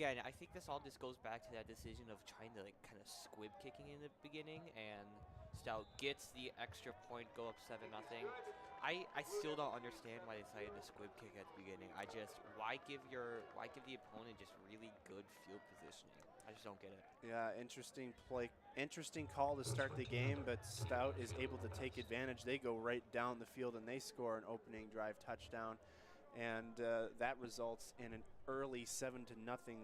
Again, I think this all just goes back to that decision of trying to like kind of squib kicking in the beginning, and Stout gets the extra point, go up 7-0. I still don't understand why they decided to squib kick at the beginning. Why give the opponent just really good field positioning? I just don't get it. Yeah, interesting play, interesting call to start the game, but Stout is able to take advantage. They go right down the field and they score an opening drive touchdown. And that results in an early 7-0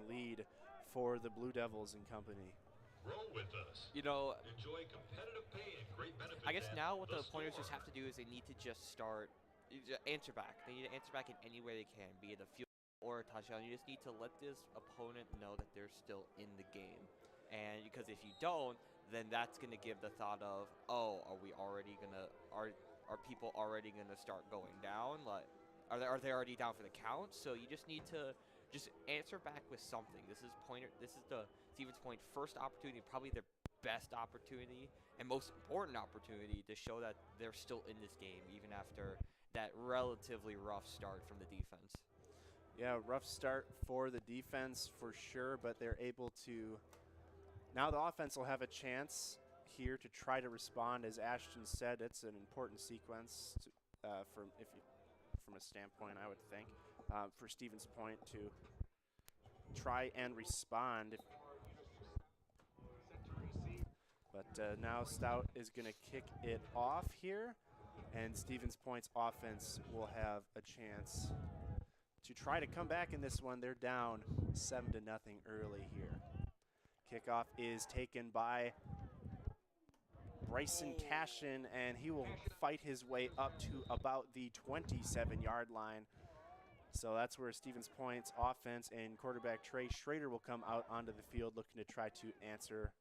lead for the Blue Devils and company. Roll with us. Enjoy competitive pay and great benefits. I guess now what the pointers just have to do is they need to just answer back. They need to answer back in any way they can, be it a field or a touchdown. You just need to let this opponent know that they're still in the game. And because if you don't, then that's going to give the thought of, oh, are people already going to start going down? Like, are they already down for the count? So you just need to just answer back with something. This is the Stevens Point first opportunity, probably their best opportunity and most important opportunity to show that they're still in this game, even after that relatively rough start from the defense. Yeah, rough start for the defense for sure, but they're able to. Now the offense will have a chance here to try to respond. As Ashton said, it's an important sequence from a standpoint, I would think, for Stevens Point to try and respond. But now Stout is going to kick it off here, and Stevens Point's offense will have a chance to try to come back in this one. They're down 7-0 early here. Kickoff is taken by Bryson Cashin, and he will fight his way up to about the 27-yard line. So that's where Stevens Point's offense and quarterback Trey Schrader will come out onto the field looking to try to answer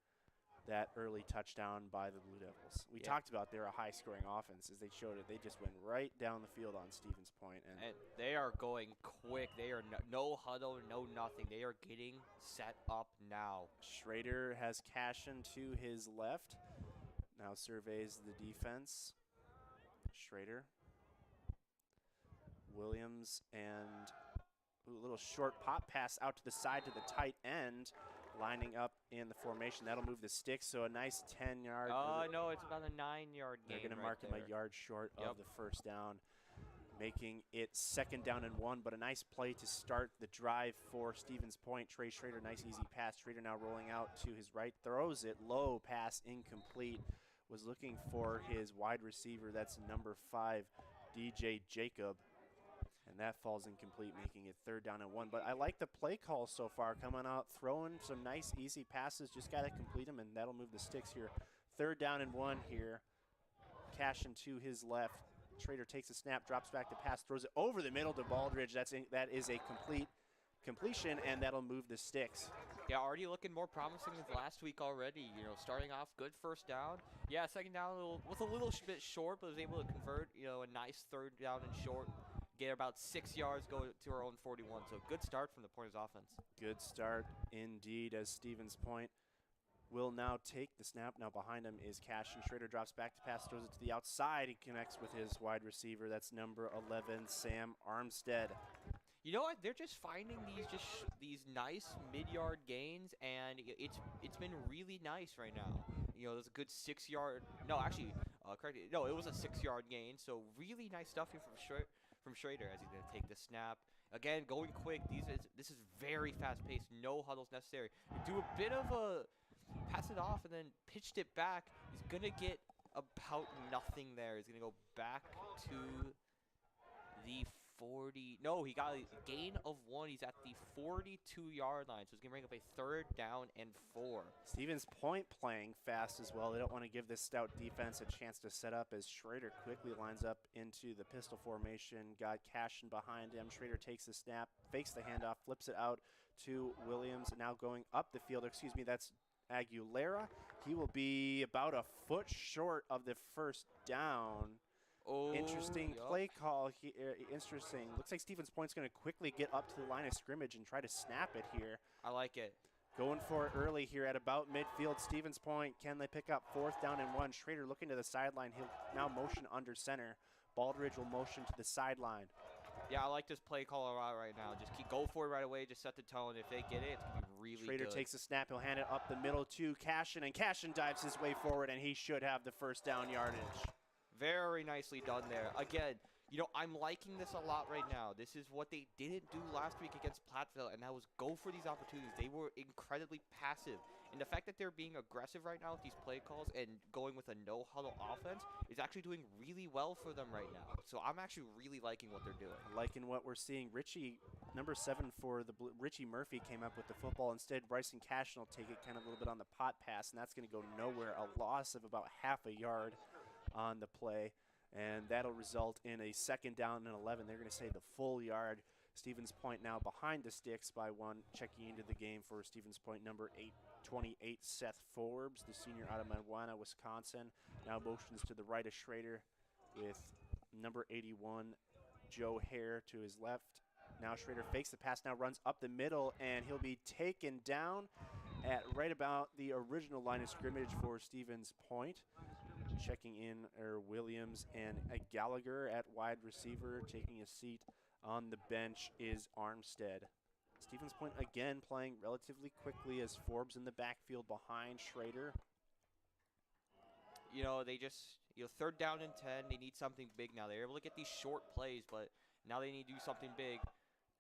that early touchdown by the Blue Devils. We talked about they're a high-scoring offense. As they showed it, they just went right down the field on Stevens Point. And they are going quick. They are no huddle, no nothing. They are getting set up now. Schrader has Cashin to his left. Now surveys the defense. Schrader. Williams, and a little short pop pass out to the side to the tight end, lining up in the formation. That'll move the sticks, so a nice 10-yard. Oh, no, it's about a 9-yard gain. They're going to mark him a yard short of the first down, making it 2nd down and 1, but a nice play to start the drive for Stevens Point. Trey Schrader, nice easy pass. Schrader now rolling out to his right, throws it low, pass incomplete. Was looking for his wide receiver, that's number 5, DJ Jacob. And that falls incomplete, making it 3rd down and 1. But I like the play call so far, coming out, throwing some nice, easy passes. Just got to complete them, and that'll move the sticks here. 3rd down and 1 here. Cashin to his left. Schrader takes a snap, drops back to pass, throws it over the middle to Baldridge. That is a completion, and that'll move the sticks. Yeah, already looking more promising than last week already. Starting off good first down. Yeah, 2nd down was a little bit short, but was able to convert, a nice 3rd down and short. Get about 6 yards, go to our own 41. So good start from the Pointers offense. Good start indeed, as Stevens Point will now take the snap. Now behind him is Cashin. Schrader drops back to pass, throws it to the outside. He connects with his wide receiver. That's number 11, Sam Armstead. You know what? They're just finding these nice mid-yard gains, and it's been really nice right now. There's a good 6-yard. No, actually, correct. No, it was a 6-yard gain. So really nice stuff here from Schrader as he's going to take the snap. Again, going quick. This is very fast-paced. No huddles necessary. Do a bit of a pass it off and then pitched it back. He's going to get about nothing there. He's going to go back to the 40. No, he got a gain of 1. He's at the 42-yard line, so he's going to bring up a 3rd down and 4. Stevens Point playing fast as well. They don't want to give this Stout defense a chance to set up as Schrader quickly lines up into the pistol formation. Got Cashin behind him. Schrader takes the snap, fakes the handoff, flips it out to Williams. Now going up the field. Excuse me, that's Aguilera. He will be about a foot short of the first down. Oh, interesting play call here. Interesting. Looks like Stevens Point's going to quickly get up to the line of scrimmage and try to snap it here. I like it. Going for it early here at about midfield. Stevens Point, can they pick up 4th down and 1? Schrader looking to the sideline. He'll now motion under center. Baldridge will motion to the sideline. Yeah, I like this play call right now. Just go for it right away. Just set the tone. If they get it, it's going to be really Schrader good. takes a snap. He'll hand it up the middle to Cashin, and Cashin dives his way forward, and he should have the first down yardage. Very nicely done there. Again, you know, I'm liking this a lot right now. This is what they didn't do last week against Platteville, and that was go for these opportunities. They were incredibly passive. And the fact that they're being aggressive right now with these play calls and going with a no-huddle offense is actually doing really well for them right now. So I'm actually really liking what they're doing. Liking what we're seeing. Richie, number 7 for the Richie Murphy came up with the football. Instead, Bryson Cashin will take it kind of a little bit on the pot pass, and that's going to go nowhere. A loss of about half a yard on the play, and that'll result in a 2nd down and 11. They're going to say the full yard. Stevens Point now behind the sticks by 1. Checking into the game for Stevens Point, number 28, Seth Forbes, the senior out of Mawana, Wisconsin. Now motions to the right of Schrader with number 81, Joe Hare, to his left. Now Schrader fakes the pass, now runs up the middle, and he'll be taken down at right about the original line of scrimmage for Stevens Point. Checking in are Williams and Gallagher at wide receiver. Taking a seat on the bench is Armstead. Stevens Point again playing relatively quickly as Forbes in the backfield behind Schrader. You know, they just, 3rd down and 10, they need something big now. They're able to get these short plays, but now they need to do something big.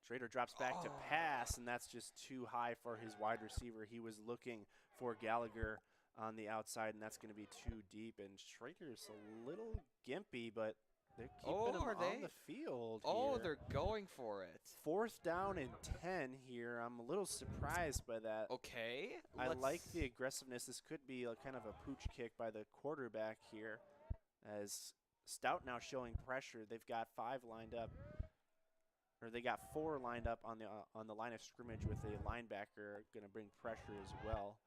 Schrader drops back to pass, and that's just too high for his wide receiver. He was looking for Gallagher on the outside, and that's going to be too deep. And Schrader's a little gimpy, but they're keeping him on the field here. They're going for it. 4th down and 10 here. I'm a little surprised by that. Okay. I like the aggressiveness. This could be a kind of a pooch kick by the quarterback here, as Stout now showing pressure. They've got 5 lined up. Or they got 4 lined up on the line of scrimmage with a linebacker going to bring pressure as well.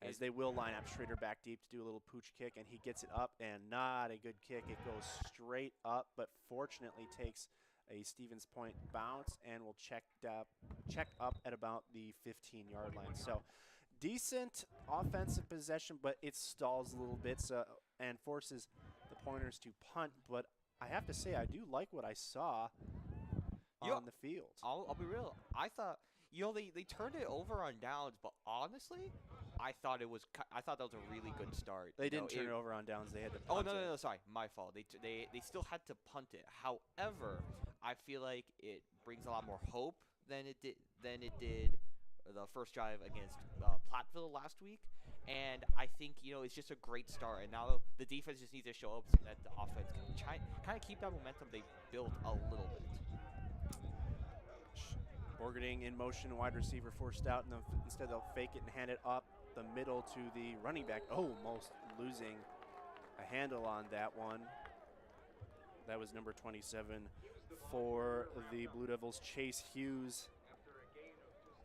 As they will line up Schrader back deep to do a little pooch kick, and he gets it up, and not a good kick. It goes straight up, but fortunately takes a Stevens Point bounce and will check up at about the 15-yard line. So decent offensive possession, but it stalls a little bit and forces the Pointers to punt. But I have to say, I do like what I saw on the field. I'll be real. I thought, they turned it over on downs, but honestly, I thought that was a really good start. They didn't turn it over on downs. They had to punt it. No, sorry. My fault. They still had to punt it. However, I feel like it brings a lot more hope than it did the first drive against Platteville last week. And I think, it's just a great start. And now the defense just needs to show up so that the offense can kind of keep that momentum they built a little bit. Borgeting in motion, wide receiver for Stout, and instead they'll fake it and hand it up the middle to the running back. Almost losing a handle on that one. That was number 27 for the Blue Devils, Chase Hughes.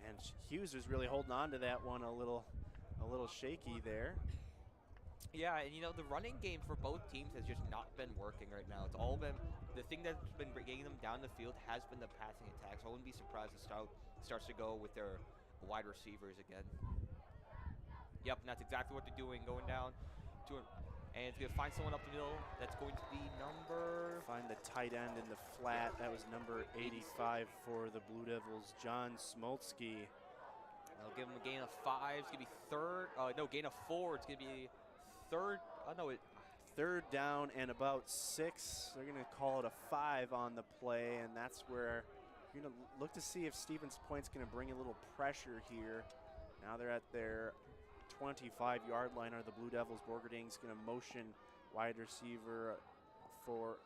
And Hughes was really holding on to that one a little shaky there. Yeah, and the running game for both teams has just not been working right now. It's all been the thing that's been getting them down the field has been the passing attack. So I wouldn't be surprised if Stout starts to go with their wide receivers again. Yep, and that's exactly what they're doing, going down to and it's going to find someone up the middle. That's going to be find the tight end in the flat. That was number 85 for the Blue Devils, John Smolsky. They'll give him a gain of 5. It's going to be gain of 4. It's going to be third. Third down and about 6. They're going to call it a 5 on the play, and that's where you're going to look to see if Stevens Point's going to bring a little pressure here. Now they're at their 25-yard line. Are the Blue Devils? Borgerding's going to motion wide receiver for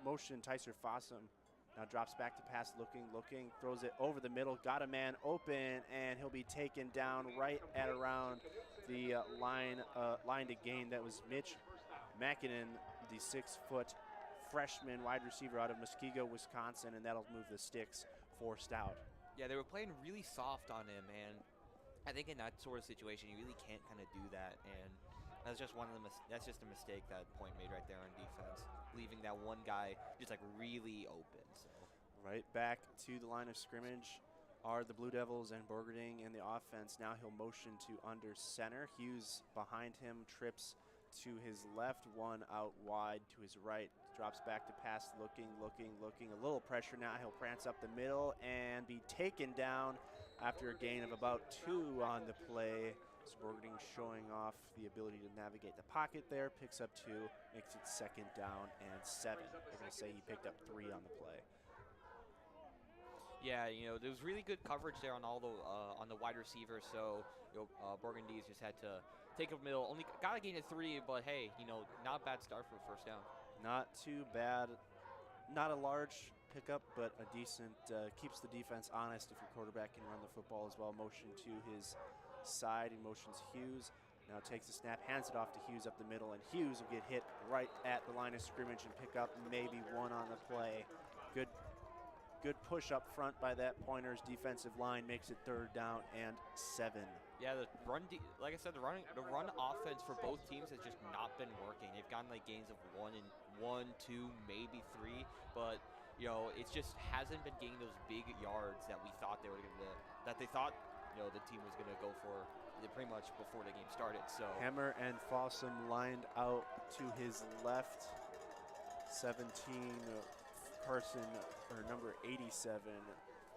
motion Tyser Fossum. Now drops back to pass, looking, throws it over the middle, got a man open, and he'll be taken down right at around the line to gain. That was Mitch Mackinnon, the 6-foot freshman wide receiver out of Muskego, Wisconsin, and that'll move the sticks for Stout. Yeah, they were playing really soft on him, and I think in that sort of situation, you really can't kind of do that, and that's just that's just a mistake that Point made right there on defense, leaving that one guy just really open. So right back to the line of scrimmage are the Blue Devils, and Borgerding in the offense. Now he'll motion to under center. Hughes behind him, trips to his left, one out wide to his right. drops back to pass, looking. A little pressure now. He'll prance up the middle and be taken down after a gain of about 2 on the play. Sporting showing off the ability to navigate the pocket there. Picks up 2, makes it 2nd down and 7. They're going to say he picked up 3 on the play. Yeah, there was really good coverage there on all the on the wide receivers. So Burgundy's just had to take a middle. Only got a gain of 3, but hey, not a bad start for a first down. Not too bad. Not a large pickup, but a decent. Keeps the defense honest if your quarterback can run the football as well. Motion to his side. He motions Hughes. Now takes the snap, hands it off to Hughes up the middle, and Hughes will get hit right at the line of scrimmage and pick up maybe 1 on the play. Good push up front by that Pointers defensive line, makes it 3rd down and 7. Yeah, the run, like I said, the run offense for both teams has just not been working. They've gotten like gains of 1, 2, maybe 3, but it just hasn't been getting those big yards that we thought they were the team was gonna go for pretty much before the game started. So Hammer and Fossum lined out to his left. 17 Carson, or number 87,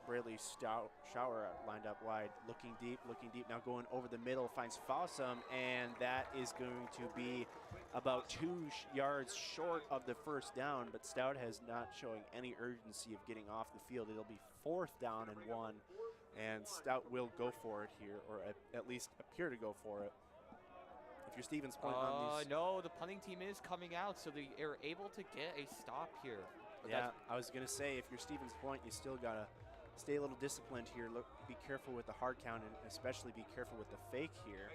Braley Shower lined up wide, looking deep. Now going over the middle, finds Fossum, and that is going to be about 2 yards short of the first down, but Stout has not showing any urgency of getting off the field. It'll be 4th down and 1, and Stout will go for it here, or at least appear to go for it. If you're Stevens Point on these... No, the punting team is coming out, so they are able to get a stop here. But yeah, I was going to say, if you're Stevens Point, you still got to stay a little disciplined here. Be careful with the hard count, and especially be careful with the fake here.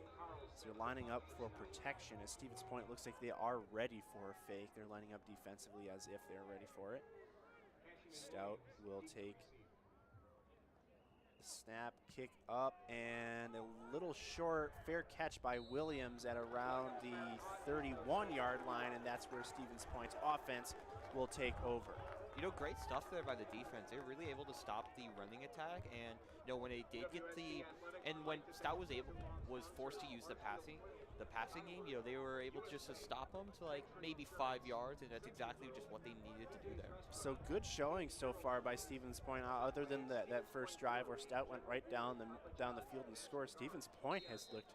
So they're lining up for protection, as Stevens Point looks like they are ready for a fake. They're lining up defensively as if they're ready for it. Stout will take the snap, kick up, and a little short. Fair catch by Williams at around the 31-yard line, and that's where Stevens Point's offense will take over. Great stuff there by the defense. They were really able to stop the running attack, and when they did get when Stout was forced to use the passing game, they were able to just stop them to like maybe 5 yards, and that's exactly just what they needed to do there. So good showing so far by Stevens Point. Other than that first drive where Stout went right down the field and scored, Stevens Point has looked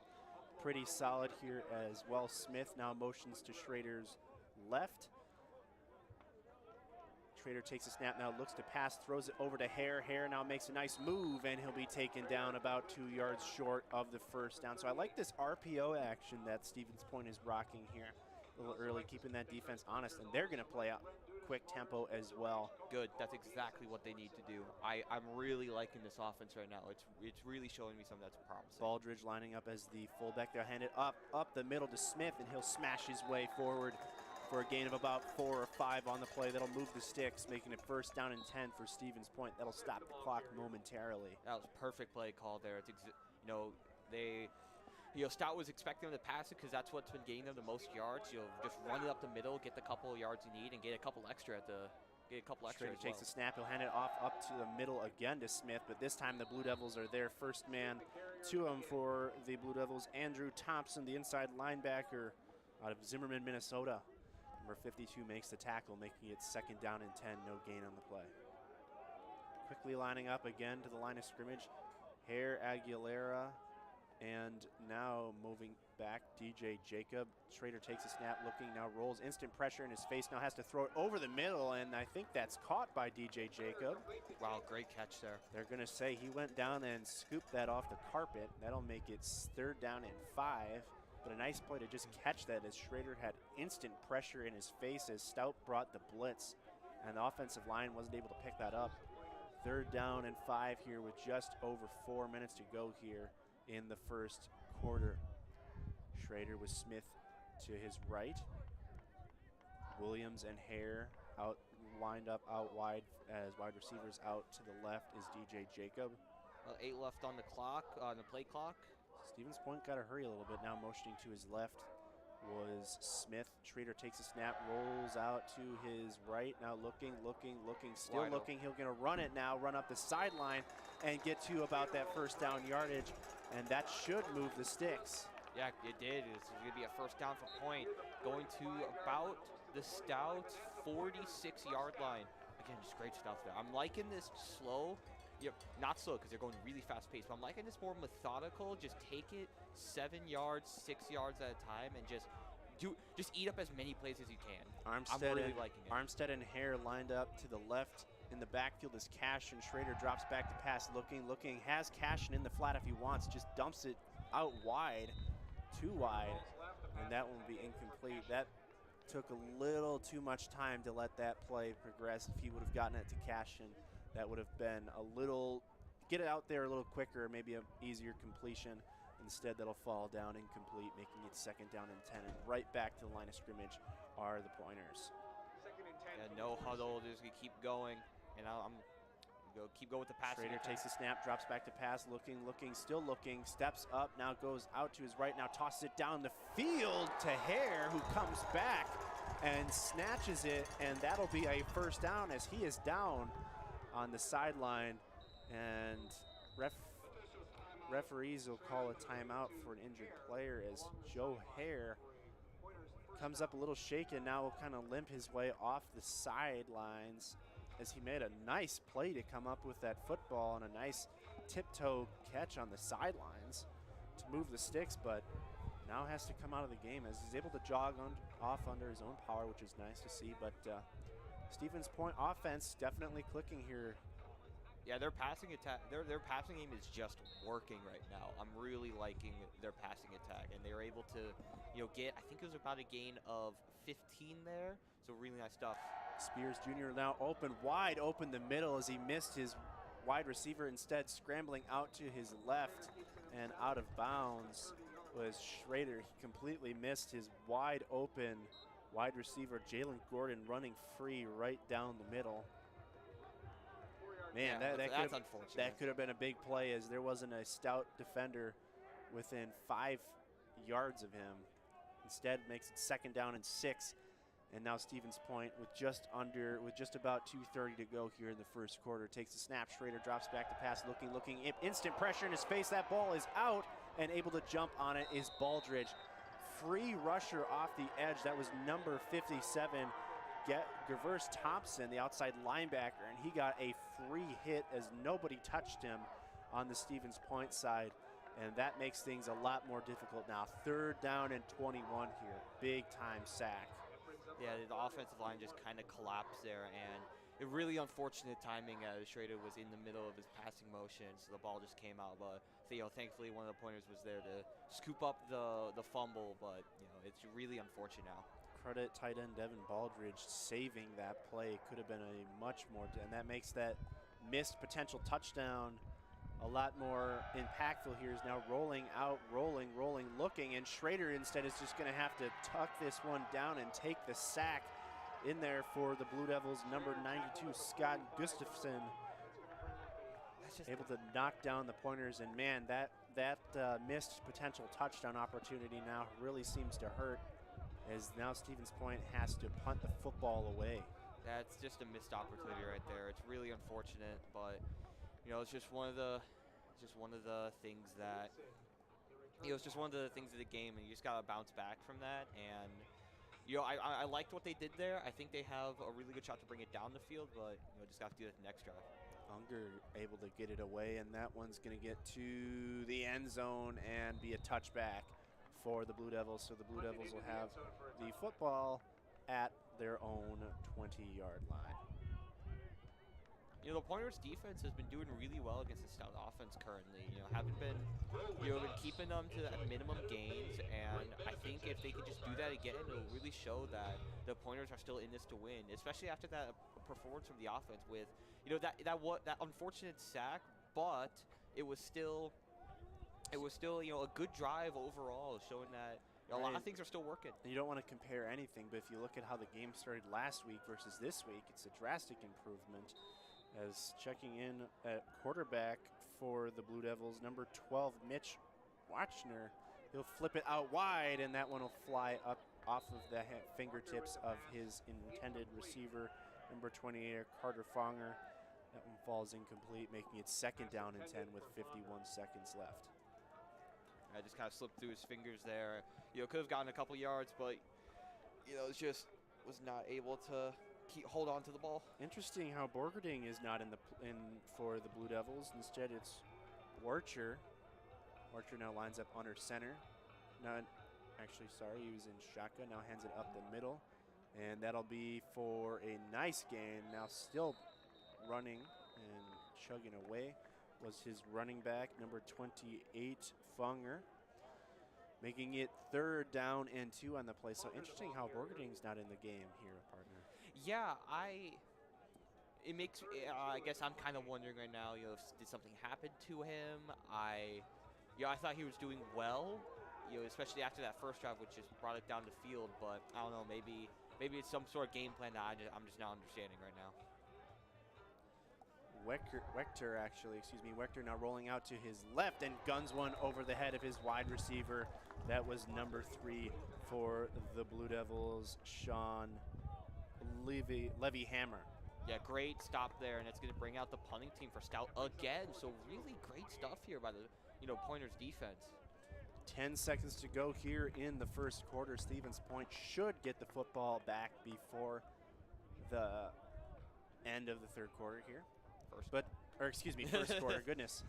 pretty solid here as well. Smith now motions to Schrader's left. Schrader takes a snap now, looks to pass, throws it over to Hare. Hare now makes a nice move, and he'll be taken down about 2 yards short of the first down. So I like this RPO action that Stevens Point is rocking here a little early, keeping that defense honest, and they're going to play out quick tempo as well. Good. That's exactly what they need to do. I'm really liking this offense right now. It's really showing me something that's promising. Baldridge lining up as the fullback. They'll hand it up the middle to Smith, and he'll smash his way forward for a gain of about 4 or 5 on the play. That'll move the sticks, making it 1st down and 10 for Stevens Point. That'll stop the clock momentarily. That was a perfect play call there. It's Stout was expecting them to pass it because that's what's been getting them the most yards. Just run it up the middle, get the couple of yards you need, and get a couple extra Schrader takes the snap. He'll hand it off up to the middle again to Smith, but this time the Blue Devils are there. First man to him for the Blue Devils, Andrew Thompson, the inside linebacker out of Zimmerman, Minnesota. Number 52 makes the tackle, making it 2nd down and 10, no gain on the play. Quickly lining up again to the line of scrimmage. Hare, Aguilera, and now moving back, DJ Jacob. Schrader takes a snap, looking, now rolls, instant pressure in his face, now has to throw it over the middle, and I think that's caught by DJ Jacob. Wow, great catch there. They're going to say he went down and scooped that off the carpet. That'll make it 3rd down and 5. But a nice play to just catch that, as Schrader had instant pressure in his face as Stout brought the blitz, and the offensive line wasn't able to pick that up. 3rd down and 5 here with just over 4 minutes to go here in the first quarter. Schrader with Smith to his right. Williams and Hare lined up out wide as wide receivers. Out to the left is DJ Jacob. 8 left on the clock, on the play clock. Stevens Point got to hurry a little bit now. Motioning to his left was Smith. Schrader takes a snap, rolls out to his right. Now looking, still Wide looking. He's going to run it now, run up the sideline, and get to about that 1st down yardage, and that should move the sticks. Yeah, it did. It's going to be a 1st down for Point. Going to about the Stout 46-yard line. Again, just great stuff there. I'm liking this slow. Yep, not slow because they're going really fast paced, but I'm liking this more methodical. Just take it 7 yards, 6 yards at a time, and just eat up as many plays as you can. I'm really liking it. Armstead and Hare lined up to the left. In the backfield is Cashin. Schrader drops back to pass, looking, has Cashin in the flat if he wants, just dumps it out wide, too wide, and that one will be incomplete. That took a little too much time to let that play progress. If he would have gotten it to Cashin, that would have been get it out there a little quicker, maybe an easier completion. Instead, that'll fall down incomplete, making it 2nd down and 10. And right back to the line of scrimmage are the Pointers. Yeah, no huddle, just gonna keep going. And I'm gonna keep going with the pass. Schrader takes the snap, drops back to pass, still looking, steps up, now goes out to his right, now tosses it down the field to Hare, who comes back and snatches it, and that'll be a 1st down as he is down on the sideline. And referees will call a timeout for an injured player as Joe Hare comes up a little shaken, now will kind of limp his way off the sidelines as he made a nice play to come up with that football and a nice tiptoe catch on the sidelines to move the sticks, but now has to come out of the game as he's able to jog off under his own power, which is nice to see. But Stevens Point offense definitely clicking here. Yeah, their passing attack, their passing game is just working right now. I'm really liking their passing attack, and they were able to, get, I think it was about a gain of 15 there. So really nice stuff. Spears Jr. now wide open the middle as he missed his wide receiver, instead scrambling out to his left and out of bounds was Schrader. He completely missed his wide open wide receiver, Jalen Gordon, running free right down the middle. Man, yeah, that's unfortunate. That could have been a big play as there wasn't a Stout defender within 5 yards of him. Instead, makes it 2nd down and 6. And now Stevens Point with just about 2:30 to go here in the 1st quarter. Takes the snap, Schrader drops back to pass, looking, instant pressure in his face. That ball is out, and able to jump on it is Baldridge. Free rusher off the edge. That was number 57, Gervers Thompson, the outside linebacker, and he got a free hit as nobody touched him on the Stevens Point side. And that makes things a lot more difficult now. 3rd down and 21 here. Big time sack. Yeah, the offensive line just kind of collapsed there, and it really unfortunate timing as Schrader was in the middle of his passing motion, so the ball just came out. But thankfully one of the Pointers was there to scoop up the fumble, but it's really unfortunate now. Credit tight end Devin Baldridge saving that play. Could have been a much more, and that makes that missed potential touchdown a lot more impactful. Here is now rolling out, rolling, looking, and Schrader instead is just going to have to tuck this one down and take the sack in there for the Blue Devils. Number 92, Scott Gustafson, able to knock down the Pointers, and man, that missed potential touchdown opportunity now really seems to hurt, as now Stevens Point has to punt the football away. That's just a missed opportunity right there. It's really unfortunate, but it's just one of the things that it's just one of the things of the game, and you just gotta bounce back from that. And I liked what they did there. I think they have a really good shot to bring it down the field, but just got to do it the next drive. Unger able to get it away, and that one's gonna get to the end zone and be a touchback for the Blue Devils. So the Blue Devils will have the football at their own 20-yard line. The Pointers defense has been doing really well against the Stout offense currently. Haven't been, been keeping them to at minimum gains, and I think if they could just do that again, it'll really show that the Pointers are still in this to win, especially after that performance from the offense with, that unfortunate sack, but it was still a good drive overall, showing that a lot of things are still working. And you don't want to compare anything, but if you look at how the game started last week versus this week, it's a drastic improvement. As checking in at quarterback for the Blue Devils, number 12, Mitch Watchner. He'll flip it out wide, and that one will fly up off of the fingertips of his intended receiver, number 28, Carter Fonger. That one falls incomplete, making it 2nd down and 10 with 51 seconds left. I just kind of slipped through his fingers there. Could have gotten a couple yards, but it's just was not able to hold on to the ball. Interesting how Borgerding is not in for the Blue Devils. Instead, it's Warcher. Warcher now lines up under center. Actually, sorry, he was in shotgun. Now hands it up the middle. And that'll be for a nice gain. Now still running and chugging away was his running back, number 28, Funger. Making it 3rd down and 2 on the play. So interesting how Borgerding's not in the game here, partner. Yeah, it makes, I guess I'm kind of wondering right now, did something happen to him? I thought he was doing well, especially after that first drive, which just brought it down the field. But I don't know, maybe it's some sort of game plan that I'm just not understanding right now. Wechter now rolling out to his left and guns one over the head of his wide receiver. That was number 3 for the Blue Devils, Sean Levy Hammer. Yeah, great stop there, and it's going to bring out the punting team for Stout again. So really great stuff here by the Pointers defense. 10 seconds to go here in the first quarter. Stevens Point should get the football back before the end of the 3rd quarter here. First quarter, goodness.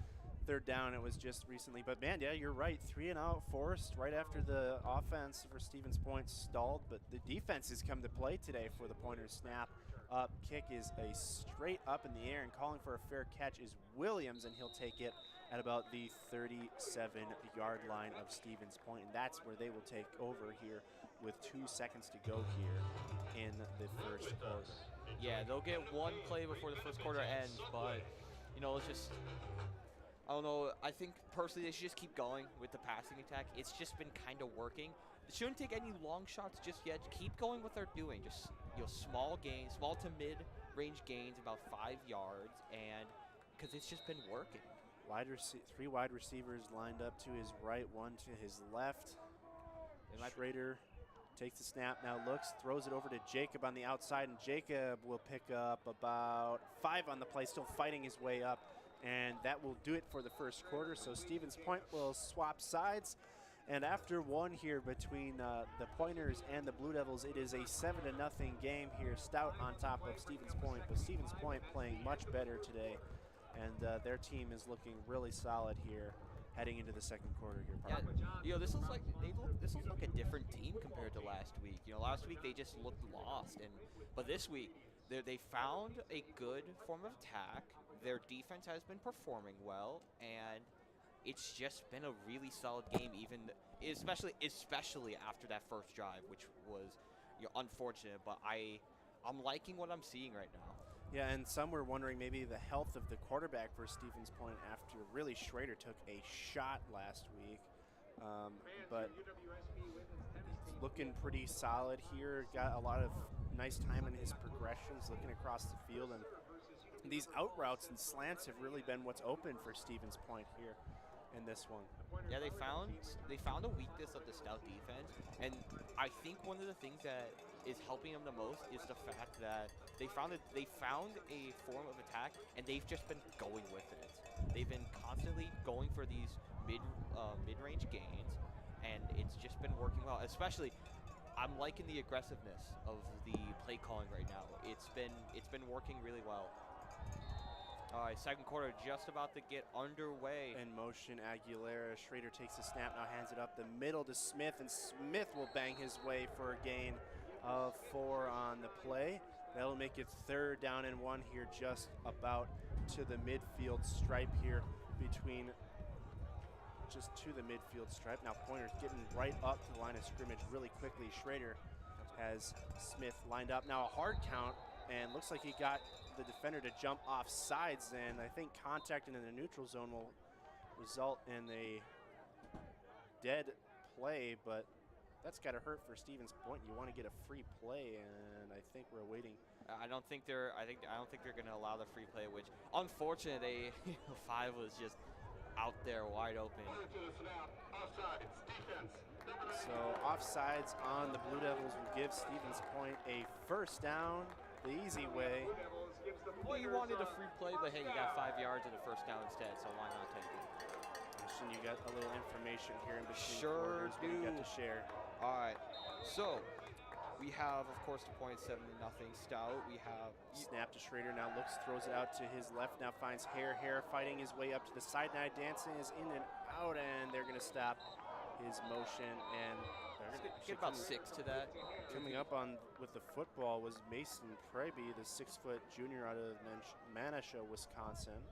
3rd down, it was just recently. But man, yeah, you're right. 3 and out forced right after the offense for Stevens Point stalled. But the defense has come to play today for the Pointers. Snap up, kick is a straight up in the air, and calling for a fair catch is Williams, and he'll take it at about the 37-yard line of Stevens Point. And that's where they will take over here with 2 seconds to go here in the first quarter. Yeah, they'll get one play before the first quarter ends, but, it's just, I don't know. I think, personally, they should just keep going with the passing attack. It's just been kind of working. They shouldn't take any long shots just yet. Keep going what they're doing. Just, small gains, small to mid-range gains, about 5 yards, and because it's just been working. 3 wide receivers lined up to his right, 1 to his left. Schrader takes the snap, now looks, throws it over to Jacob on the outside, and Jacob will pick up about 5 on the play, still fighting his way up, and that will do it for the first quarter. So Stevens Point will swap sides, and after one here between the Pointers and the Blue Devils, it is a 7-0 game here. Stout on top of Stevens Point, but Stevens Point playing much better today, and their team is looking really solid here heading into the second quarter here, partner. Yeah, this looks like a different team compared to last week. Last week they just looked lost, but this week they found a good form of attack. Their defense has been performing well, and it's just been a really solid game, especially after that first drive, which was unfortunate. But I'm liking what I'm seeing right now. Yeah, and some were wondering maybe the health of the quarterback for Stevens Point after really Schrader took a shot last week. But it's looking pretty solid here. Got a lot of nice time in his progressions, looking across the field. And these out routes and slants have really been what's open for Stevens Point here in this one. Yeah, they found a weakness of the Stout defense, and I think one of the things that is helping them the most is the fact that they found a form of attack, and they've just been going with it. They've been constantly going for these mid-range gains, and it's just been working well. Especially, I'm liking the aggressiveness of the play calling right now. It's been working really well. All right, second quarter just about to get underway. In motion, Aguilera. Schrader takes the snap, now hands it up the middle to Smith, and Smith will bang his way for a gain of 4 on the play. That'll make it 3rd down and 1 here, just about to the midfield stripe here to the midfield stripe. Now Pointer's getting right up to the line of scrimmage really quickly. Schrader has Smith lined up. Now a hard count, and looks like he got the defender to jump off sides, and I think contact into the neutral zone will result in a dead play, but that's got to hurt for Stevens Point. You want to get a free play, and I think we're waiting. I don't think they're going to allow the free play, which unfortunately 5 was just out there wide open. So offsides on the Blue Devils will give Stevens Point a first down the easy way. Well, you wanted a free play, but hey, you got 5 yards and a first down instead, so why not take it? And you got a little information here in between. Sure do. You got to share. All right, so We have, of course, the point 7-0 Stout. We have Snap to Schrader, now looks, throws it out to his left, now finds Hare fighting his way up to the side, now dancing is in and out, and they're gonna stop his motion, and they're gonna get about 6 to that. Coming up on with the football was Mason Preby, the 6-foot junior out of Manasha, Wisconsin.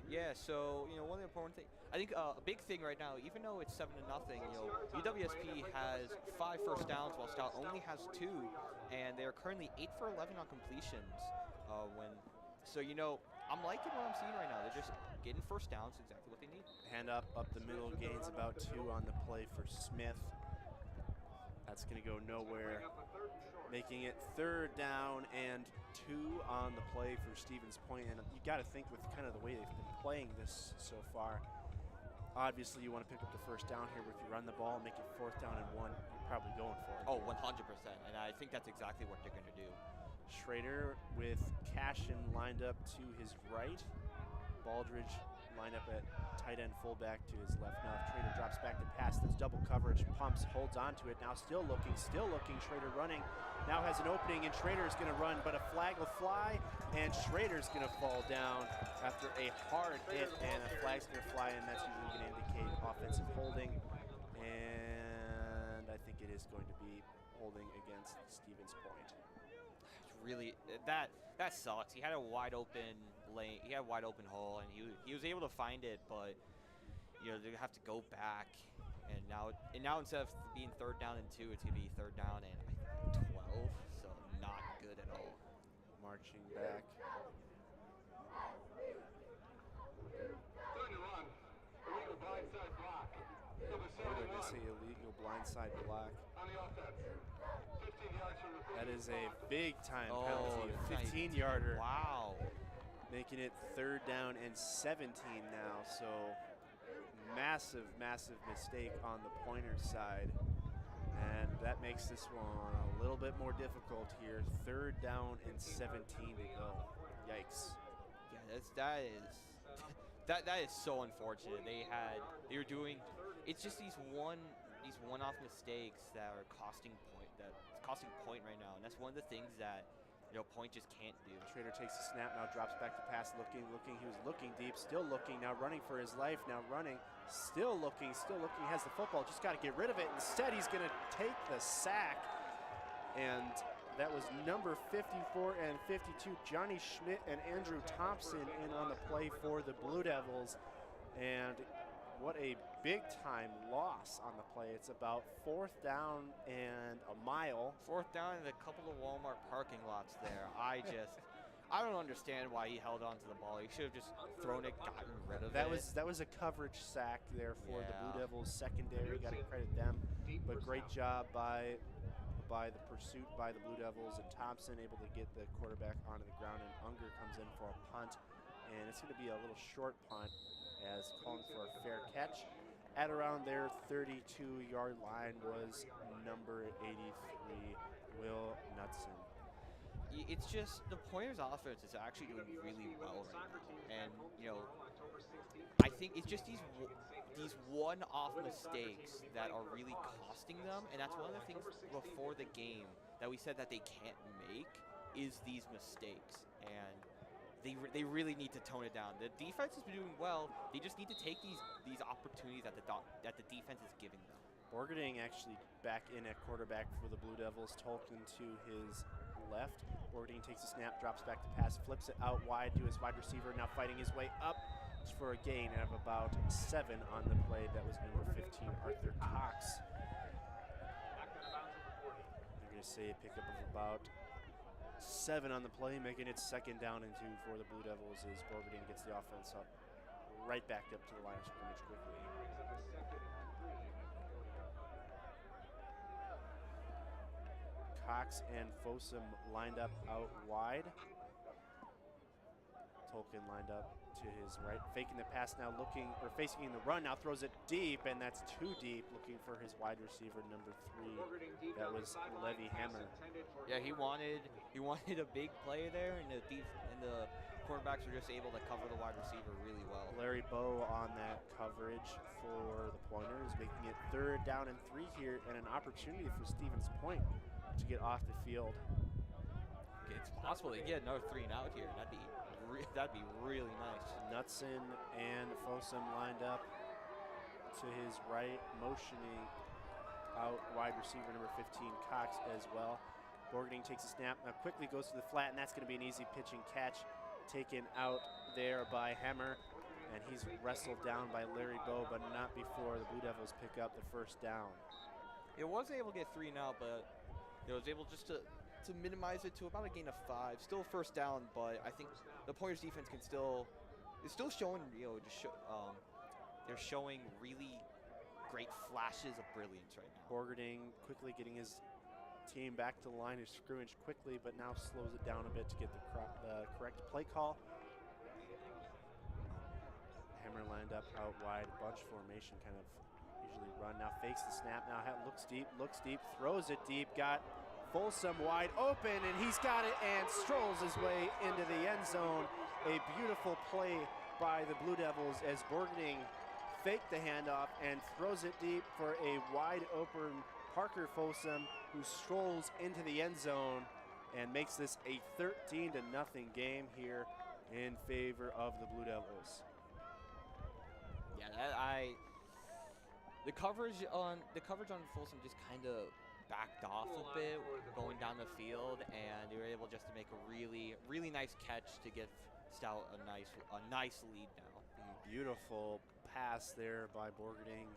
Yeah, so, you know, one of the important things, I think a big thing right now, even though it's 7-0, you know, UWSP has 5 first downs while Stout only has 2, and they're currently 8 for 11 on completions. So, you know, I'm liking what I'm seeing right now. They're just getting first downs, exactly what they need. Hand up the middle, gains about 2 on the play for Smith. That's going to go nowhere, making it 3rd down and 2 on the play for Stevens Point. And you got to think with kind of the way they've been playing this so far, obviously you want to pick up the first down here. If you run the ball, make it 4th down and 1, you're probably going for it. Oh, 100%, and I think that's exactly what they're going to do. Schrader with Cashin lined up to his right. Baldridge lined up at tight end fullback to his left. Now if Schrader drops back to pass, that's double coverage, pumps, holds on to it. Now still looking, Schrader running. Now has an opening and Schrader is gonna run, but a flag will fly and Schrader's gonna fall down after a hard hit, and a flag's gonna fly, and that's usually gonna indicate offensive holding. And I think it is going to be holding against Stevens Point. Really, that sucks. He had a wide open lane. He had a wide open hole, and he was able to find it, but you know they have to go back. And now instead of being 3rd down and 2, it's gonna be 3rd down and 12. So not good at all. Marching back. They're gonna say illegal blindside block. That is a big-time penalty, a 15-yarder. Wow. Making it 3rd down and 17 now, so massive mistake on the Pointers side. And that makes this one a little bit more difficult here. 3rd down and 17 to go. Yikes. Yeah, that is so unfortunate. They were doing, it's just these one-off mistakes that are costing Point right now, and that's one of the things that Point just can't do. Schrader takes the snap, now drops back to pass, looking. He was looking deep, still looking, now running for his life, now running, still looking, has the football, just got to get rid of it. Instead, he's going to take the sack, and that was number 54 and 52, Johnny Schmidt and Andrew Thompson in on the play for the Blue Devils, and what a big-time loss on the play. It's about 4th down and a mile. 4th down and a couple of Walmart parking lots there. I don't understand why he held on to the ball. He should have just thrown it, gotten rid of it. That was a coverage sack there for the Blue Devils secondary. Got to credit them, but great job by the pursuit by the Blue Devils, and Thompson able to get the quarterback onto the ground, and Unger comes in for a punt, and it's going to be a little short punt as calling for a fair catch. At around their 32-yard line was number 83, Will Knudsen. It's just the Pointers' offense is actually doing really well right now, and you know, I think it's just these one-off mistakes that are really costing them, and that's one of the things before the game that we said that they can't make is these mistakes, and they really need to tone it down. The defense has been doing well. They just need to take these opportunities that the defense is giving them. Borgerding actually back in at quarterback for the Blue Devils. Tolkien to his left. Borgerding takes the snap, drops back to pass, flips it out wide to his wide receiver, now fighting his way up for a gain of about 7 on the play. That was number 15, Arthur Cox. They're going to say a pickup of about 7 on the play, making it 2nd down and 2 for the Blue Devils as Borgerding gets the offense up, right back up to the line of scrimmage quickly. Cox and Fossum lined up out wide. Tolkien lined up to his right, faking the pass now, looking, or facing the run, now throws it deep, and that's too deep, looking for his wide receiver, number 3. That was Levy Hammer. Yeah, he wanted a big play there, and the quarterbacks are just able to cover the wide receiver really well. Larry Bow on that coverage for the Pointers, making it 3rd down and 3 here, and an opportunity for Stevens Point to get off the field. It's possible they get another 3 and out here. That'd be really nice. Knutson and Fossum lined up to his right, motioning out wide receiver number 15, Cox, as well. Borgening takes a snap, now quickly goes to the flat, and that's going to be an easy pitch and catch taken out there by Hemmer. And he's wrestled down by Larry Bow, but not before the Blue Devils pick up the 1st down. It was able to get 3 and out, but it was able just to minimize it to about a gain of 5. Still 1st down, but I think the Pointers defense is still showing, they're showing really great flashes of brilliance right now. Borgening quickly getting his team back to the line of scrimmage quickly, but now slows it down a bit to get the correct play call. Hammer lined up out wide, bunch formation kind of usually run. Now fakes the snap, now looks deep, throws it deep, got Folsom wide open, and he's got it and strolls his way into the end zone. A beautiful play by the Blue Devils as Borgening faked the handoff and throws it deep for a wide open Parker Folsom, who strolls into the end zone and makes this a 13-0 game here in favor of the Blue Devils. Yeah, the coverage on Folsom just kind of backed off a bit going down the field, and they were able just to make a really nice catch to give Stout a nice lead now. Beautiful pass there by Borgening.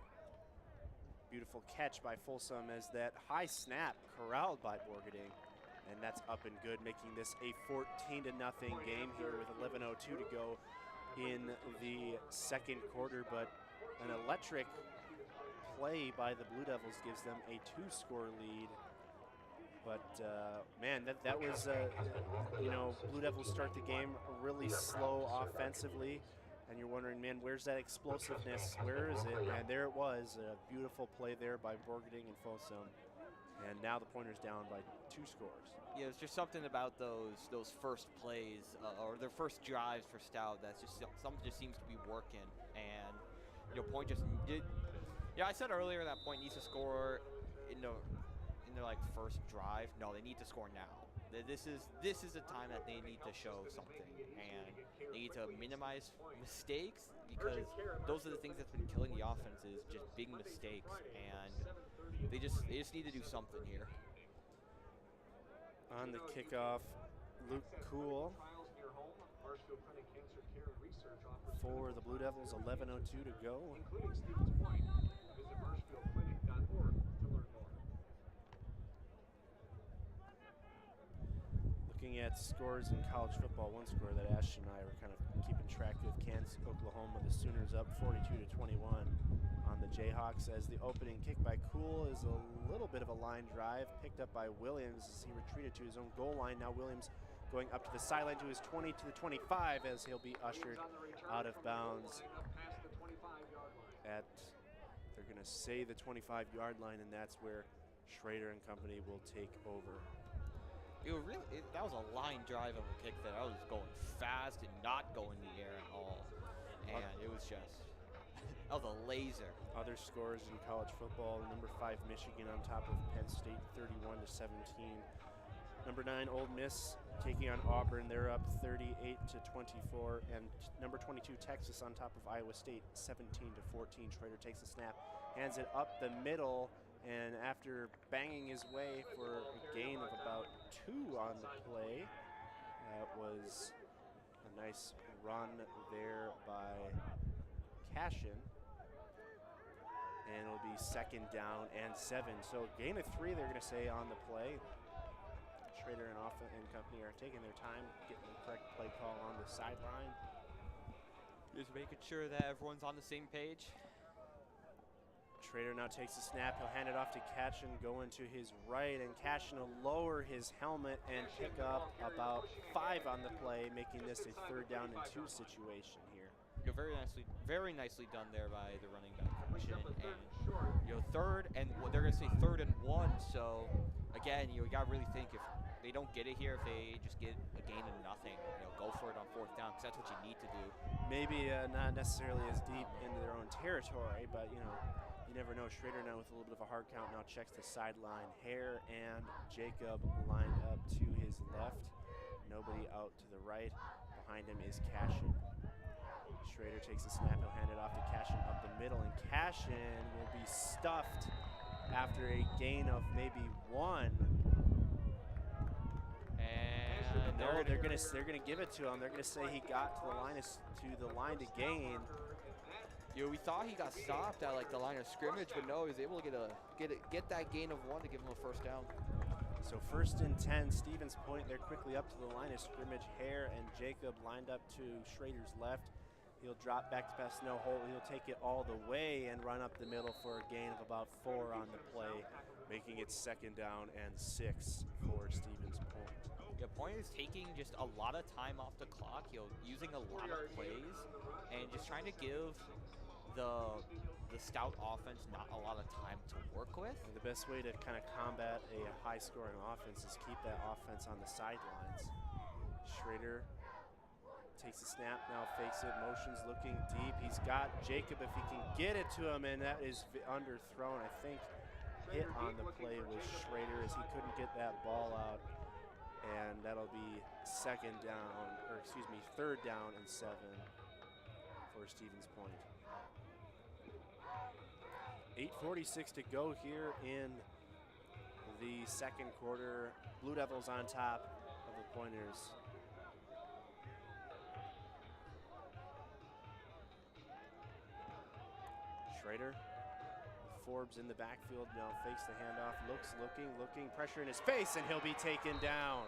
Beautiful catch by Folsom as that high snap corralled by Borgening, and that's up and good, making this a 14-0 game here with 11:02 to go in the 2nd quarter. But an electric play by the Blue Devils gives them a 2-score lead. But man, that was Blue Devils start the game really slow offensively, and you're wondering, man, where's that explosiveness? Where is it? And there it was, a beautiful play there by Borgening and Folsom. And now the Pointers down by 2 scores. Yeah, it's just something about those first plays or their first drives for Stout that's just something just seems to be working. And Point just did. Yeah, I said earlier that Point needs to score in their like first drive. No, they need to score now. This is the time that they need to show something, and they need to minimize mistakes, because those are the things that's been killing the offense, is just big mistakes, and they just need to do something here. On the kickoff, Luke Cool for the Blue Devils, 11:02 to go. Looking at scores in college football, one score that Ashton and I were kind of keeping track of, Kansas, Oklahoma, the Sooners up 42-21 on the Jayhawks, as the opening kick by Cool is a little bit of a line drive, picked up by Williams as he retreated to his own goal line. Now Williams going up to the sideline to his 20 to the 25 as he'll be ushered out of bounds at, they're going to say, the 25-yard line, and that's where Schrader and company will take over. That was a line drive of a kick that I was going fast and not going in the air at all, and it was just that was a laser. Other scores in college football: number 5 Michigan on top of Penn State, 31-17. Number 9 Ole Miss taking on Auburn; they're up 38-24, and number 22 Texas on top of Iowa State, 17-14. Schrader takes the snap, hands it up the middle, and after banging his way for a gain of about 2 on the play, that was a nice run there by Cashin. And it'll be 2nd down and 7. So gain of 3, they're going to say, on the play. Schrader and company are taking their time, getting the correct play call on the sideline. Just making sure that everyone's on the same page. Schrader now takes the snap. He'll hand it off to Cashin, going to his right, and Cashin will lower his helmet and pick up about 5 on the play, making this a 3rd down and 2 situation here. Very nicely done there by the running back. And third, and they're going to say 3rd and 1. So again, you got to really think if they don't get it here, if they just get a gain of nothing, go for it on 4th down because that's what you need to do. Maybe not necessarily as deep into their own territory, but you never know. Schrader now with a little bit of a hard count now checks the sideline. Hare and Jacob lined up to his left. Nobody out to the right. Behind him is Cashin. Schrader takes the snap. He'll hand it off to Cashin up the middle, and Cashin will be stuffed after a gain of maybe 1. And no, they're gonna give it to him. They're gonna say he got to the line to gain. We thought he got stopped at like the line of scrimmage, but no, he was able to get that gain of 1 to give him a 1st down. So 1st and 10, Stevens Point. They're quickly up to the line of scrimmage. Hare and Jacob lined up to Schrader's left. He'll drop back to pass no hole. He'll take it all the way and run up the middle for a gain of about 4 on the play, making it 2nd down and 6 for Stevens Point. Yeah, Point is taking just a lot of time off the clock, using a lot of plays, and just trying to give the Stout offense not a lot of time to work with. And the best way to kind of combat a high-scoring offense is keep that offense on the sidelines. Schrader takes the snap, now fakes it, motions, looking deep. He's got Jacob if he can get it to him, and that is underthrown. I think hit on the play was Schrader as he couldn't get that ball out. And that'll be 3rd down and 7 for Stevens Point. 8:46 to go here in the 2nd quarter. Blue Devils on top of the Pointers. Schrader, Forbes in the backfield now, fakes the handoff, looking, pressure in his face, and he'll be taken down.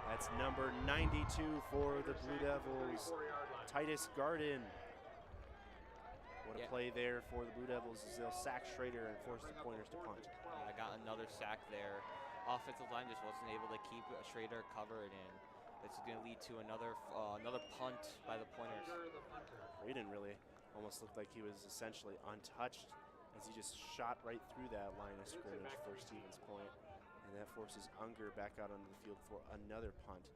That's number 92 for the Blue Devils, Titus Garden. What a play there for the Blue Devils as they'll sack Schrader and force the Pointers to punt. I got another sack there. Offensive line just wasn't able to keep Schrader covered, and it's going to lead to another punt by the Pointers. Braden really almost looked like he was essentially untouched as he just shot right through that line of scrimmage for Stevens Point. And that forces Unger back out onto the field for another punt.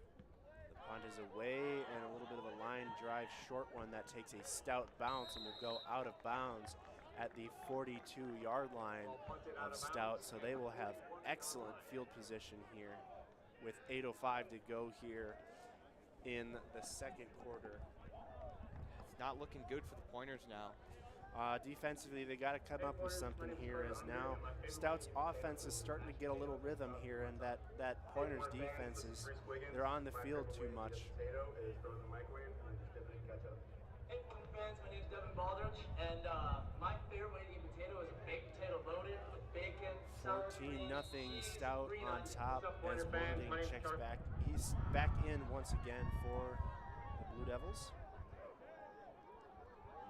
The punt is away, and a little bit of a line drive, short one that takes a stout bounce and will go out of bounds at the 42-yard line of Stout. So they will have excellent field position here with 8:05 to go here in the 2nd quarter. It's not looking good for the Pointers now. Defensively, they got to come up with something here, as now Stout's offense is starting to get a little rhythm here, and that Pointers defense they're on the field too much. Hey, fans, my name's Devin Baldrich, and my favorite way to eat potato is a baked potato loaded with bacon, sour cream, 14-0 cheese, Stout green on onions. top What's as up, Pointer fans? Bonding My name's checks Carp. back. He's back in once again for the Blue Devils.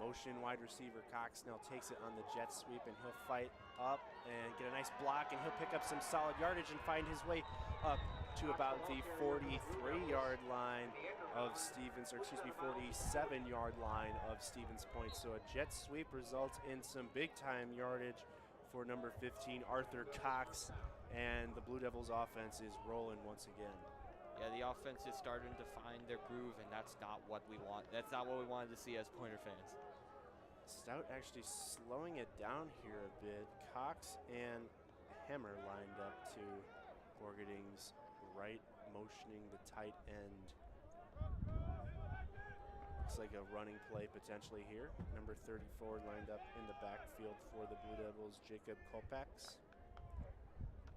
Motion wide receiver Cox now takes it on the jet sweep, and he'll fight up and get a nice block, and he'll pick up some solid yardage and find his way up to about the 43-yard line of 47-yard line of Stevens Point. So a jet sweep results in some big-time yardage for number 15, Arthur Cox, and the Blue Devils offense is rolling once again. Yeah, the offense is starting to find their groove, and that's not what we want. That's not what we wanted to see as Pointer fans. Stout actually slowing it down here a bit. Cox and Hemmer lined up to Borgeding's right, motioning the tight end. Looks like a running play potentially here. Number 34 lined up in the backfield for the Blue Devils, Jacob Kopax.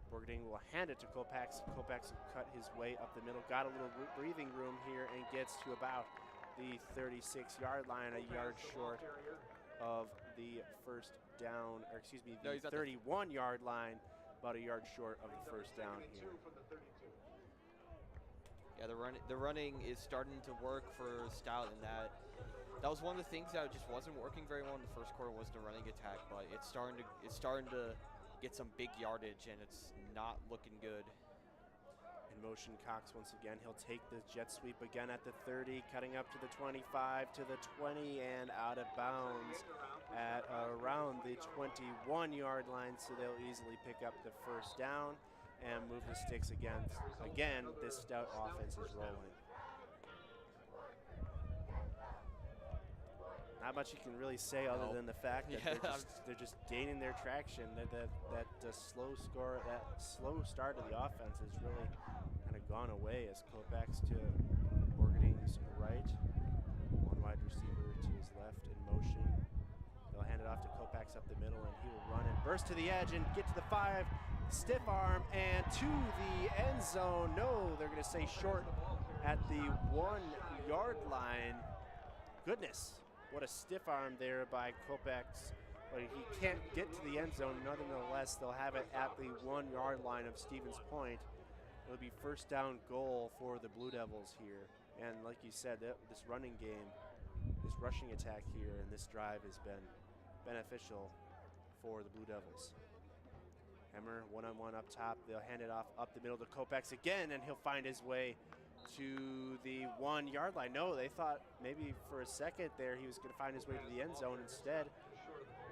Borgeding will hand it to Kopax. Kopax will cut his way up the middle. Got a little breathing room here and gets to about the 36-yard line, a yard short of the first down, or excuse me, the 31-yard line, about a yard short of the first down here. Yeah, the running is starting to work for Stout, and that was one of the things that just wasn't working very well in the first quarter was the running attack, but it's starting to get some big yardage, and it's not looking good. In motion, Cox once again. He'll take the jet sweep again at the 30, cutting up to the 25, to the 20, and out of bounds at around the 21-yard line, so they'll easily pick up the first down. and move the sticks again. Again, this Stout offense is rolling. Not much you can really say other than the fact that they're just gaining their traction. That slow start of the offense has really kind of gone away as Kopac's to Borgening's right. One wide receiver to his left in motion. They'll hand it off to Kopac's up the middle, and he will run and burst to the edge and get to the 5. Stiff arm and to the end zone. No, they're going to say short at the 1-yard line. Goodness. What a stiff arm there by Kopac's, but he can't get to the end zone. Nonetheless, they'll have it at the 1-yard line of Stevens Point. It'll be first down goal for the Blue Devils here. And like you said, this running game, this rushing attack here and this drive has been beneficial for the Blue Devils. Hemmer one-on-one up top. They'll hand it off up the middle to Kopac's again, and he'll find his way to the 1-yard line. No, they thought maybe for a second there he was going to find his way to the end zone. Instead,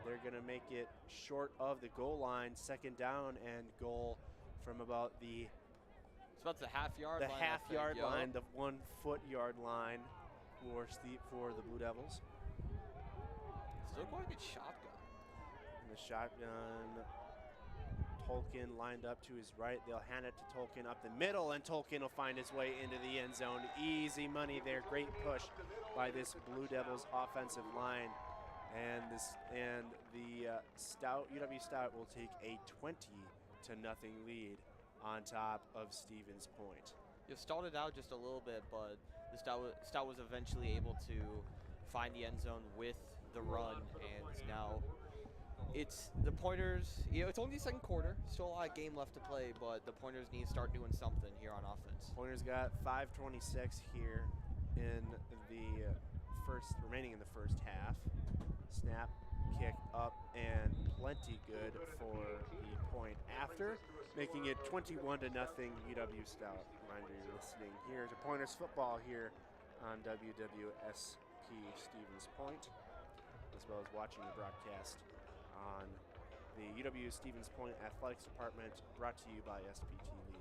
they're going to make it short of the goal line, second down and goal from about the the half-yard line. The half-yard line, the 1-foot-yard line for the Blue Devils. Still going to get shotgun. And the shotgun, Tolkien lined up to his right. They'll hand it to Tolkien up the middle, and Tolkien will find his way into the end zone. Easy money there. Great push by this Blue Devils offensive line. And the UW-Stout will take a 20-0 lead on top of Stevens Point. It started out just a little bit, but the Stout was eventually able to find the end zone with the run, and now it's the Pointers. It's only the second quarter. Still a lot of game left to play, but the Pointers need to start doing something here on offense. Pointers got 5:26 here in the remaining in the first half. Snap, kick up, and plenty good for the point after, making it 21-0 UW-Stout. Reminder, you're listening here to Pointers football here on UWSP Stevens Point, as well as watching the broadcast on the UW Stevens Point Athletics Department, brought to you by SPTV.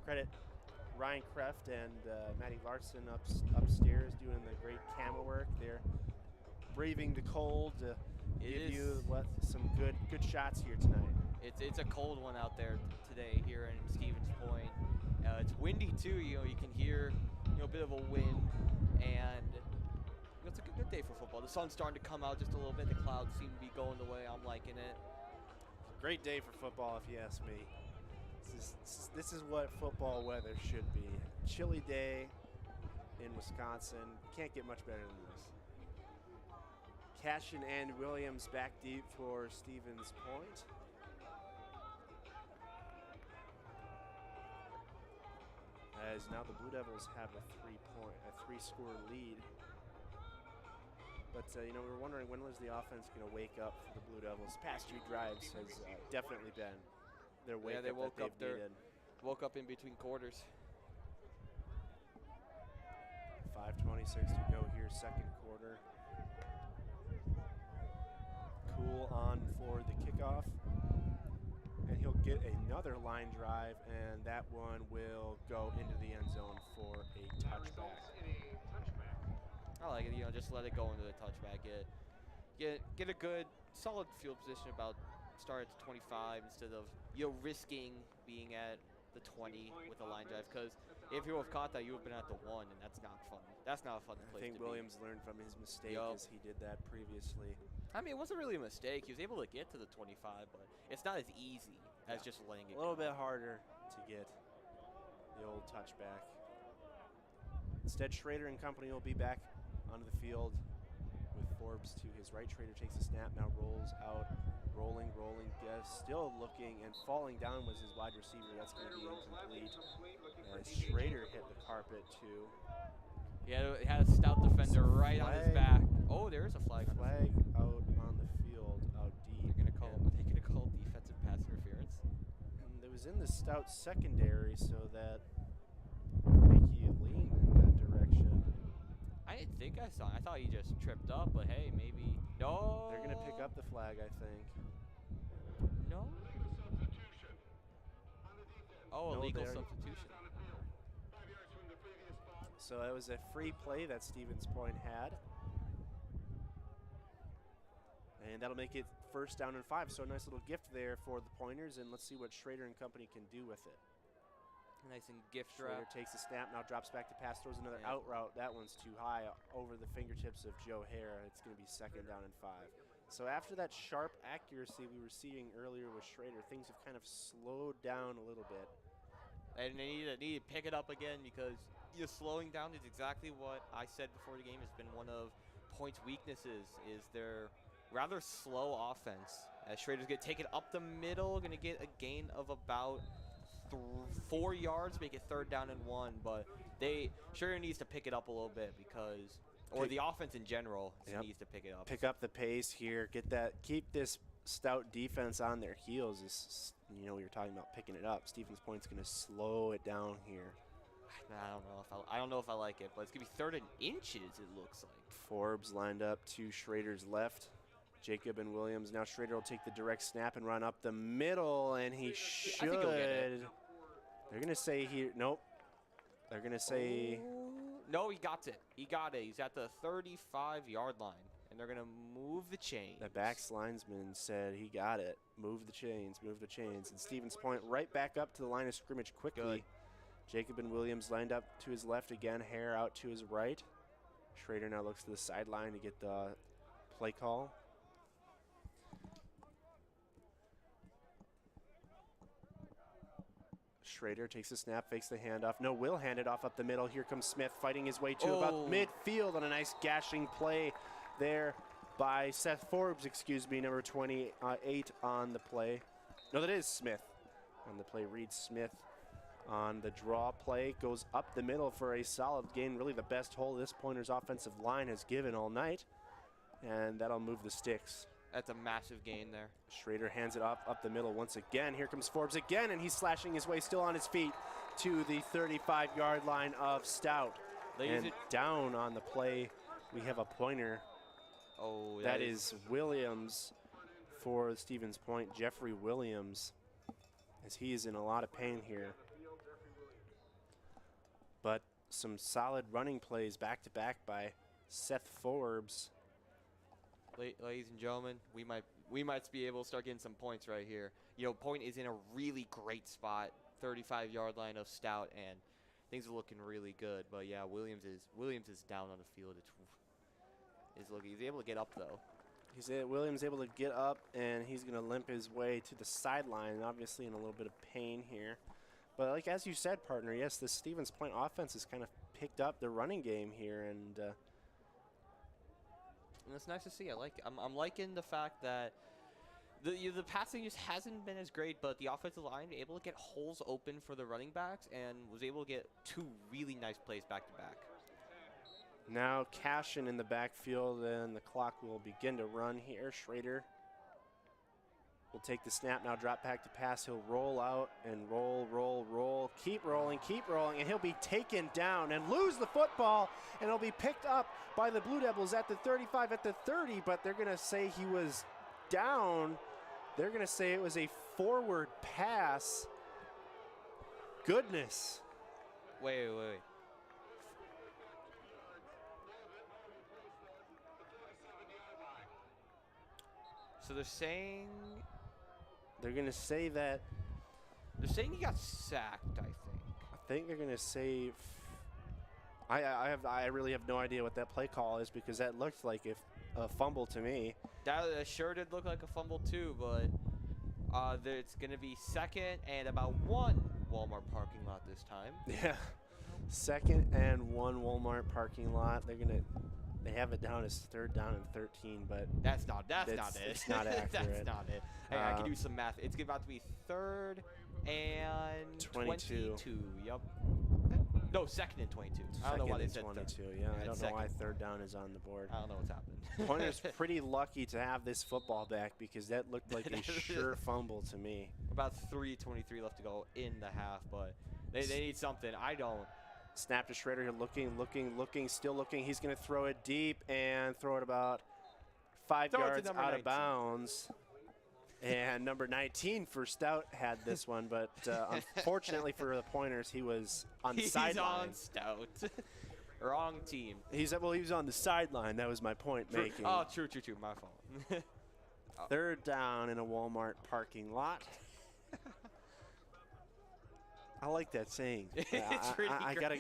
Credit Ryan Kreft and Maddie Larson upstairs doing the great camera work. They're braving the cold to give you some good shots here tonight. It's a cold one out there today here in Stevens Point. It's windy too. You can hear a bit of a wind, and it's a good day for football. The sun's starting to come out just a little bit. The clouds seem to be going away. I'm liking it. Great day for football, if you ask me. This is what football weather should be. Chilly day in Wisconsin. Can't get much better than this. Cashin and Williams back deep for Stevens Point. As now the Blue Devils have a three-score lead. But we were wondering, when was the offense going to wake up for the Blue Devils? Past 2 drives has definitely been their wake up. They woke that they've needed. Woke up in between quarters. 5:26 to go here, second quarter. Cool on for the kickoff. And he'll get another line drive, and that one will go into the end zone for a touchback. I like it, just let it go into the touchback. Get a good, solid field position, about start at 25 instead of risking being at the 20 with a line drive. Because if you would have caught that, you would have been at the 1, and that's not fun. That's not a fun place to be. I think Williams learned from his mistake as he did that previously. I mean, it wasn't really a mistake. He was able to get to the 25, but it's not as easy as just letting it go. A little bit harder to get the old touchback. Instead, Schrader and company will be back onto the field with Forbes to his right. Schrader takes a snap, now rolls out, rolling. Still looking, and falling down was his wide receiver. That's going to be incomplete. As Schrader hit the carpet too. Yeah, he had a Stout defender right on his back. Oh, there is a flag. Flag out on the field, out deep. They're gonna call defensive pass interference. And it was in the Stout secondary, so that make you lean in that direction. I didn't think I saw. I thought he just tripped up, but hey, maybe no. They're gonna pick up the flag, I think. No. Oh, No, illegal there. substitution. So it was a free play that Stevens Point had. And that'll make it 1st down and 5. So a nice little gift there for the Pointers, and let's see what Schrader and company can do with it. Nice and gift Schrader wrap. takes the snap, now drops back to pass, throws another Yeah. out route. That one's too high over the fingertips of Joe Hare. It's going to be 2nd down and 5. So after that sharp accuracy we were seeing earlier with Schrader, things have kind of slowed down a little bit. And they need to pick it up again because slowing down is exactly what I said before the game has been one of Point's weaknesses is their rather slow offense. As Schrader's going to take it up the middle, going to get a gain of about 4 yards, make it 3rd down and 1. But Schrader needs to pick it up a little bit because, or the offense in general needs to pick it up. Pick up the pace here, keep this Stout defense on their heels. We were talking about picking it up. Stevens Point's going to slow it down here. I don't know if I like it, but it's going to be 3rd and inches, it looks like. Forbes lined up to Schrader's left. Jacob and Williams. Now Schrader will take the direct snap and run up the middle, and he should. I think he'll get it. They're going to say here, nope. They're going to say. No, he got it. He got it. He's at the 35-yard line, and they're going to move the chains. The backs linesman said he got it. Move the chains, move the chains. And Stevens Point right back up to the line of scrimmage quickly. Good. Jacob and Williams lined up to his left again. Hare out to his right. Schrader now looks to the sideline to get the play call. Schrader takes the snap, fakes the handoff. No, will hand it off up the middle. Here comes Smith fighting his way to about midfield on a nice gashing play there by Seth Forbes, number 28 on the play. No, that is Smith on the play. Reed Smith on the draw play. Goes up the middle for a solid gain. Really the best hole this Pointers offensive line has given all night. And that'll move the sticks. That's a massive gain there. Schrader hands it off up the middle once again. Here comes Forbes again, and he's slashing his way still on his feet to the 35-yard line of Stout. And down on the play, we have a pointer. Oh, that is Williams for Stevens Point, Jeffrey Williams, as he is in a lot of pain here. But some solid running plays back-to-back by Seth Forbes. Ladies and gentlemen, we might be able to start getting some points right here. Point is in a really great spot, 35-yard line of Stout, and things are looking really good. But yeah, Williams is down on the field. He's able to get up though. Williams able to get up, and he's going to limp his way to the sideline, obviously in a little bit of pain here. But as you said, partner, yes, the Stevens Point offense has kind of picked up the running game here, and it's nice to see. I like. I'm liking the fact that the passing just hasn't been as great, but the offensive line able to get holes open for the running backs and was able to get 2 really nice plays back to back. Now Cashin in the backfield, and the clock will begin to run here. Schrader will take the snap, now drop back to pass. He'll roll out and roll. Keep rolling, and he'll be taken down and lose the football, and it'll be picked up by the Blue Devils at the 35, at the 30, but they're going to say he was down. They're going to say it was a forward pass. Goodness. Wait. So they're saying going to say that. They're saying he got sacked, I think. I think they're going to say. I really have no idea what that play call is, because that looked like a fumble to me. That sure did look like a fumble too, but it's going to be 2nd and about 1 Walmart parking lot this time. Yeah, 2nd and 1 Walmart parking lot. They have it down as 3rd down and 13, but that's not it. It's not accurate. That's not it. Hey, I can do some math. It's about to be 3rd and 22. Yep. No, 2nd and 22. I don't know why they said 22. 3rd. Yeah, I don't know why 3rd down is on the board. I don't know what's happening. Pointer's pretty lucky to have this football back, because that looked like a sure fumble to me. About 3:23 left to go in the half, but they need something. I don't. Snap to Schrader here, looking, still looking. He's going to throw it deep and throw it about 5 yards out of bounds. And number 19 for Stout had this one, but unfortunately for the Pointers, he was on the sideline. He's on Stout. Wrong team. He was on the sideline. That was my point making. Oh, true. My fault. Third down in a Walmart parking lot. I like that saying. I gotta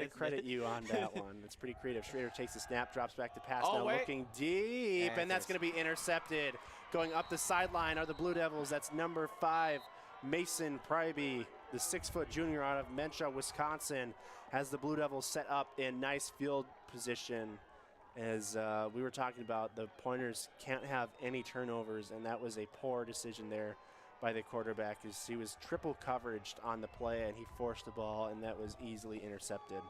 credit you on that one. It's pretty creative. Schrader takes the snap, drops back to pass, now looking deep, and that's going to be intercepted. Going up the sideline are the Blue Devils. That's number 5, Mason Pryby, the 6-foot junior out of Mencha, Wisconsin, has the Blue Devils set up in nice field position. As we were talking about, the Pointers can't have any turnovers, and that was a poor decision there by the quarterback, as he was triple coveraged on the play, and he forced the ball, and that was easily intercepted.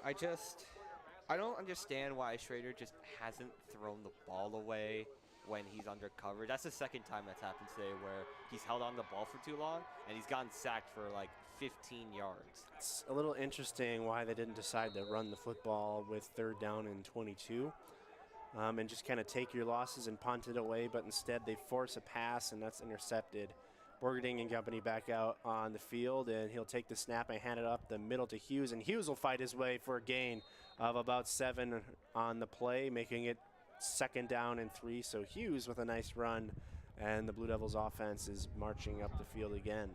I don't understand why Schrader just hasn't thrown the ball away when he's under coverage. That's the second time that's happened today where he's held on the ball for too long, and he's gotten sacked for like 15 yards. It's a little interesting why they didn't decide to run the football with 3rd down and 22. And just kind of take your losses and punt it away, but instead they force a pass, and that's intercepted. Borgerding and company back out on the field, and he'll take the snap and hand it up the middle to Hughes, and Hughes will fight his way for a gain of about 7 on the play, making it 2nd down and 3. So Hughes with a nice run, and the Blue Devils offense is marching up the field again.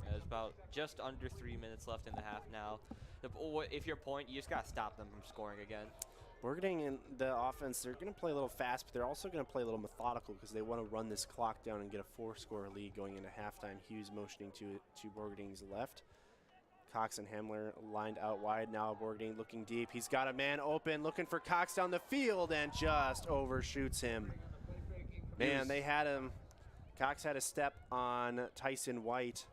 There's about just under 3 minutes left in the half now. If you're point, you just got to stop them from scoring again. Borgerding in the offense, they're going to play a little fast, but they're also going to play a little methodical because they want to run this clock down and get a 4-score lead going into halftime. Hughes motioning to Borgerding's left. Cox and Hamler lined out wide. Now Borgerding looking deep. He's got a man open, looking for Cox down the field, and just overshoots him. Man, they had him. Cox had a step on Tyson White.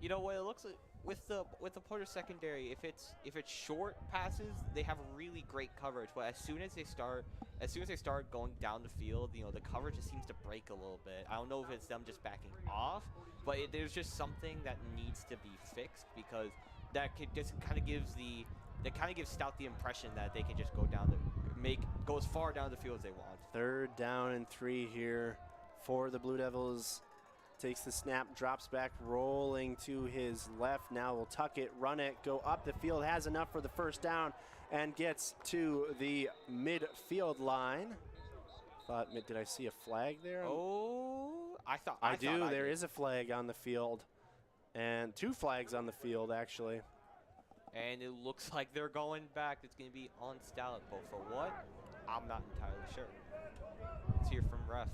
You know what it looks like with the Pointer secondary, if it's short passes, they have really great coverage, but as soon as they start going down the field, the coverage just seems to break a little bit. I don't know if it's them just backing off, but there's just something that needs to be fixed, because that kind of gives Stout the impression that they can just go as far down the field as they want. 3rd down and 3 here for the Blue Devils. Takes the snap, drops back, rolling to his left. Now will tuck it, run it, go up the field, has enough for the 1st down, and gets to the midfield line. Did I see a flag there? Oh, I do. There is a flag on the field, and 2 flags on the field, actually. And it looks like they're going back. It's going to be on Stout, but for what? I'm not entirely sure. Let's hear from ref.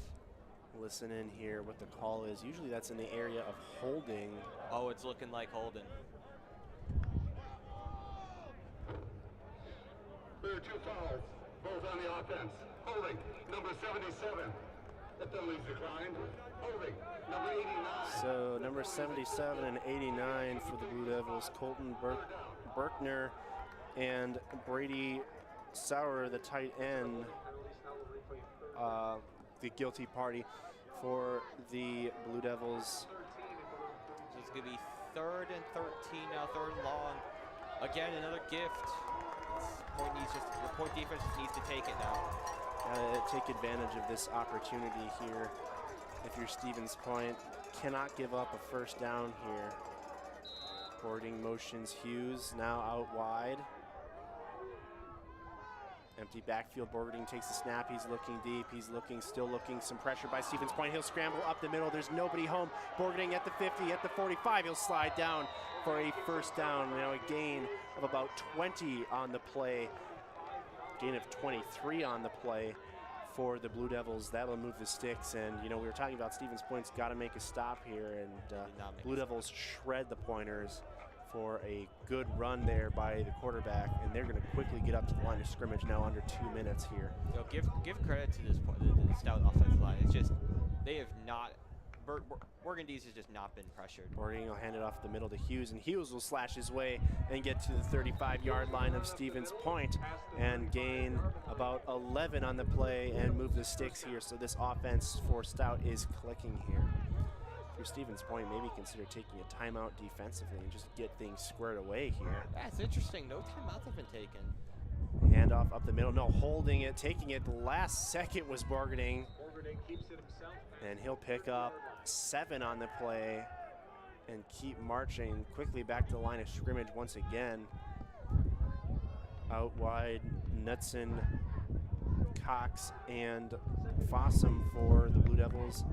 Listen in here what the call is. Usually that's in the area of holding. Oh, it's looking like holding. There are 2 fouls, both on the offense. Holding, number 77. The penalty's declined. Holding, number 89. So number 77 and 89 for the Blue Devils. Colton Berkner and Brady Sauer, the tight end, the guilty party for the Blue Devils. So it's going to be 3rd and 13 now, 3rd and long. Again, another gift. The point defense needs to take it now. Gotta take advantage of this opportunity here. If you're Stevens Point, cannot give up a 1st down here. Boarding motions Hughes now out wide. Empty backfield. Borgerding takes the snap. He's looking deep. Still looking. Some pressure by Stevens Point. He'll scramble up the middle. There's nobody home. Borgerding at the 50, at the 45. He'll slide down for a 1st down. A gain of about 20 on the play. Gain of 23 on the play for the Blue Devils. That'll move the sticks. And, we were talking about Stevens Point's got to make a stop here. And Blue Devils shred the Pointers for a good run there by the quarterback, and they're going to quickly get up to the line of scrimmage now under 2 minutes here. Give credit to the Stout offensive line. It's just they have not. Burgundy's has just not been pressured. Borgerding will hand it off the middle to Hughes, and Hughes will slash his way and get to the 35-yard line of Stevens Point and gain about 11 on the play and move the sticks here. So this offense for Stout is clicking here. For Stevens Point, maybe consider taking a timeout defensively and just get things squared away here. That's interesting. No timeouts have been taken. Handoff up the middle. No, holding it, taking it. The last second was Borgerding. And he'll pick up 7 on the play and keep marching quickly back to the line of scrimmage once again. Out wide, Knutson, Cox, and Fossum for the Blue Devils.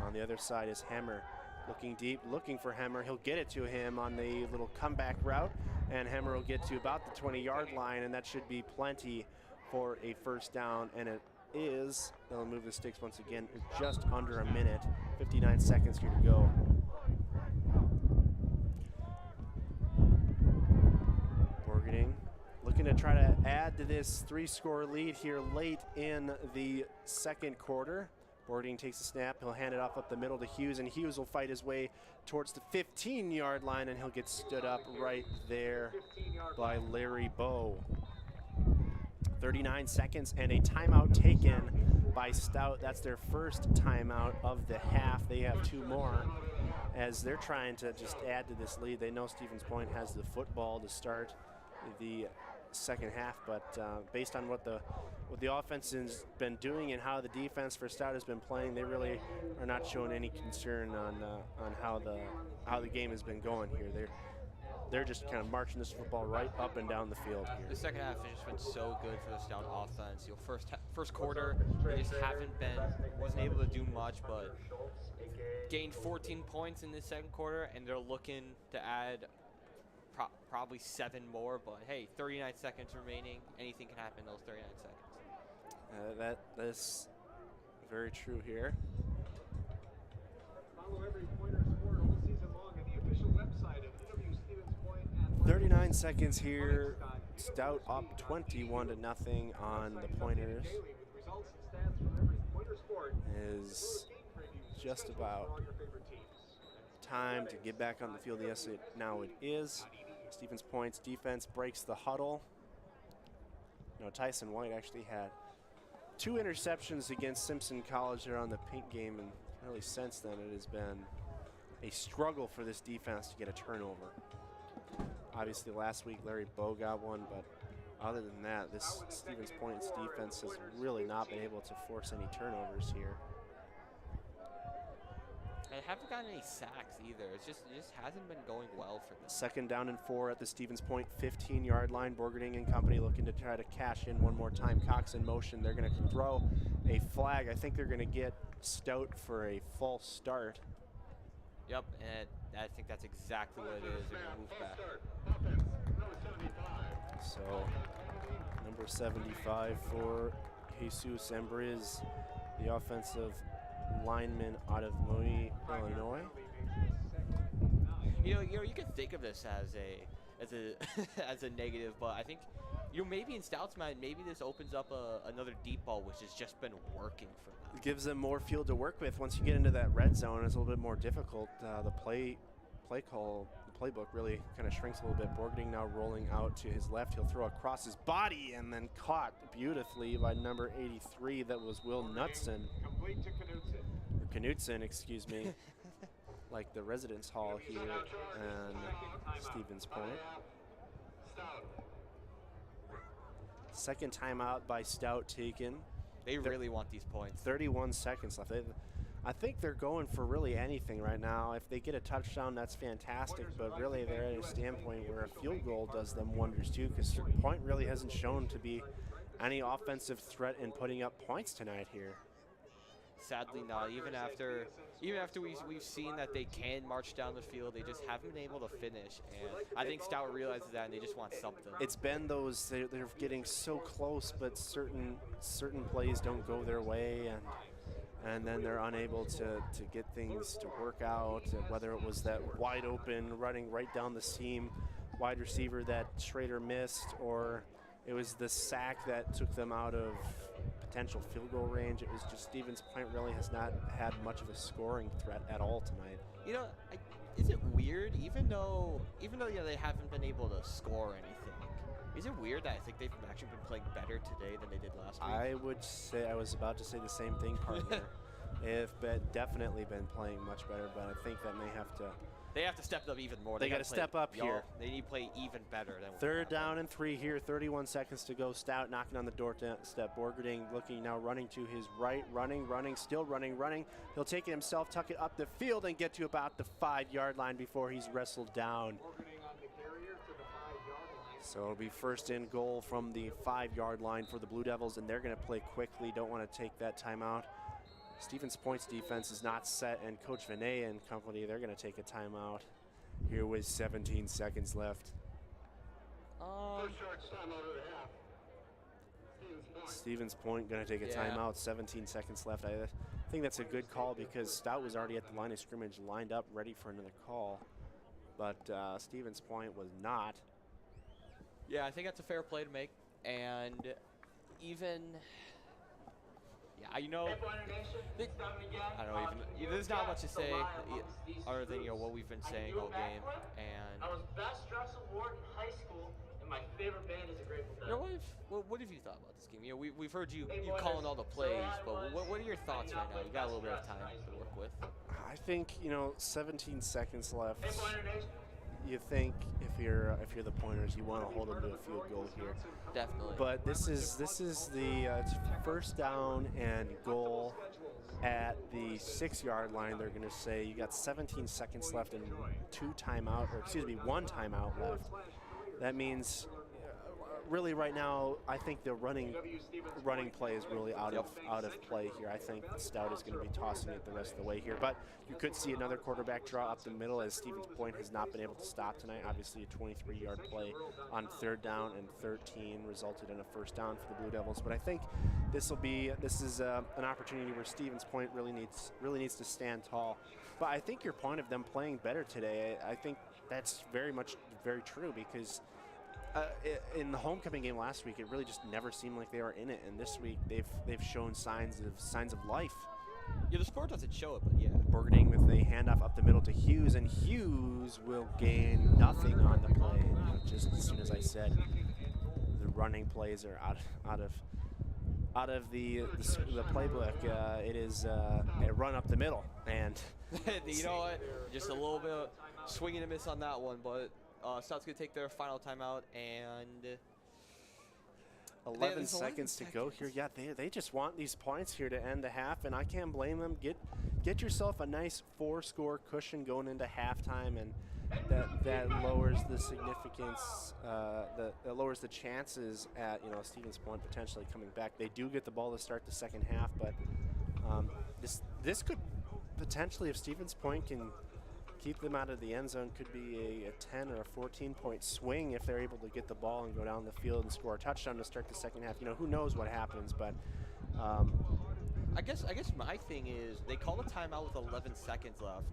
On the other side is Hammer, looking deep, looking for Hammer. He'll get it to him on the little comeback route, and Hammer will get to about the 20-yard line, and that should be plenty for a first down, and it is. They'll move the sticks once again. It's just under a minute, 59 seconds here to go. Borgening looking to try to add to this 3-score lead here late in the second quarter. Borgening takes the snap. He'll hand it off up the middle to Hughes, and Hughes will fight his way towards the 15-yard line, and he'll get stood up right there by Larry Bowe. 39 seconds and a timeout taken by Stout. That's their first timeout of the half. They have 2 more as they're trying to just add to this lead. They know Stevens Point has the football to start the second half, but based on what the offense has been doing and how the defense for Stout has been playing, they really are not showing any concern on how the game has been going here. They're just kind of marching this football right up and down the field here. The second half has just been so good for the Stout offense. You know, first quarter, they just wasn't able to do much, but gained 14 points in the second quarter, and they're looking to add probably 7 more. But hey, 39 seconds remaining. Anything can happen in those 39 seconds. That's very true here. Follow every pointer scored all season long on the official website of UW Stevens Point. 39 seconds here. Stout up 21-0 on the pointers. Is just about time to get back on the field. Yes, now it is. Stevens Point's defense breaks the huddle. No, Tyson White actually had 2 interceptions against Simpson College there on the pink game, and really since then it has been a struggle for this defense to get a turnover. Obviously last week Larry Bowe got one, but other than that, this Stevens Point's defense has really not been able to force any turnovers here. They haven't gotten any sacks either. It just hasn't been going well for them. Second down and 4 at the Stevens Point 15-yard line. Borgening and company looking to try to cash in one more time. Cox in motion. They're going to throw a flag. I think they're going to get Stout for a false start. Yep, and I think that's exactly what it is. They're going to move back. So, number 75 for Jesus Embriz, the offensive lineman out of Mooney, Illinois. You know, you can think of this as a negative, but I think, maybe in Stout's mind, maybe this opens up another deep ball, which has just been working for them. It gives them more field to work with. Once you get into that red zone, it's a little bit more difficult. The playbook really kind of shrinks a little bit. Borgening now rolling out to his left. He'll throw across his body and then caught beautifully by number 83. That was Will Knutson. Complete to Knutson. Or Knutson, excuse me. Like the residence hall here and Stevens Point. Second timeout by Stout taken. They really want these points. 31 seconds left. I think they're going for really anything right now. If they get a touchdown, that's fantastic. But really, they're at a standpoint where a field goal does them wonders too, because Point really hasn't shown to be any offensive threat in putting up points tonight here. Sadly not. Even after we've seen that they can march down the field, they just haven't been able to finish. And I think Stout realizes that, and they just want something. It's been those, they're getting so close, but certain plays don't go their way, and then they're unable to get things to work out. Whether it was that wide open running right down the seam wide receiver that Schrader missed, or it was the sack that took them out of potential field goal range. It was just Stevens Point really has not had much of a scoring threat at all tonight. You know, is it weird, even though they haven't been able to score anything, is it weird that I think they've actually been playing better today than they did last week? I would say, I was about to say the same thing, partner. Definitely been playing much better, but I think that may have to They have to step up even more. They got to gotta step up here. They need to play even better than what Third they have down and 3 here, 31 seconds to go. Stout knocking on the doorstep. Borgerding looking now, running to his right, still running. He'll take it himself, tuck it up the field, and get to about the 5-yard line before he's wrestled down. So it'll be first and goal from the 5-yard line for the Blue Devils, and they're going to play quickly. Don't want to take that timeout. Stevens Point's defense is not set, and Coach Vinay and company, they're going to take a timeout here with 17 seconds left. First short timeout of the half. Stevens Point going to take a timeout, 17 seconds left. I think that's a good call because Stout was already at the line of scrimmage, lined up, ready for another call. But Stevens Point was not. Yeah, I think that's a fair play to make. And even... Yeah, you know, I don't even. There's not much to say other than what we've been saying all game. And I was best dressed award in high school, and my favorite band is a Grateful Dead. What have you thought about this game? We've heard you calling all the plays, but what are your thoughts right now? You got a little bit of time to work with. I think 17 seconds left. You think if you're the Pointers, you want to hold them to a field goal here. Definitely. But this is the first down and goal at the 6-yard line. They're going to say you got 17 seconds left and one timeout left. That means really right now I think the running play is really out of play here. I think Stout is going to be tossing it the rest of the way here. But you could see another quarterback draw up the middle as Stevens Point has not been able to stop tonight. Obviously a 23-yard play on 3rd down and 13 resulted in a first down for the Blue Devils. But I think this is an opportunity where Stevens Point really needs to stand tall. But I think your point of them playing better today, I think that's very true because in the homecoming game last week, it really just never seemed like they were in it, and this week they've shown signs of life. Yeah, the score doesn't show it, but yeah. Borgerding with a handoff up the middle to Hughes, and Hughes will gain nothing on the play. Just as soon as I said, the running plays are out of the playbook. It is a run up the middle, and you know what? Just a little bit of swing and a miss on that one, but. Stout's going to take their final timeout, and 11 seconds to go here. Yeah, they just want these points here to end the half, and I can't blame them. Get yourself a nice 4-score cushion going into halftime, and that lowers the significance, that lowers the chances at Stevens Point potentially coming back. They do get the ball to start the second half, but this could potentially, if Stevens Point can keep them out of the end zone, could be a 10 or a 14-point swing if they're able to get the ball and go down the field and score a touchdown to start the second half. Who knows what happens, but I guess my thing is they call a timeout with 11 seconds left.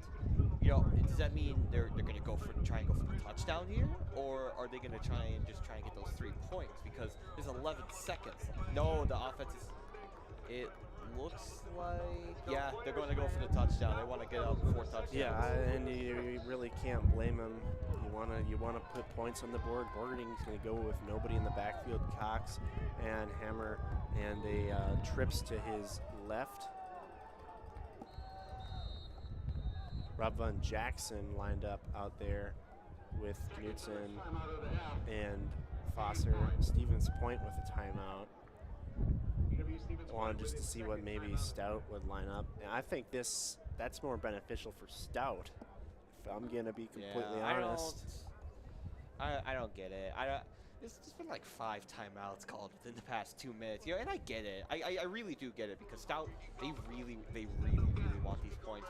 Does that mean they're going to try and go for the touchdown here, or are they going to try and get those 3 points because there's 11 seconds left? No, the offense is. It looks like they're going to go for the touchdown. They want to get up 4 touchdowns. Yeah, and you really can't blame them. You want to put points on the board. Borgerding's going to go with nobody in the backfield. Cox and Hammer, and a trips to his left. Rob Van Jackson lined up out there with Knutson and Foster. Stevens Point with a timeout. Wanted just to see what maybe Stout would line up. And I think that's more beneficial for Stout, if I'm going to be completely honest. I don't get it. There's been like 5 timeouts called within the past 2 minutes. And I get it. I really do get it because Stout, they really want these points.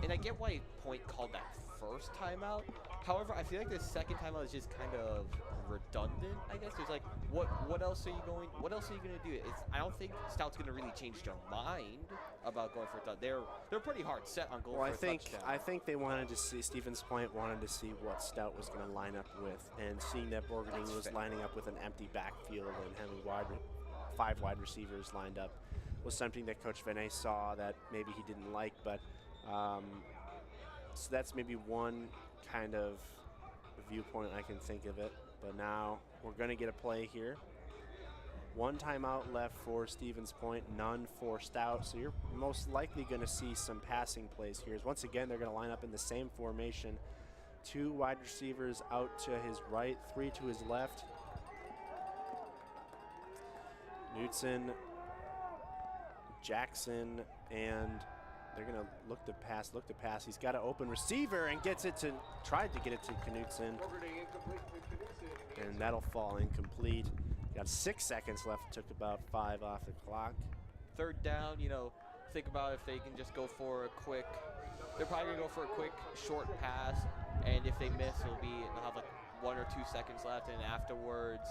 And I get why Point called that first timeout. However, I feel like the second timeout is just kind of redundant, I guess. It's like, what else are you going to do? I don't think Stout's going to really change their mind about going for a touchdown. They're pretty hard set on going for a touchdown. I think they wanted to see, Stevens Point wanted to see what Stout was going to line up with, and seeing that Borgerding was lining up with an empty backfield and having 5 wide receivers lined up was something that Coach Vinay saw that maybe he didn't like, but so that's maybe one kind of viewpoint I can think of it. But now we're going to get a play here. 1 timeout left for Stevens Point, none for Stout. So you're most likely going to see some passing plays here. Once again, they're going to line up in the same formation 2 wide receivers out to his right, 3 to his left. Knutson, Jackson, and they're going to look to pass. He's got an open receiver and tried to get it to Knutson. And that'll fall incomplete. Got 6 seconds left, took about 5 off the clock. Third down, think about if they can just go for a quick, they're probably going to go for a quick short pass, and if they miss, they'll have like 1 or 2 seconds left, and afterwards,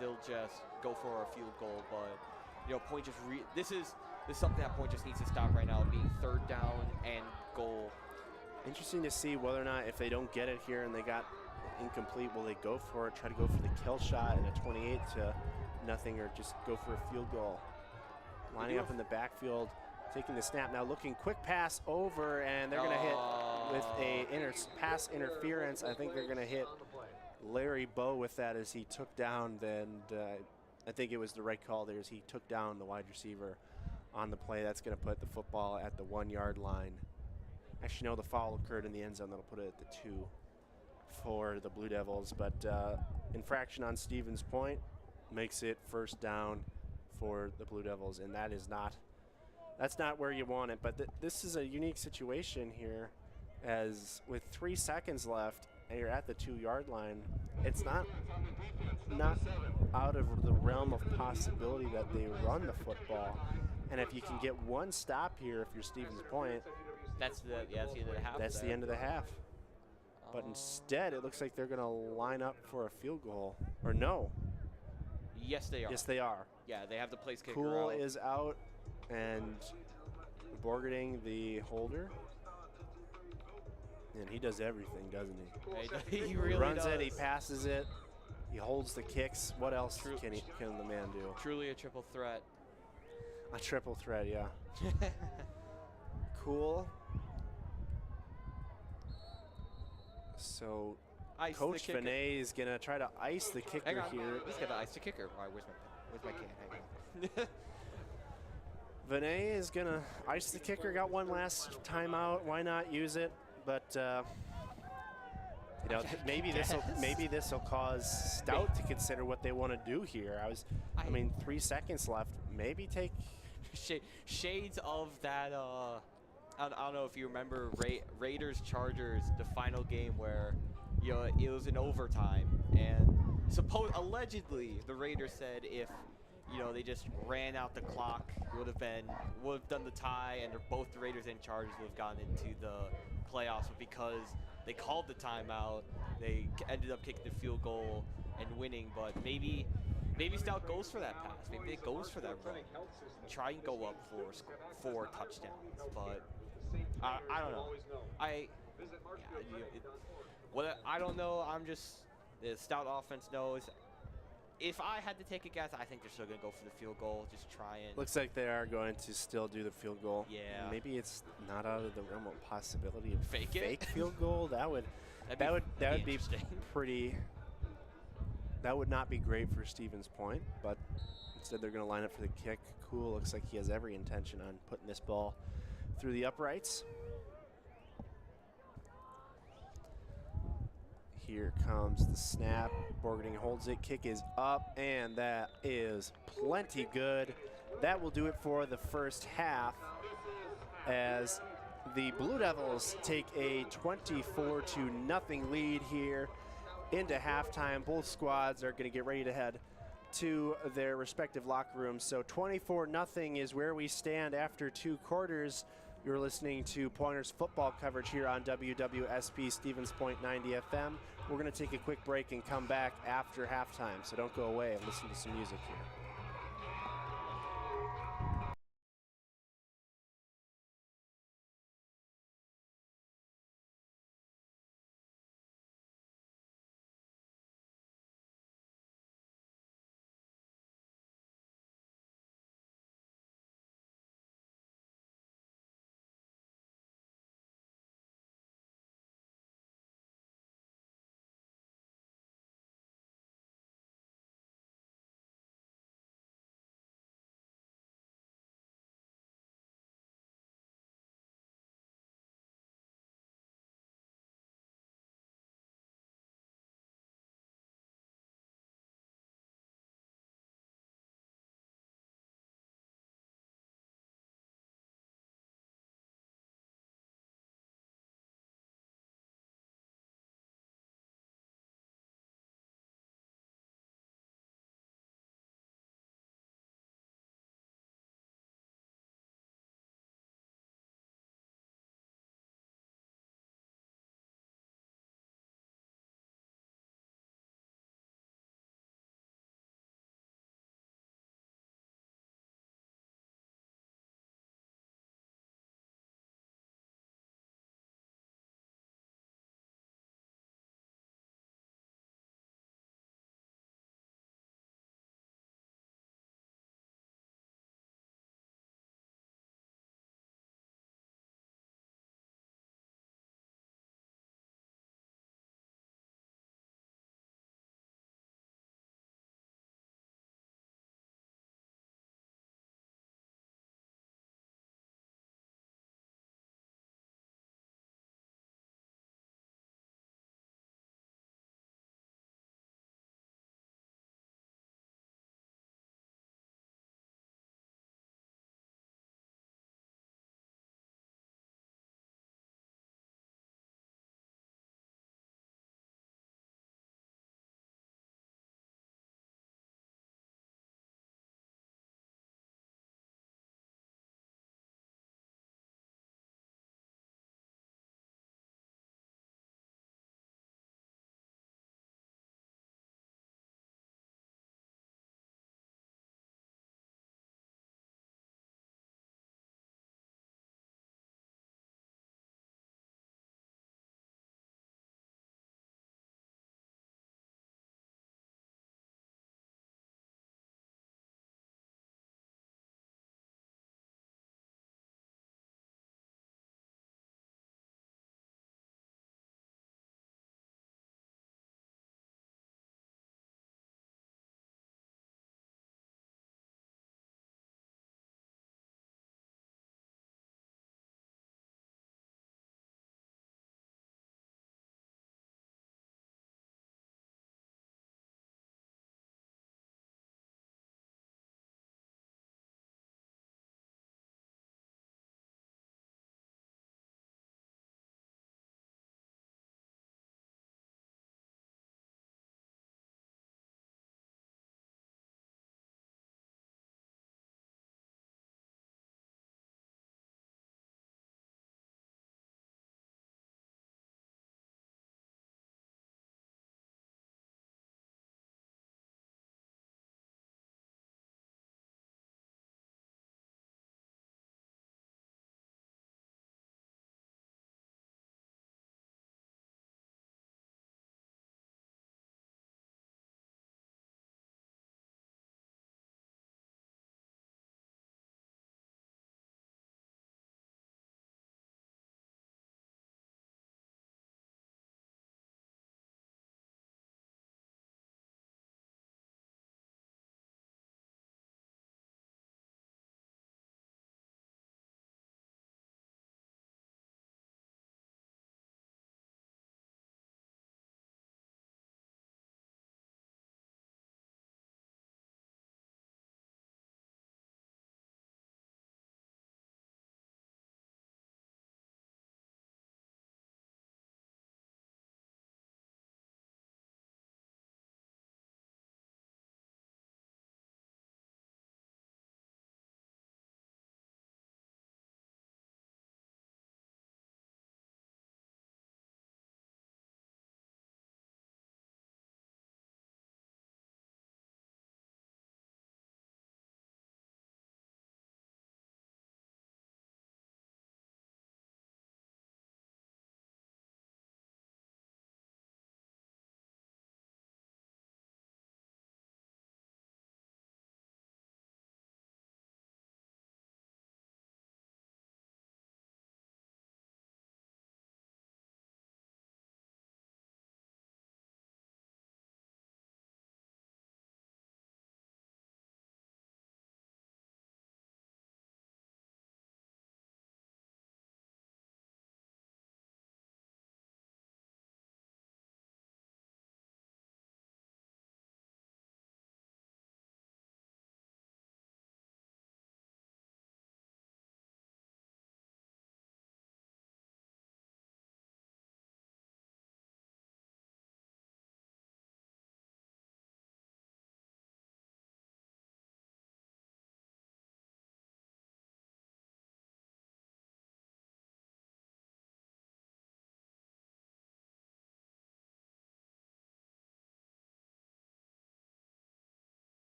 they'll just go for a field goal. But, Point just, this is something that Point just needs to stop right now, being third down and goal. Interesting to see whether or not if they don't get it here and they got incomplete, will they go for it, try to go for the kill shot in a 28-0, or just go for a field goal. Lining up in the backfield, taking the snap now, looking quick pass over, and they're going to hit with a pass interference. I think they're going to hit Larry Bowe with that as he took down, I think it was the right call there as he took down the wide receiver on the play. That's going to put the football at the 1-yard line. Actually, no, the foul occurred in the end zone. That'll put it at the 2 for the Blue Devils, but infraction on Stevens Point makes it first down for the Blue Devils, and that's not where you want it. But this is a unique situation here, as with 3 seconds left and you're at the 2-yard line, it's not out of the realm of possibility that they run the football. And if you can get one stop here, if you're Stevens Point, that's the end of the half. That's the end of the half. But instead, it looks like they're going to line up for a field goal. Or no. Yes, they are. Yes, they are. Yeah, they have the place kicker Cool out. is out, and Borgerding the holder. And he does everything, doesn't he? He really runs does. it, he passes it, he holds the kicks. What else can the man do? Truly a triple threat. A triple threat, yeah. Cool. So Ice Coach Vinay is going to try to ice the kicker here. He's got to ice the kicker. All right, where's my can? Hang on. Vinay is going to ice the kicker. Got one last timeout. Why not use it? But maybe this will cause Stout to consider what they want to do here. I mean, 3 seconds left. Maybe take shades of that. I don't know if you remember Raiders Chargers, the final game where it was in overtime, and allegedly the Raiders said if they just ran out the clock, would have done the tie, and both the Raiders and Chargers would have gotten into the playoffs. But because they called the timeout, they ended up kicking the field goal and winning. But maybe Stout goes for that pass. Maybe it goes for that run. Try and go up for 4 touchdowns. But I don't know. I don't know. I'm just the Stout offense knows. If I had to take a guess, I think they're still going to go for the field goal. Just try and. Looks like they are going to still do the field goal. Yeah. Maybe it's not out of the realm of possibility of fake field goal. That would be pretty. That would not be great for Stevens Point, but instead they're going to line up for the kick. Cool. Looks like he has every intention on putting this ball through the uprights. Here comes the snap. Borgerding holds it. Kick is up, and that is plenty good. That will do it for the first half as the Blue Devils take a 24-0 lead here into halftime. Both squads are going to get ready to head to their respective locker rooms. So 24-0 is where we stand after 2 quarters. You're listening to Pointers football coverage here on UWSP Stevens Point 90 FM. We're going to take a quick break and come back after halftime, so don't go away and listen to some music here.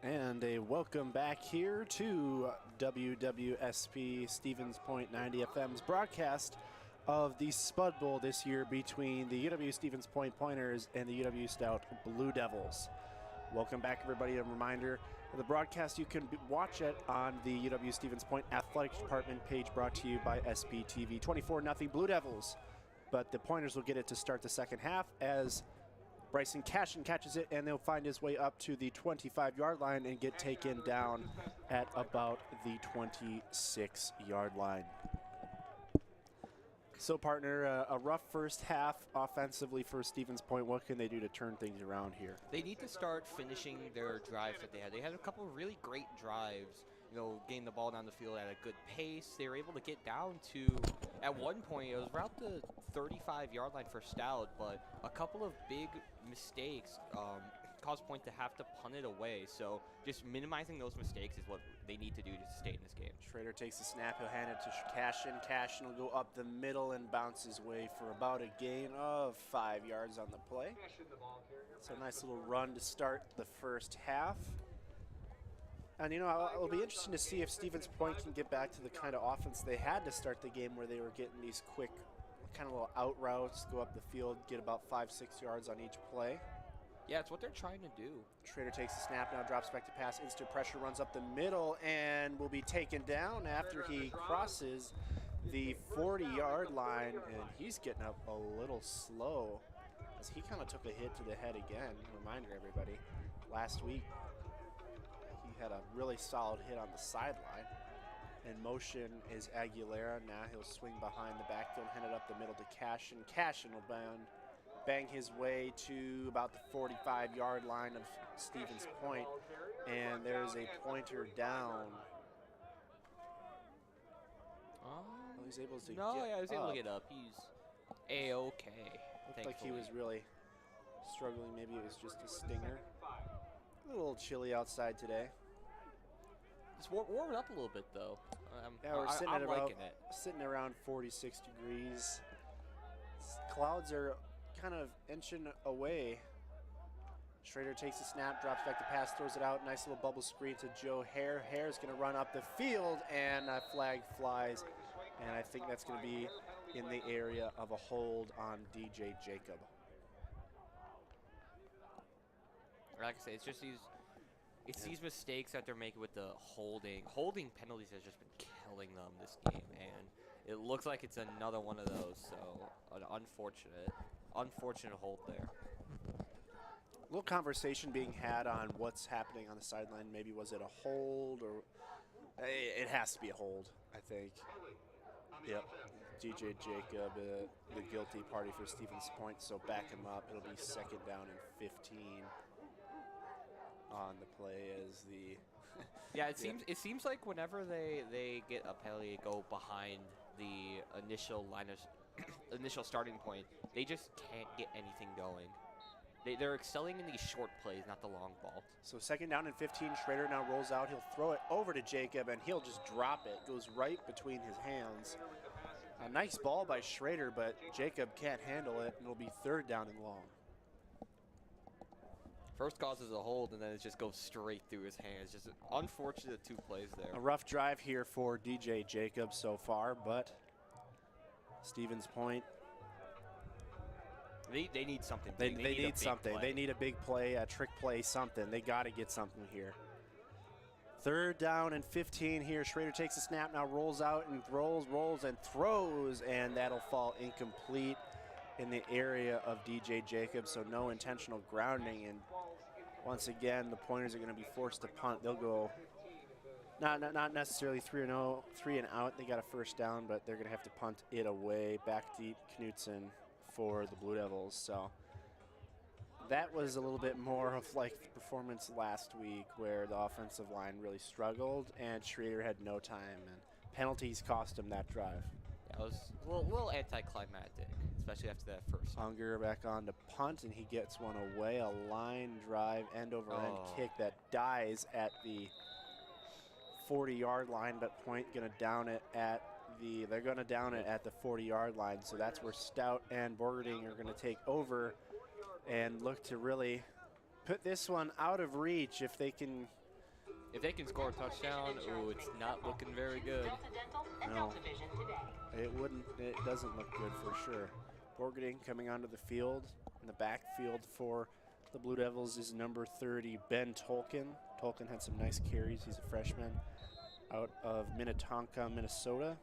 And a welcome back here to UWSP Stevens Point 90 FM's broadcast of the Spud Bowl this year between the UW Stevens Point Pointers and the UW-Stout Blue Devils. Welcome back, everybody. A reminder of the broadcast, you can watch it on the UW Stevens Point Athletics Department page, brought to you by SPTV. 24-0 Blue Devils, but the Pointers will get it to start the second half as Bryson Cashin catches it, and they'll find his way up to the 25-yard line and get taken down at about the 26-yard line. So, partner, a rough first half offensively for Stevens Point. What can they do to turn things around here? They need to start finishing their drives that they had. They had a couple of really great drives, getting the ball down the field at a good pace. They were able to get down to, at one point, it was around the 35-yard line for Stout, but a couple of big mistakes caused Point to have to punt it away. So just minimizing those mistakes is what they need to do to stay in this game. Schrader takes the snap. He'll hand it to Cashin. Cashin will go up the middle and bounce his way for about a gain of 5 yards on the play. So a nice little run to start the first half. And, it'll be interesting to see if Stevens Point can get back to the kind of offense they had to start the game, where they were getting these quick kind of little out routes, go up the field, get about 5-6 yards on each play. Yeah, it's what they're trying to do. Schrader takes the snap now, drops back to pass, instant pressure, runs up the middle, and will be taken down after he crosses the 40-yard line, and he's getting up a little slow as he kind of took a hit to the head again. Reminder, everybody, last week he had a really solid hit on the sideline. In motion is Aguilera. Now he'll swing behind the backfield, hand it up the middle to Cashin. Cashin will bang his way to about the 45-yard line of Stevens Point, and there's a pointer down. He's able to he was able to get up. He's A-okay. Looked like he was really struggling. Maybe it was just a stinger. A little chilly outside today. It's warming up a little bit, though. Yeah, we're sitting I'm liking it. Sitting around 46 degrees. Clouds are kind of inching away. Schrader takes the snap, drops back to pass, throws it out. Nice little bubble screen to Joe Hare. Hare's going to run up the field, and a flag flies. And I think that's going to be in the area of a hold on DJ Jacob. Like I say, it's just these mistakes that they're making with the holding. Holding penalties has just been killing them this game, and it looks like it's another one of those. So an unfortunate hold there. A little conversation being had on what's happening on the sideline. Maybe was it a hold, or it has to be a hold, I think. Yep. DJ Jacob, the guilty party for Stevens Point, so back him up. It'll be second down and 15 on the play as the yeah, it seems like whenever they get a penalty, go behind the initial initial starting point, they just can't get anything going. They're excelling in these short plays, not the long ball. So second down and 15. Schrader now rolls out. He'll throw it over to Jacob, and he'll just drop it. Goes right between his hands. A nice ball by Schrader, but Jacob can't handle it, and it'll be third down and long. First causes a hold, and then it just goes straight through his hands. Just an unfortunate 2 plays there. A rough drive here for DJ Jacob so far, but Stevens Point, they need something. They need something. They need a big play, a trick play, something. They got to get something here. Third down and 15 here. Schrader takes the snap, now rolls out and rolls and throws, and that'll fall incomplete in the area of DJ Jacob, so no intentional grounding. And once again, the Pointers are going to be forced to punt. They'll go not necessarily 3 and out. They got a first down, but they're going to have to punt it away. Back deep, Knutson for the Blue Devils. So that was a little bit more of like the performance last week, where the offensive line really struggled and Schrader had no time, and penalties cost him that drive. Yeah, it was a little anticlimactic, especially after that first. Unger back on to punt, and he gets one away. A line drive, end-over-end kick that dies at the 40-yard line, but Point going to down it at the 40-yard line. So that's where Stout and Borgerding are going to take over and look to really put this one out of reach. If they can If they can score a touchdown, ooh, it's not looking very good. No, it doesn't look good for sure. Borgading coming onto the field. In the backfield for the Blue Devils is number 30, Ben Tolkien. Tolkien had some nice carries. He's a freshman out of Minnetonka, Minnesota.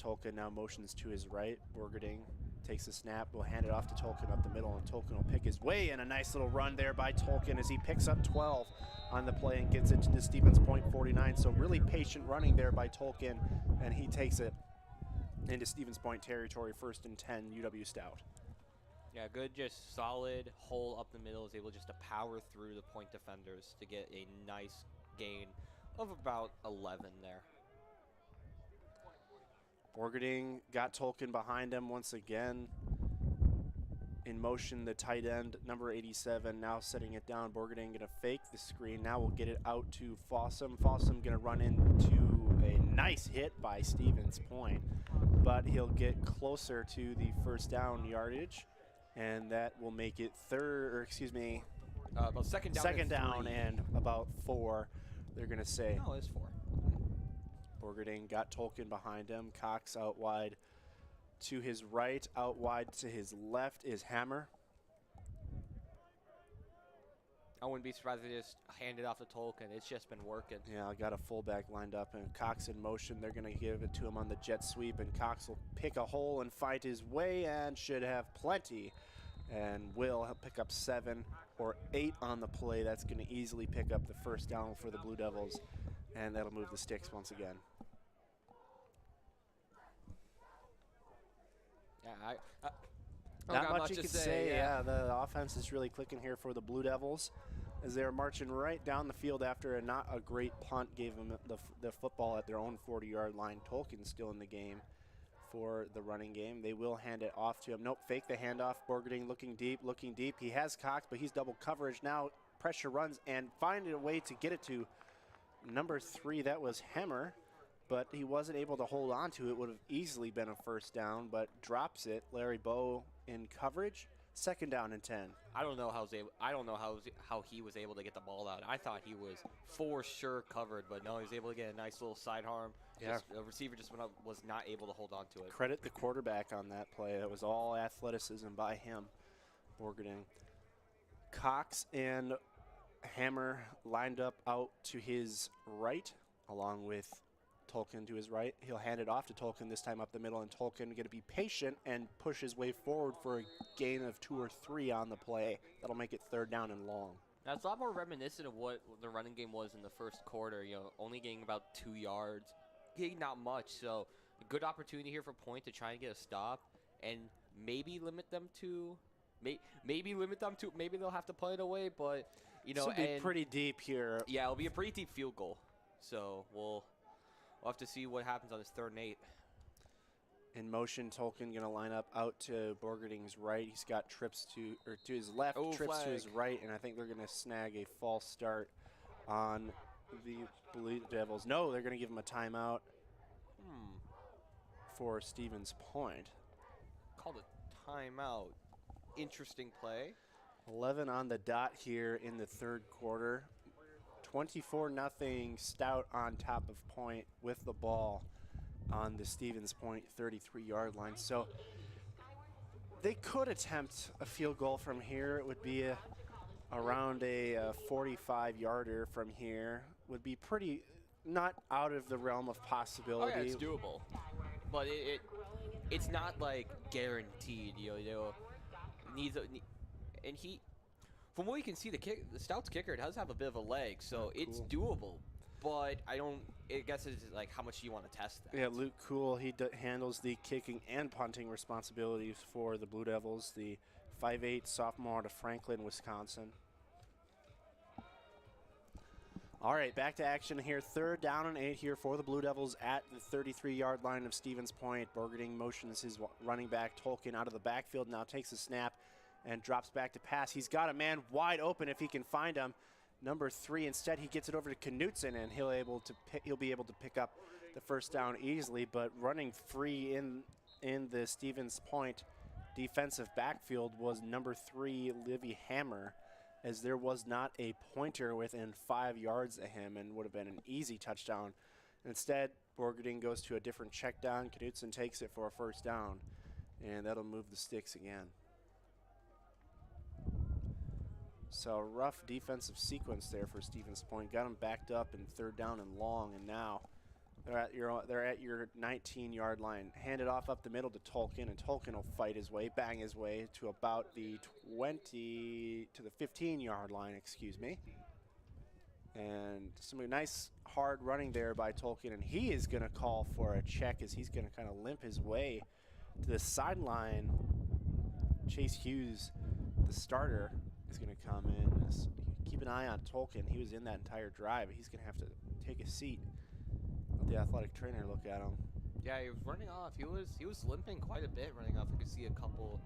Tolkien now motions to his right. Borgading takes the snap, will hand it off to Tolkien up the middle, and Tolkien will pick his way in. A nice little run there by Tolkien as he picks up 12 on the play and gets it to the Stevens Point 49. So really patient running there by Tolkien, and he takes it into Stevens Point territory, 1st and 10, UW-Stout. Yeah, good, just solid hole up the middle. Is able just to power through the point defenders to get a nice gain of about 11 there. Borgading got Tolkien behind him once again. In motion, the tight end, number 87, now setting it down. Borgading going to fake the screen. Now we'll get it out to Fossum. Fossum going to run into a nice hit by Stevens Point, but he'll get closer to the 1st down yardage, and that will make it about second down and about 4, they're going to say. No, it's 4. Borgading got Tolkien behind him. Cox out wide to his right. Out wide to his left is Hammer. I wouldn't be surprised if they just hand it off to Tolkien. It's just been working. Yeah, I got a fullback lined up, and Cox in motion. They're going to give it to him on the jet sweep, and Cox will pick a hole and fight his way and should have plenty. And will pick up 7 or 8 on the play. That's going to easily pick up the 1st down for the Blue Devils, and that'll move the sticks once again. Yeah, not much you can say. Yeah, the offense is really clicking here for the Blue Devils as they're marching right down the field after not a great punt gave them the football at their own 40-yard line. Tolkien's still in the game for the running game. They will hand it off to him. Nope, fake the handoff. Borgading looking deep. He has Cox, but he's double coverage now. Pressure runs and finding a way to get it to number 3. That was Hammer, but he wasn't able to hold on to it. Would have easily been a 1st down, but drops it. Larry Bowe in coverage. 2nd down and 10. I don't know how he was able to get the ball out. I thought he was for sure covered, but no, he was able to get a nice little sidearm. Yeah. The receiver just was not able to hold on to it. Credit the quarterback on that play. That was all athleticism by him. Borgading. Cox and Hammer lined up out to his right, along with Tolkien to his right. He'll hand it off to Tolkien this time up the middle, and Tolkien going to be patient and push his way forward for a gain of 2 or 3 on the play. That'll make it 3rd down and long. Now, it's a lot more reminiscent of what the running game was in the 1st quarter. You know, only getting about 2 yards, getting not much. So, a good opportunity here for Point to try and get a stop and maybe limit them to. Maybe they'll have to play it away, but you know, this will be pretty deep here. Yeah, it'll be a pretty deep field goal. So we'll have to see what happens on this 3rd and 8. In motion, Tolkien going to line up out to Borgading's right. He's got trips to his left, trips to his right, and I think they're going to snag a false start on the Blue Devils. No, they're going to give him a timeout for Stevens Point. Called a timeout. Interesting play. 11 on the dot here in the 3rd quarter. 24-0 Stout on top of Point with the ball on the Stevens Point 33-yard line. So they could attempt a field goal from here. It would be around a 45-yarder from here. Would be pretty not out of the realm of possibility. Oh, yeah, it's doable. But it's not like guaranteed. You know, needs a, and he. From what you can see, the Stout's kicker does have a bit of a leg, so it's doable. But I guess it's like how much do you want to test that? Yeah, Luke Kuhl, he handles the kicking and punting responsibilities for the Blue Devils, the 5'8" sophomore out of Franklin, Wisconsin. All right, back to action here. 3rd down and 8 here for the Blue Devils at the 33-yard line of Stevens Point. Borgading motions his running back, Tolkien, out of the backfield, now takes a snap and drops back to pass. He's got a man wide open if he can find him. Number 3, instead he gets it over to Knutson, and he'll be able to pick up the 1st down easily. But running free in the Stevens Point defensive backfield was number 3, Livy Hammer, as there was not a pointer within 5 yards of him and would have been an easy touchdown. Instead, Borgerding goes to a different check down. Knudsen takes it for a first down, and that'll move the sticks again. So rough defensive sequence there for Stevens Point. Got them backed up in 3rd down and long, and now they're at your 19-yard line. Hand it off up the middle to Tolkien, and Tolkien will fight his way, bang his way to about the 15-yard line, excuse me. And some nice hard running there by Tolkien, and he is going to call for a check as he's going to kind of limp his way to the sideline. Chase Hughes, the starter, is going to come in. Keep an eye on Tolkien. He was in that entire drive. He's going to have to take a seat. Let the athletic trainer look at him. Yeah, he was running off. He was limping quite a bit running off. I could see a couple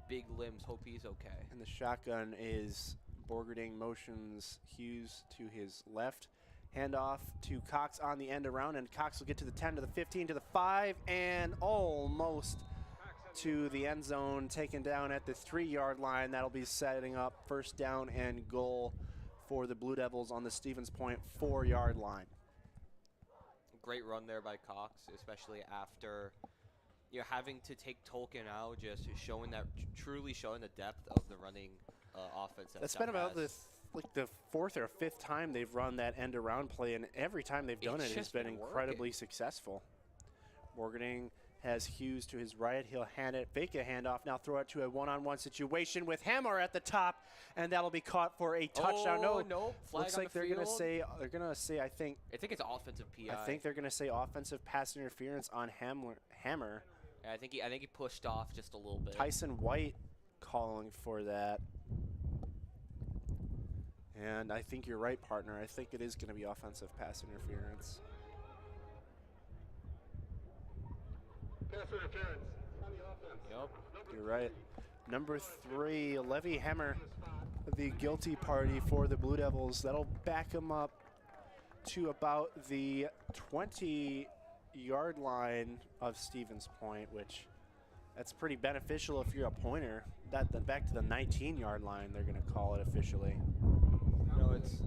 big limbs. Hope he's okay. And the shotgun is Borgerding motions Hughes to his left. Handoff to Cox on the end around, and Cox will get to the 10, to the 15, to the 5, and almost to the end zone, taken down at the 3-yard line. That'll be setting up first down and goal for the Blue Devils on the Stevens Point 4-yard line. Great run there by Cox, especially after having to take Tolkien out, just showing that, truly showing the depth of the running offense. That's been about the 4th or 5th time they've run that end around play, and every time they've done it, it's been incredibly successful. Borgerding has Hughes to his right. He'll hand it, fake a handoff, now throw it to a one-on-one situation with Hammer at the top, and that'll be caught for a touchdown. Oh, no. Flag Looks on like the they're field. gonna say I think it's offensive PI. I think they're gonna say offensive pass interference on Hammer. Yeah, I think he pushed off just a little bit. Tyson White calling for that. And I think you're right, partner. I think it is going to be offensive pass interference. Pass interference on the offense. Yep. You're right. Number 3, Levy Hemmer, the guilty party for the Blue Devils. That'll back him up to about the 20-yard line of Stevens Point, which that's pretty beneficial if you're a pointer. Then back to the 19-yard line, they're going to call it officially. It's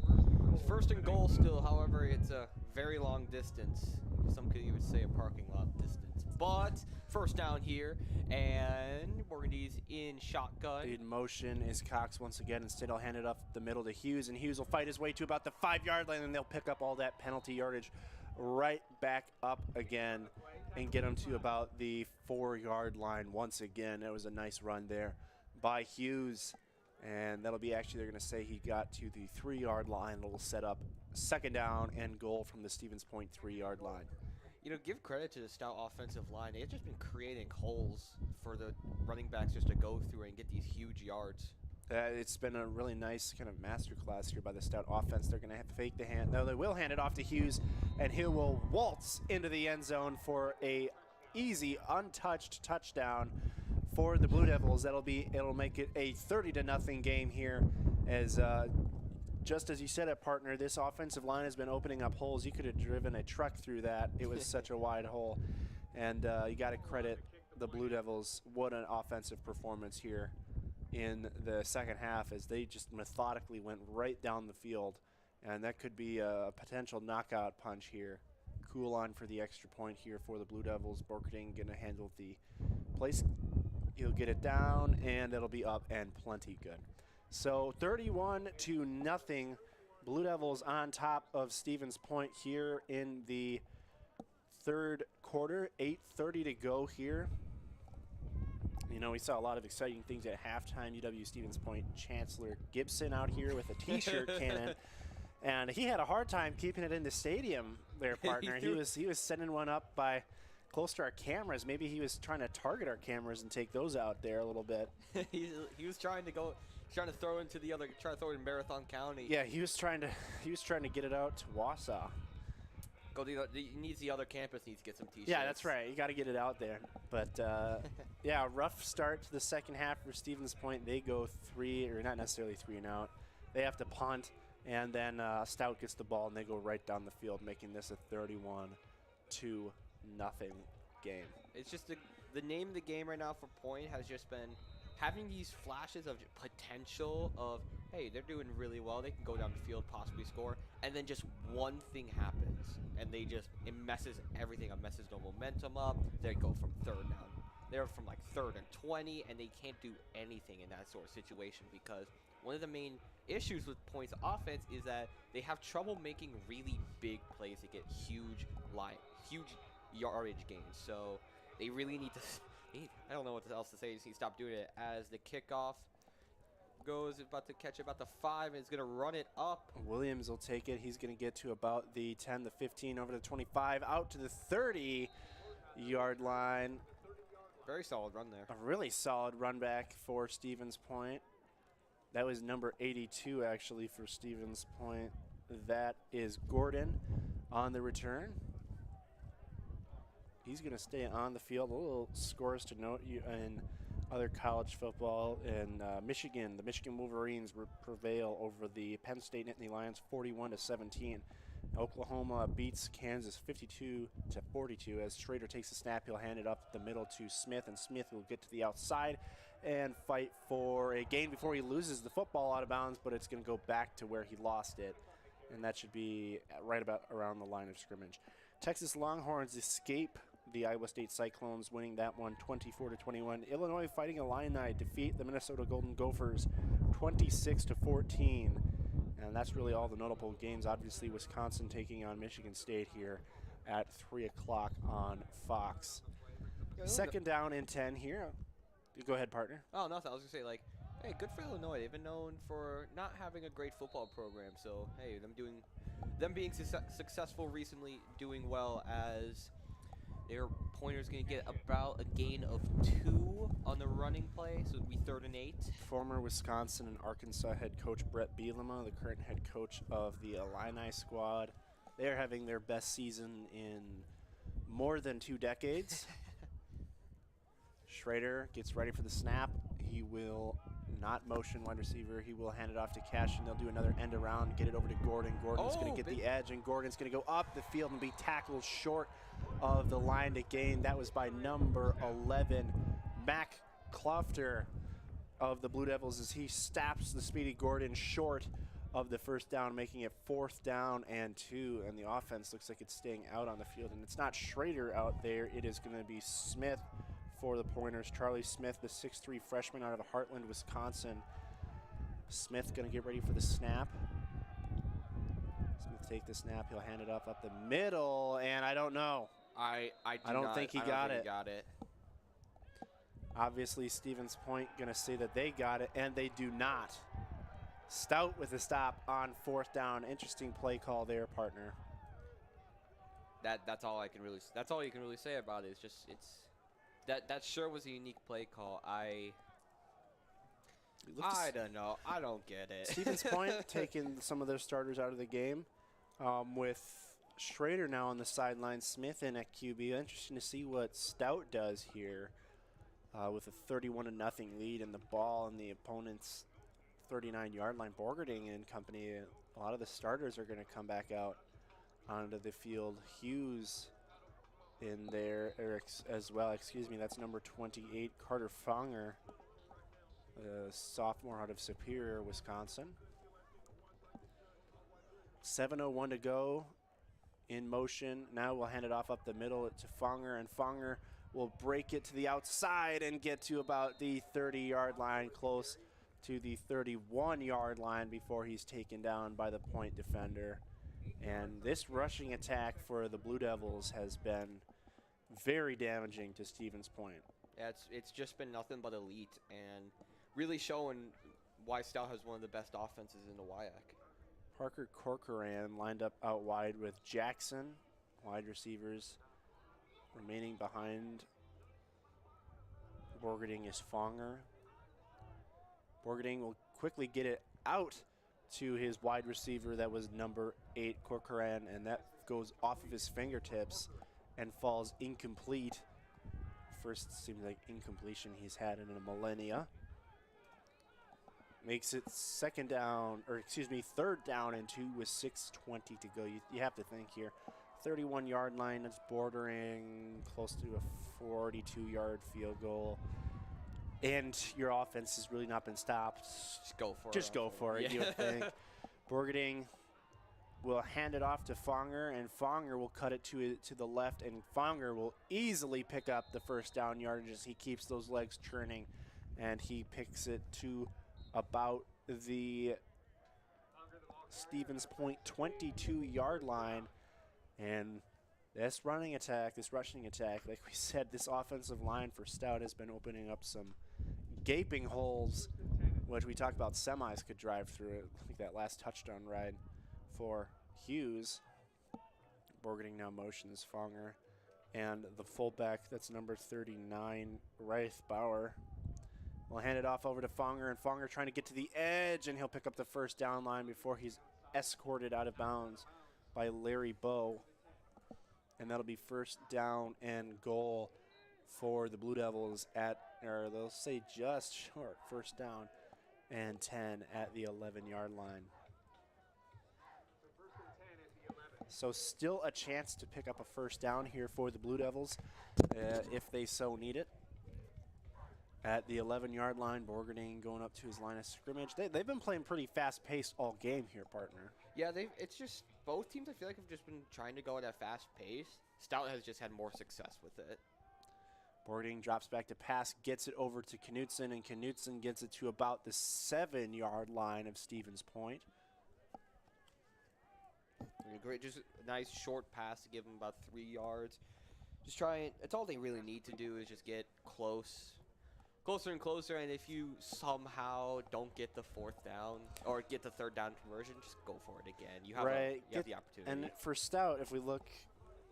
first and goal still. However, it's a very long distance. Some could even say a parking lot distance. But first down here, and Burgundy's in shotgun. In motion is Cox once again. Instead, he'll hand it up the middle to Hughes, and Hughes will fight his way to about the 5-yard line, and they'll pick up all that penalty yardage right back up again and get him to about the 4-yard line once again. That was a nice run there by Hughes. And that'll be actually, they're going to say he got to the 3-yard line. It'll set up second down and goal from the Stevens Point 3-yard line. Give credit to the Stout offensive line. They've just been creating holes for the running backs just to go through and get these huge yards. It's been a really nice kind of masterclass here by the Stout offense. They're going to have to fake the hand. No, they will hand it off to Hughes, and he will waltz into the end zone for a easy, untouched touchdown for the Blue Devils. It'll make it a 30-0 game here, as just as you said it, partner, this offensive line has been opening up holes. You could have driven a truck through that. It was such a wide hole, and you got to credit the Blue Devils. What an offensive performance here in the second half, as they just methodically went right down the field, and that could be a potential knockout punch here. Cool on for the extra point here for the Blue Devils. Borkerding going to handle the place. He'll get it down, and it'll be up and plenty good. So 31-0, Blue Devils on top of Stevens Point here in the third quarter. 8:30 to go here. We saw a lot of exciting things at halftime. UW-Stevens Point Chancellor Gibson out here with a T-shirt cannon, and he had a hard time keeping it in the stadium there, partner. He was sending one up by close to our cameras. Maybe he was trying to target our cameras and take those out there a little bit. he was trying to throw into the other, trying to throw it in Marathon County. Yeah, he was trying to get it out to Wausau. The other campus needs to get some T-shirts. Yeah, that's right. You got to get it out there. But yeah, rough start to the second half for Stevens Point. They go not necessarily 3 and out. They have to punt, and then Stout gets the ball, and they go right down the field, making this a 31-0 game. It's just the name of the game right now for Point has just been having these flashes of potential of, hey, they're doing really well, they can go down the field, possibly score, and then just one thing happens, and it messes everything up, messes the momentum up. They go from third down. They're from like 3rd and 20, and they can't do anything in that sort of situation because one of the main issues with Point's offense is that they have trouble making really big plays to get huge yardage gains. So they really need to. I don't know what else to say. Just need to stop doing it as the kickoff goes about to catch about the 5 and is going to run it up. Williams will take it. He's going to get to about the 10, the 15, over the 25, out to the 30-yard line. Very solid run there. A really solid run back for Stevens Point. That was number 82, actually, for Stevens Point. That is Gordon on the return. He's going to stay on the field. A little scores to note in other college football. In Michigan, the Michigan Wolverines prevail over the Penn State Nittany Lions 41-17. Oklahoma beats Kansas 52-42. As Schrader takes the snap, he'll hand it up the middle to Smith, and Smith will get to the outside and fight for a gain before he loses the football out of bounds, but it's going to go back to where he lost it, and that should be right about around the line of scrimmage. Texas Longhorns escape the Iowa State Cyclones, winning that one 24-21. Illinois Fighting Illini defeat the Minnesota Golden Gophers 26-14. And that's really all the notable games. Obviously, Wisconsin taking on Michigan State here at 3 o'clock on Fox. Second down and 10 here. Go ahead, partner. Oh, nothing. I was going to say, like, hey, good for Illinois. They've been known for not having a great football program. So, hey, them being successful recently, doing well as their pointer's going to get about a gain of 2 on the running play. So it'll be 3rd and 8. Former Wisconsin and Arkansas head coach Brett Bielema, the current head coach of the Illini squad. They're having their best season in more than 2 decades. Schrader gets ready for the snap. He will not motion wide receiver. He will hand it off to Cash, and they'll do another end around, get it over to Gordon. Gordon's going to get the edge, and Gordon's going to go up the field and be tackled short of the line to gain. That was by number 11, Mac Klofter of the Blue Devils, as he stops the speedy Gordon short of the first down, making it 4th down and 2, and the offense looks like it's staying out on the field. And it's not Schrader out there. It is going to be Smith for the Pointers. Charlie Smith, the 6'3" freshman out of Heartland, Wisconsin. Smith going to get ready for the snap. Smith take the snap. He'll hand it up the middle, and I don't know. I don't think he got it. He got it. Obviously, Stevens Point going to say that they got it, and they do not. Stout with a stop on 4th down. Interesting play call there, partner. That's all you can really say about it. That sure was a unique play call. I don't know. I don't get it. Stevens Point taking some of their starters out of the game, with Schrader now on the sideline, Smith in at QB. Interesting to see what Stout does here, with a 31-0 lead and the ball in the opponent's 39-yard line. Borgerding and company, a lot of the starters are going to come back out onto the field. Hughes in there as well. Excuse me, that's number 28, Carter Fonger, a sophomore out of Superior, Wisconsin. 7:01 to go. In motion. Now we'll hand it off up the middle to Fonger, and Fonger will break it to the outside and get to about the 30-yard line, close to the 31-yard line before he's taken down by the Point defender. And this rushing attack for the Blue Devils has been very damaging to Stevens Point. Yeah, it's just been nothing but elite, and really showing why Stout has one of the best offenses in the WIAC. Parker Corcoran lined up out wide with Jackson. Wide receivers remaining behind Borgerding is Fonger. Borgerding will quickly get it out to his wide receiver that was number 8, Corcoran, and that goes off of his fingertips and falls incomplete. First seems like incompletion he's had in a millennia. Makes it third down and 2 with 6:20 to go. You have to think here. 31-yard line, that's bordering close to a 42-yard field goal. and your offense has really not been stopped. Just go for it. Just go for it, you would think. Borgading will hand it off to Fonger, and Fonger will cut it to the left, and Fonger will easily pick up the first down yardages. He keeps those legs churning, and he picks it to about the Stevens Point 22-yard line. And this rushing attack, like we said, this offensive line for Stout has been opening up some gaping holes, which we talked about semis could drive through it. I think that last touchdown ride for Hughes. Borgading now motions Fonger. And the fullback, that's number 39, Raith Bauer, will hand it off over to Fonger, and Fonger trying to get to the edge, and he'll pick up the first down line before he's escorted out of bounds by Larry Bowe. And that'll be first down and goal for the Blue Devils at, or they'll say just short, first down and 10 at the 11-yard line. So still a chance to pick up a first down here for the Blue Devils if they so need it. At the 11-yard line, Borgading going up to his line of scrimmage. They've been playing pretty fast-paced all game here, partner. Yeah, it's just both teams I feel like have just been trying to go at a fast pace. Stout has just had more success with it. Borgading drops back to pass, gets it over to Knutson, and Knutson gets it to about the 7-yard line of Stevens Point. Great, just a nice short pass to give them about 3 yards. Just try it. That's all they really need to do is just get closer and closer. And if you somehow don't get the fourth down or get the third down conversion, just go for it again. You have, you have the opportunity. And for Stout, if we look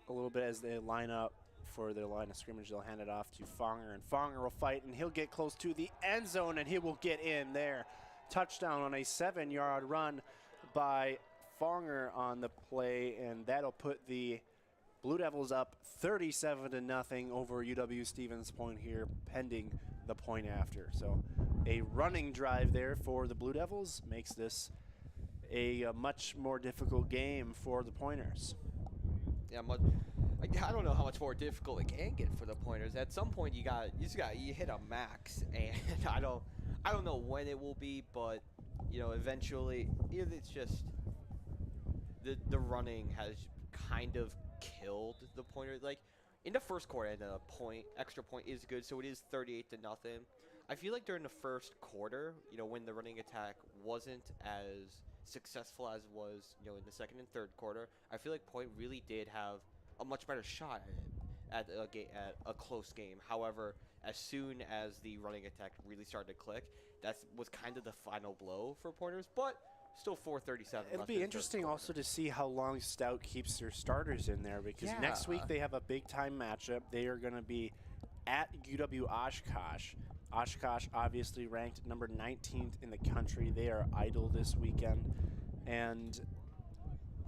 a little bit as they line up for their line of scrimmage, they'll hand it off to Fonger, and Fonger will fight, and he'll get close to the end zone, and he will get in there. Touchdown on a 7-yard run by Fonger on the play, and that'll put the Blue Devils up 37-0 over UW Stevens Point here, pending the point after. So a running drive there for the Blue Devils makes this a much more difficult game for the Pointers. Yeah, I don't know how much more difficult it can get for the Pointers. At some point, you hit a max, and I don't know when it will be, but eventually, it's just the running has kind of killed the Pointers. Like in the first quarter, and a extra point is good, so it is 38-0. I feel like during the first quarter, when the running attack wasn't as successful as was, in the second and third quarter, I feel like Point really did have a much better shot at a close game. However, as soon as the running attack really started to click, that was kind of the final blow for Pointers, but still 4:37. It'll be interesting also to see how long Stout keeps their starters in there, because next week they have a big-time matchup. They are going to be at UW-Oshkosh. Oshkosh obviously ranked number 19th in the country. They are idle this weekend, and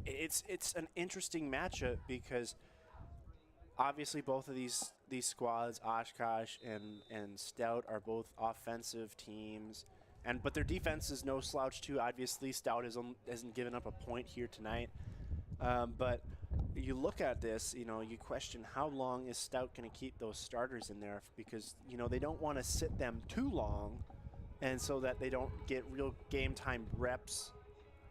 it's an interesting matchup because obviously both of these squads, Oshkosh and Stout, are both offensive teams, but their defense is no slouch too. Obviously, Stout hasn't given up a point here tonight, but you look at this, you question how long is Stout going to keep those starters in there, because they don't want to sit them too long, and so that they don't get real game time reps,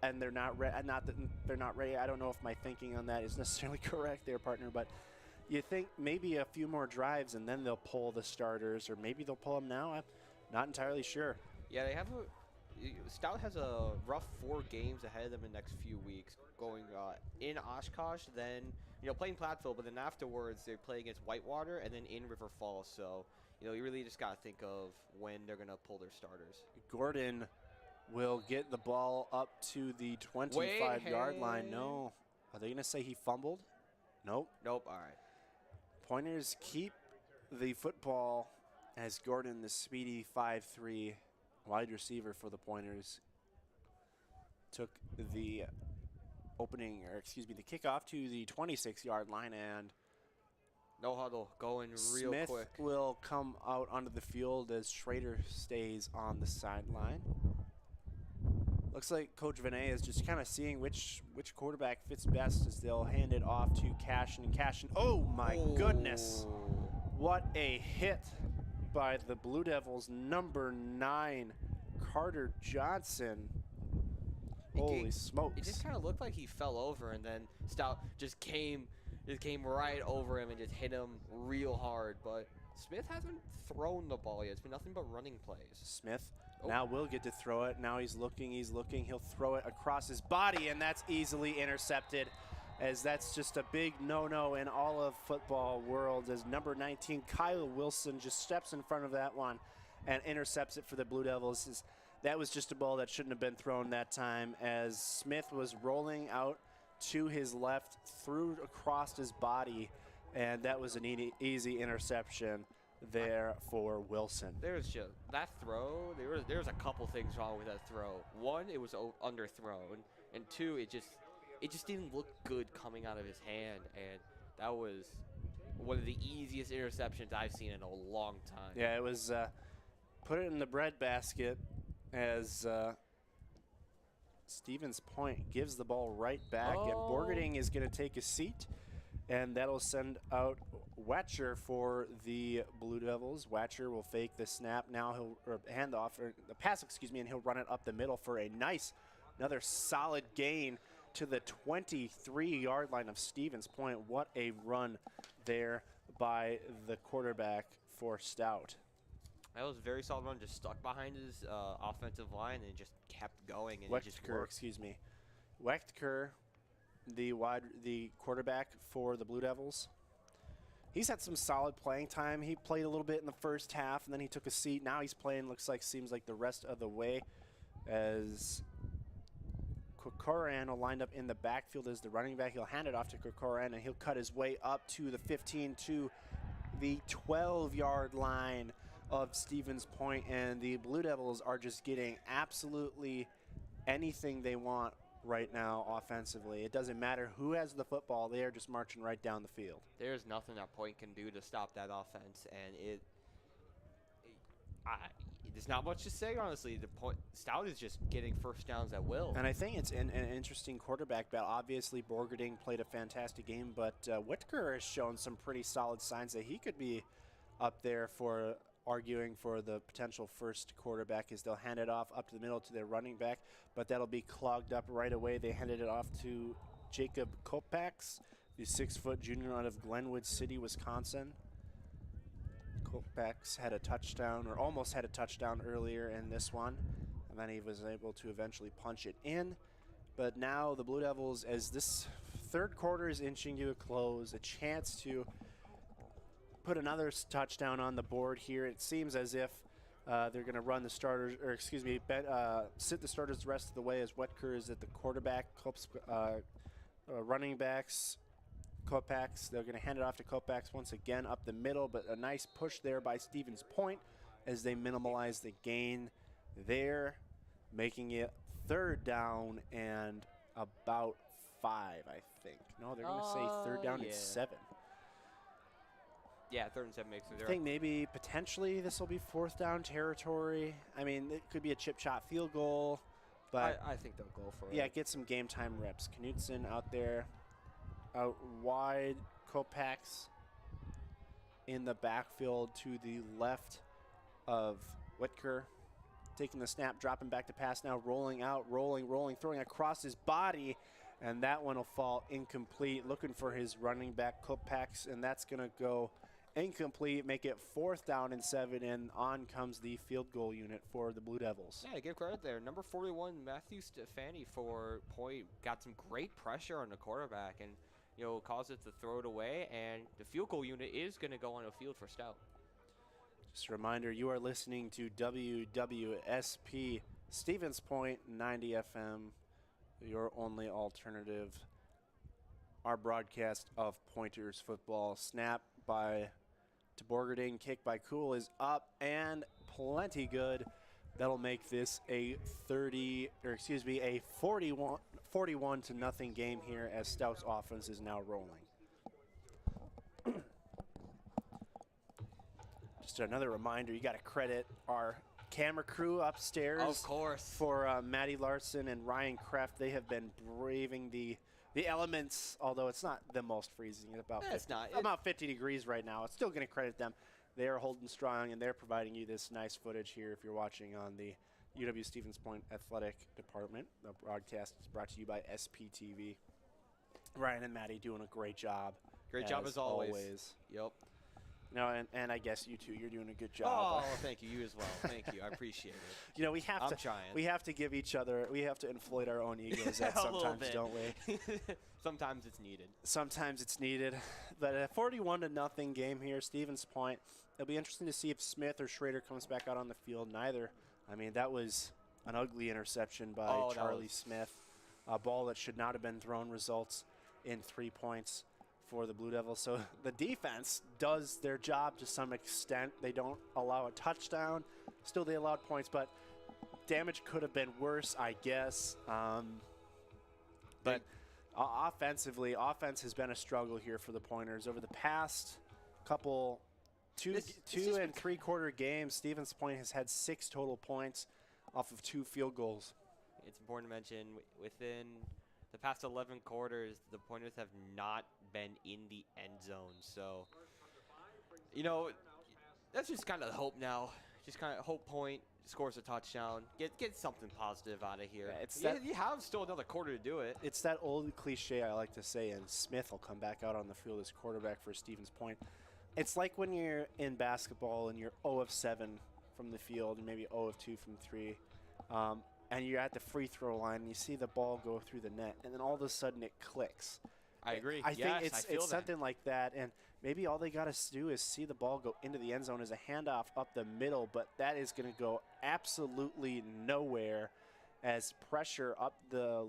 and they're not not that they're not ready. I don't know if my thinking on that is necessarily correct there, partner, but you think maybe a few more drives and then they'll pull the starters, or maybe they'll pull them now. I'm not entirely sure. Yeah, Stout has a rough 4 games ahead of them in the next few weeks, going in Oshkosh, then playing Platteville, but then afterwards they play against Whitewater and then in River Falls. So you really just gotta think of when they're gonna pull their starters. Gordon will get the ball up to the 25-yard line. No, are they gonna say he fumbled? Nope. All right. Pointers keep the football as Gordon, the speedy 5'3" wide receiver for the Pointers, took the kickoff to the 26-yard line, and no huddle, going real Smith quick. Will come out onto the field as Schrader stays on the sideline. Looks like Coach Vinay is just kind of seeing which quarterback fits best as they'll hand it off to Cashin. Oh my goodness, what a hit by the Blue Devils, number 9, Carter Johnson. Holy smokes. It just kind of looked like he fell over, and then Stout just came right over him and just hit him real hard. But Smith hasn't thrown the ball yet. It's been nothing but running plays. Smith now will get to throw it. Now he's looking. He'll throw it across his body, and that's easily intercepted, as that's just a big no-no in all of football world, as number 19, Kyle Wilson, just steps in front of that one and intercepts it for the Blue Devils. That was just a ball that shouldn't have been thrown that time, as Smith was rolling out to his left, threw across his body, and that was an easy interception there for Wilson. There's just that throw. There's a couple things wrong with that throw. One, it was underthrown, and two, it just didn't look good coming out of his hand, and that was one of the easiest interceptions I've seen in a long time. Yeah, it was put it in the breadbasket, as Stevens Point gives the ball right back, and Borgerding is going to take a seat, and that'll send out Watcher for the Blue Devils. Watcher will fake the snap. Now he'll hand off, or the pass, and he'll run it up the middle for another solid gain to the 23-yard line of Stevens Point. What a run there by the quarterback for Stout. That was a very solid run, just stuck behind his offensive line and just kept going, and it just worked. Wechtker, the quarterback for the Blue Devils. He's had some solid playing time. He played a little bit in the first half, and then he took a seat. Now he's playing, seems like the rest of the way, as Kokoran will line up in the backfield as the running back. He'll hand it off to Kokoran, and he'll cut his way up to the 15 to the 12-yard line of Stevens Point, and the Blue Devils are just getting absolutely anything they want right now offensively. It doesn't matter who has the football. They are just marching right down the field. There's nothing that Point can do to stop that offense, and there's not much to say, honestly. Stout is just getting first downs at will. And I think it's an interesting quarterback battle. Obviously, Borgerding played a fantastic game, but Whitaker has shown some pretty solid signs that he could be up there for arguing for the potential first quarterback, as they'll hand it off up to the middle to their running back, but that'll be clogged up right away. They handed it off to Jacob Kopax, the 6-foot junior out of Glenwood City, Wisconsin. Kopax had a touchdown, or almost had a touchdown earlier in this one, and then he was able to eventually punch it in. But now the Blue Devils, as this third quarter is inching to a close, a chance to put another touchdown on the board here. It seems as if they're going to run the starters, or sit the starters the rest of the way, as Wetker is at the quarterback, running backs, Kopax. They're going to hand it off to Kopax once again up the middle, but a nice push there by Stevens Point as they minimalize the gain there, making it third down and about 5, I think. No, they're going to say third down and 7. Yeah, 3rd and 7 makes it. I think maybe potentially this will be 4th down territory. I mean, it could be a chip shot field goal, but I think they'll go for it. Yeah, get some game time reps. Knudsen out there, out wide. Kopax in the backfield to the left of Whitaker. Taking the snap, dropping back to pass now, rolling out, rolling, throwing across his body, and that one will fall incomplete. Looking for his running back, Kopax, and that's going to go incomplete, make it 4th down and 7, and on comes the field goal unit for the Blue Devils. Yeah, give credit there. Number 41, Matthew Stefani for Point, got some great pressure on the quarterback and, caused it to throw it away, and the field goal unit is going to go on the field for Stout. Just a reminder, you are listening to UWSP Stevens Point 90 FM, your only alternative. Our broadcast of Pointers football. Snap by to Borgerding, kick by Cool is up and plenty good. That'll make this a 41 to nothing game here, as Stout's offense is now rolling. Just another reminder, you got to credit our camera crew upstairs. Of course. For Maddie Larson and Ryan Kraft. They have been braving the elements, although it's not the most freezing. It's about 50 degrees right now. It's still going to credit them. they are holding strong, and they're providing you this nice footage here if you're watching on the UW-Stevens Point Athletic Department. The broadcast is brought to you by SPTV. Ryan and Maddie doing a great job. Great job as always. Yep. No, and I guess you too. You're doing a good job. Oh, thank you. You as well. Thank you. I appreciate it. You know, we have I'm trying. We have to give each other. We have to inflate our own egos at sometimes, don't we? Sometimes it's needed. Sometimes it's needed. But a 41-0 game here, Stevens Point. It'll be interesting to see if Smith or Schrader comes back out on the field. Neither. I mean, that was an ugly interception by Charlie Smith. A ball that should not have been thrown results in 3 points for the Blue Devils. So the defense does their job to some extent. They don't allow a touchdown. Still, they allowed points, but damage could have been worse, I guess. But offensively, offense has been a struggle here for the Pointers over the past couple two and three-quarter games. Stevens Point has had 6 total points off of 2 field goals. It's important to mention within the past 11 quarters, the Pointers have not been in the end zone. So, you know, that's just kind of hope now. Just kind of hope Point scores a touchdown. Get something positive out of here. Yeah, you have still another quarter to do it. It's that old cliche I like to say, and Smith will come back out on the field as quarterback for Stevens Point. It's like when you're in basketball and you're 0 of 7 from the field and maybe 0 of 2 from 3. And you're at the free throw line and you see the ball go through the net, and then all of a sudden it clicks. I agree. I think it's something like that, and maybe all they got to do is see the ball go into the end zone as a handoff up the middle, but that is going to go absolutely nowhere as pressure up the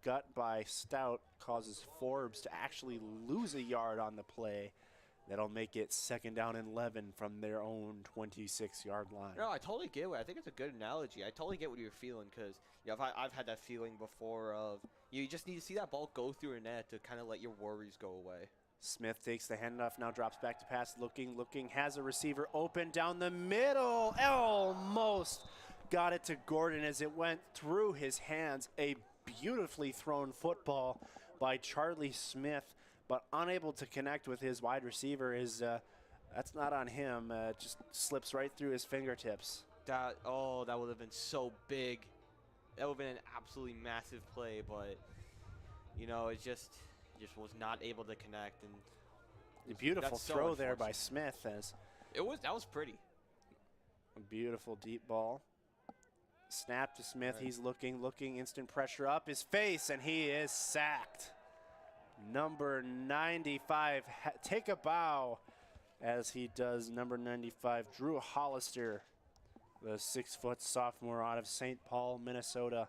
gut by Stout causes Forbes to actually lose a yard on the play. That'll make it 2nd down and 11 from their own 26-yard line. No, I totally get it. I think it's a good analogy. I totally get what you're feeling because I've had that feeling before of you just need to see that ball go through a net to kind of let your worries go away. Smith takes the handoff, now drops back to pass, looking, has a receiver open down the middle. Almost got it to Gordon as it went through his hands. A beautifully thrown football by Charlie Smith, but unable to connect with his wide receiver. That's not on him. Just slips right through his fingertips. That would have been so big. That would have been an absolutely massive play, but it just was not able to connect. And a beautiful throw there by Smith. That was pretty. A beautiful deep ball. Snap to Smith. Right. He's looking, instant pressure up his face, and he is sacked. Number 95, take a bow as he does. Number 95, Drew Hollister, the 6-foot sophomore out of St. Paul, Minnesota,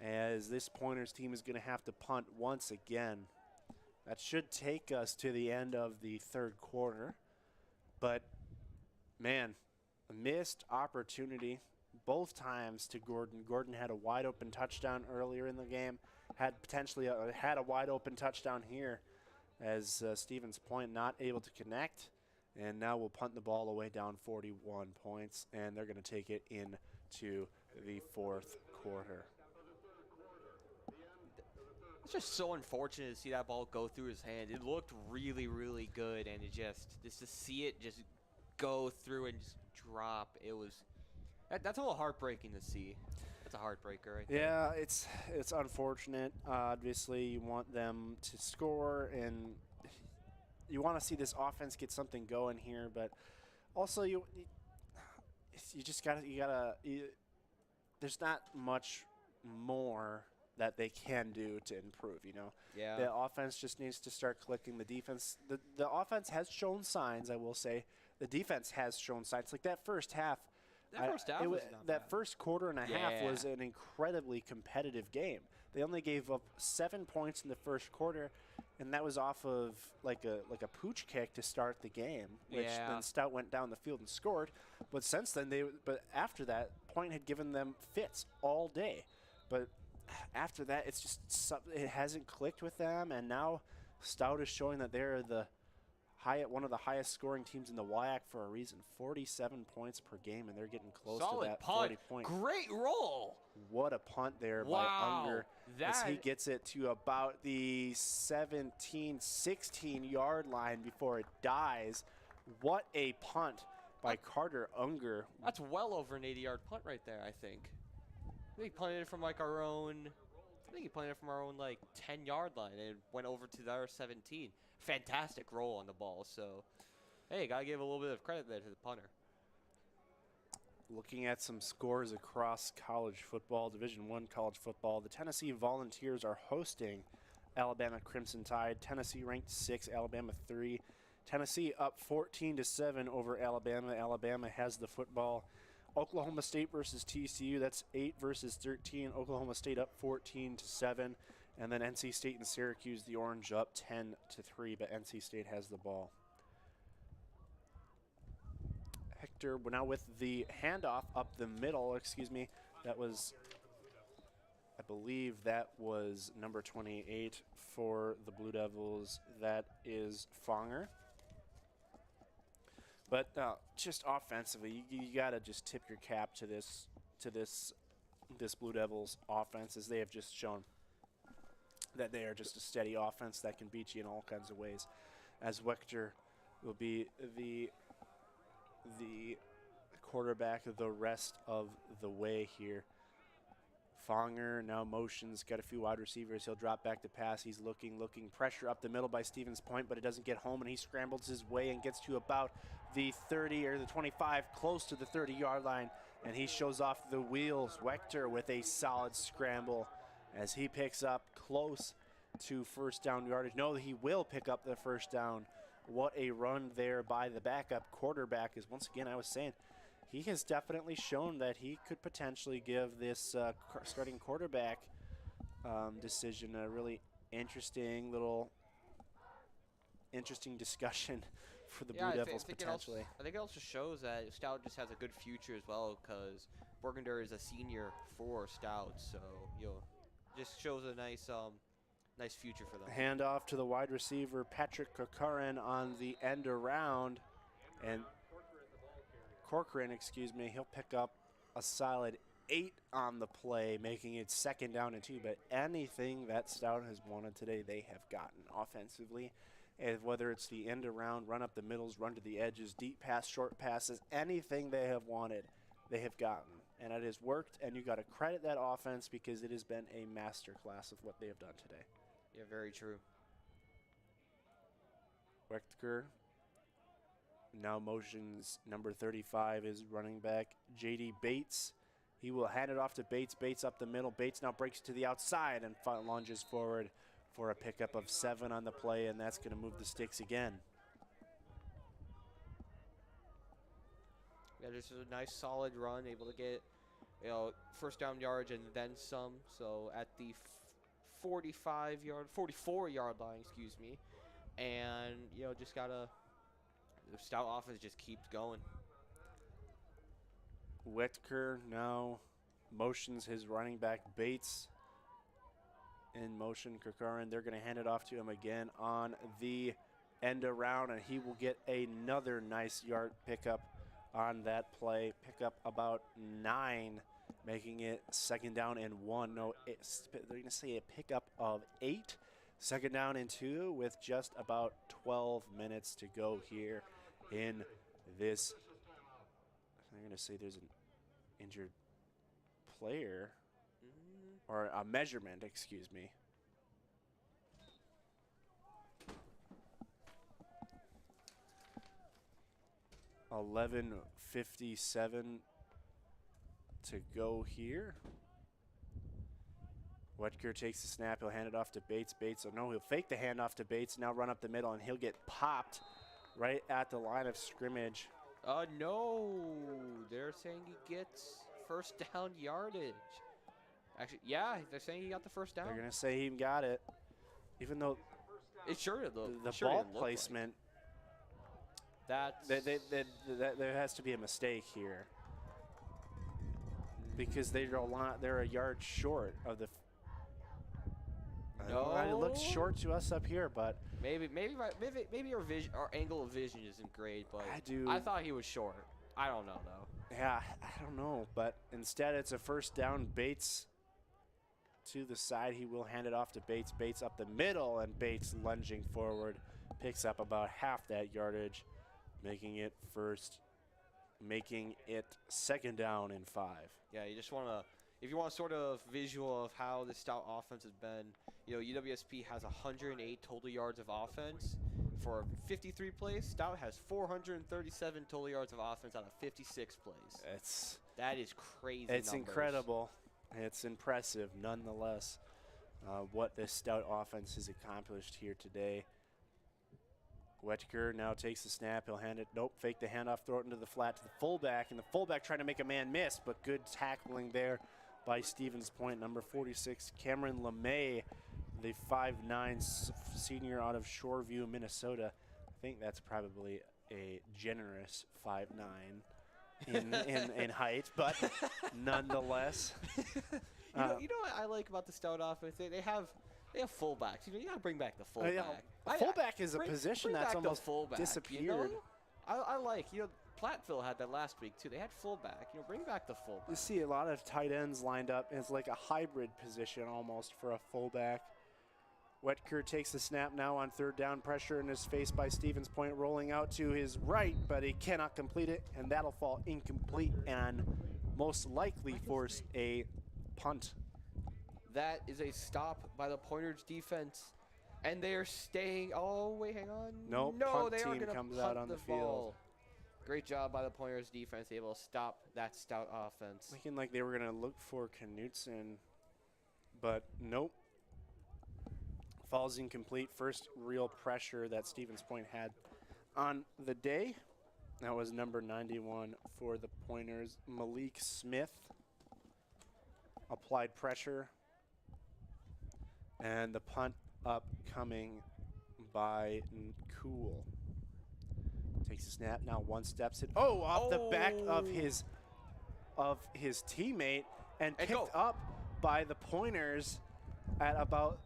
as this Pointers team is going to have to punt once again. That should take us to the end of the 3rd quarter. But, man, a missed opportunity both times to Gordon. Gordon had a wide-open touchdown earlier in the game. Had potentially had a wide-open touchdown here as Stevens Point not able to connect. And now we'll punt the ball away down 41 points, and they're going to take it into the 4th quarter. It's just so unfortunate to see that ball go through his hand. It looked really, really good, and it just to see it just go through and just drop, that's a little heartbreaking to see. That's a heartbreaker right there. Yeah, it's unfortunate. Obviously, you want them to score, and you want to see this offense get something going here, but also you just gotta there's not much more that they can do to improve, Yeah. The offense just needs to start clicking. The defense, the offense has shown signs, I will say. The defense has shown signs. Like that first half. That first quarter and a half was an incredibly competitive game. They only gave up 7 points in the first quarter, and that was off of like a pooch kick to start the game, which then Stout went down the field and scored. But since then, after that, Point had given them fits all day. But after that, it's just it hasn't clicked with them, and now Stout is showing that they're one of the highest scoring teams in the WIAC for a reason. 47 points per game, and they're getting close to that 40 point. Great roll. What a punt there by Unger as he gets it to about the 17, 16-yard line before it dies What a punt by Carter Unger. That's well over an 80-yard punt right there, I think. I think he punted it from like our own, I think he punted it from our own like 10-yard line and it went over to their 17. Fantastic roll on the ball. So, hey, gotta give a little bit of credit there to the punter. Looking at some scores across college football, Division I college football, the Tennessee Volunteers are hosting Alabama Crimson Tide. Tennessee ranked 6, Alabama 3. Tennessee up 14-7 over Alabama. Alabama has the football. Oklahoma State versus TCU, that's 8 versus 13. Oklahoma State up 14-7. And then NC State and Syracuse, the Orange up 10-3, but NC State has the ball. Hector, we're now with the handoff up the middle, that was, I believe that was number 28 for the Blue Devils. That is Fonger. But just offensively, you got to just tip your cap to this Blue Devils offense, as they have just shown that they are just a steady offense that can beat you in all kinds of ways. As Wechter will be the quarterback the rest of the way here. Fonger now motions, got a few wide receivers. He'll drop back to pass. He's looking. Pressure up the middle by Stevens Point, but it doesn't get home, and he scrambles his way and gets to about the 30 or the 25, close to the 30-yard line, and he shows off the wheels. Wechter with a solid scramble as he picks up close to first down yardage. No, he will pick up the first down. What a run there by the backup quarterback, is once again, I was saying, he has definitely shown that he could potentially give this starting quarterback decision a really interesting discussion for the Blue Devils potentially. I think it also shows that Stout just has a good future as well, because Burgunder is a senior for Stout, so just shows a nice future for them. Handoff to the wide receiver Patrick Corcoran on the end around, and Corcoran, he'll pick up a solid 8 on the play, making it 2nd down and 2. But anything that Stout has wanted today, they have gotten offensively. And whether it's the end around, run up the middles, run to the edges, deep pass, short passes, anything they have wanted, they have gotten. And it has worked, and you got to credit that offense because it has been a masterclass of what they have done today. Yeah, very true. Wechter now motions number 35 is running back J.D. Bates. He will hand it off to Bates. Bates up the middle. Bates now breaks to the outside and lunges forward for a pickup of 7 on the play, and that's going to move the sticks again. Yeah, this is a nice solid run, able to get first down yardage and then some. So at the 44-yard line, and just gotta. The Stout offense just keeps going. Wechter now motions his running back Bates in motion. Corcoran, they're going to hand it off to him again on the end around, and he will get another nice yard pickup on that play. Pick up about 9, making it 2nd down and 1. No, they're going to say a pickup of 8. 2nd down and 2 with just about 12 minutes to go here in this. I'm going to say there's an injured player, or a measurement, 11:57 to go here. Wechter takes the snap. He'll hand it off to Bates. Bates, he'll fake the handoff to Bates. Now run up the middle, and he'll get popped right at the line of scrimmage. No. They're saying he gets first down yardage. Actually, yeah, they're saying he got the first down. They're going to say he got it, even though it sure the ball placement, like. there has to be a mistake here, because they're a yard short of the. No, it looks short to us up here, but maybe our angle of vision isn't great, but I thought he was short. I don't know though. Yeah, I don't know, but instead it's a first down. Bates to the side. He will hand it off to Bates. Bates up the middle, and Bates lunging forward picks up about half that yardage making it second down and 5. Yeah, you just want to, if you want a sort of visual of how the Stout offense has been, you know, UWSP has 108 total yards of offense for 53 plays. Stout has 437 total yards of offense out of 56 plays. That is crazy. It's numbers. Incredible. It's impressive, nonetheless, what this Stout offense has accomplished here today. Wetker now takes the snap. He'll hand it. Nope, fake the handoff, throw it into the flat to the fullback, and the fullback trying to make a man miss, but good tackling there by Stevens Point. Number 46, Cameron LeMay, the 5'9" senior out of Shoreview, Minnesota. I think that's probably a generous 5'9" in height, but nonetheless. You know what I like about the Stout offense? They have fullbacks. You know, you gotta bring back the fullback. Fullback is a position that's almost disappeared. You know? I like, you know, Platteville had that last week too. They had fullback. You know, bring back the fullback. You see a lot of tight ends lined up as like a hybrid position almost for a fullback. Wetker takes the snap now on third down. Pressure in his face by Stevens Point, rolling out to his right, but he cannot complete it, and that'll fall incomplete and most likely force a punt. That is a stop by the Pointers defense, and they're staying. Oh wait, hang on. Nope, no, punt they are team gonna comes punt out on the field. ball. Great job by the Pointers defense, able to stop that Stout offense. Looking like they were gonna look for Knutson, but nope. Falls incomplete. First real pressure that Stevens Point had on the day. That was number 91 for the Pointers, Malik Smith. Applied pressure. And the punt upcoming by Cool. Takes a snap, now one steps it. Oh, off the back of his teammate and picked up by the Pointers at about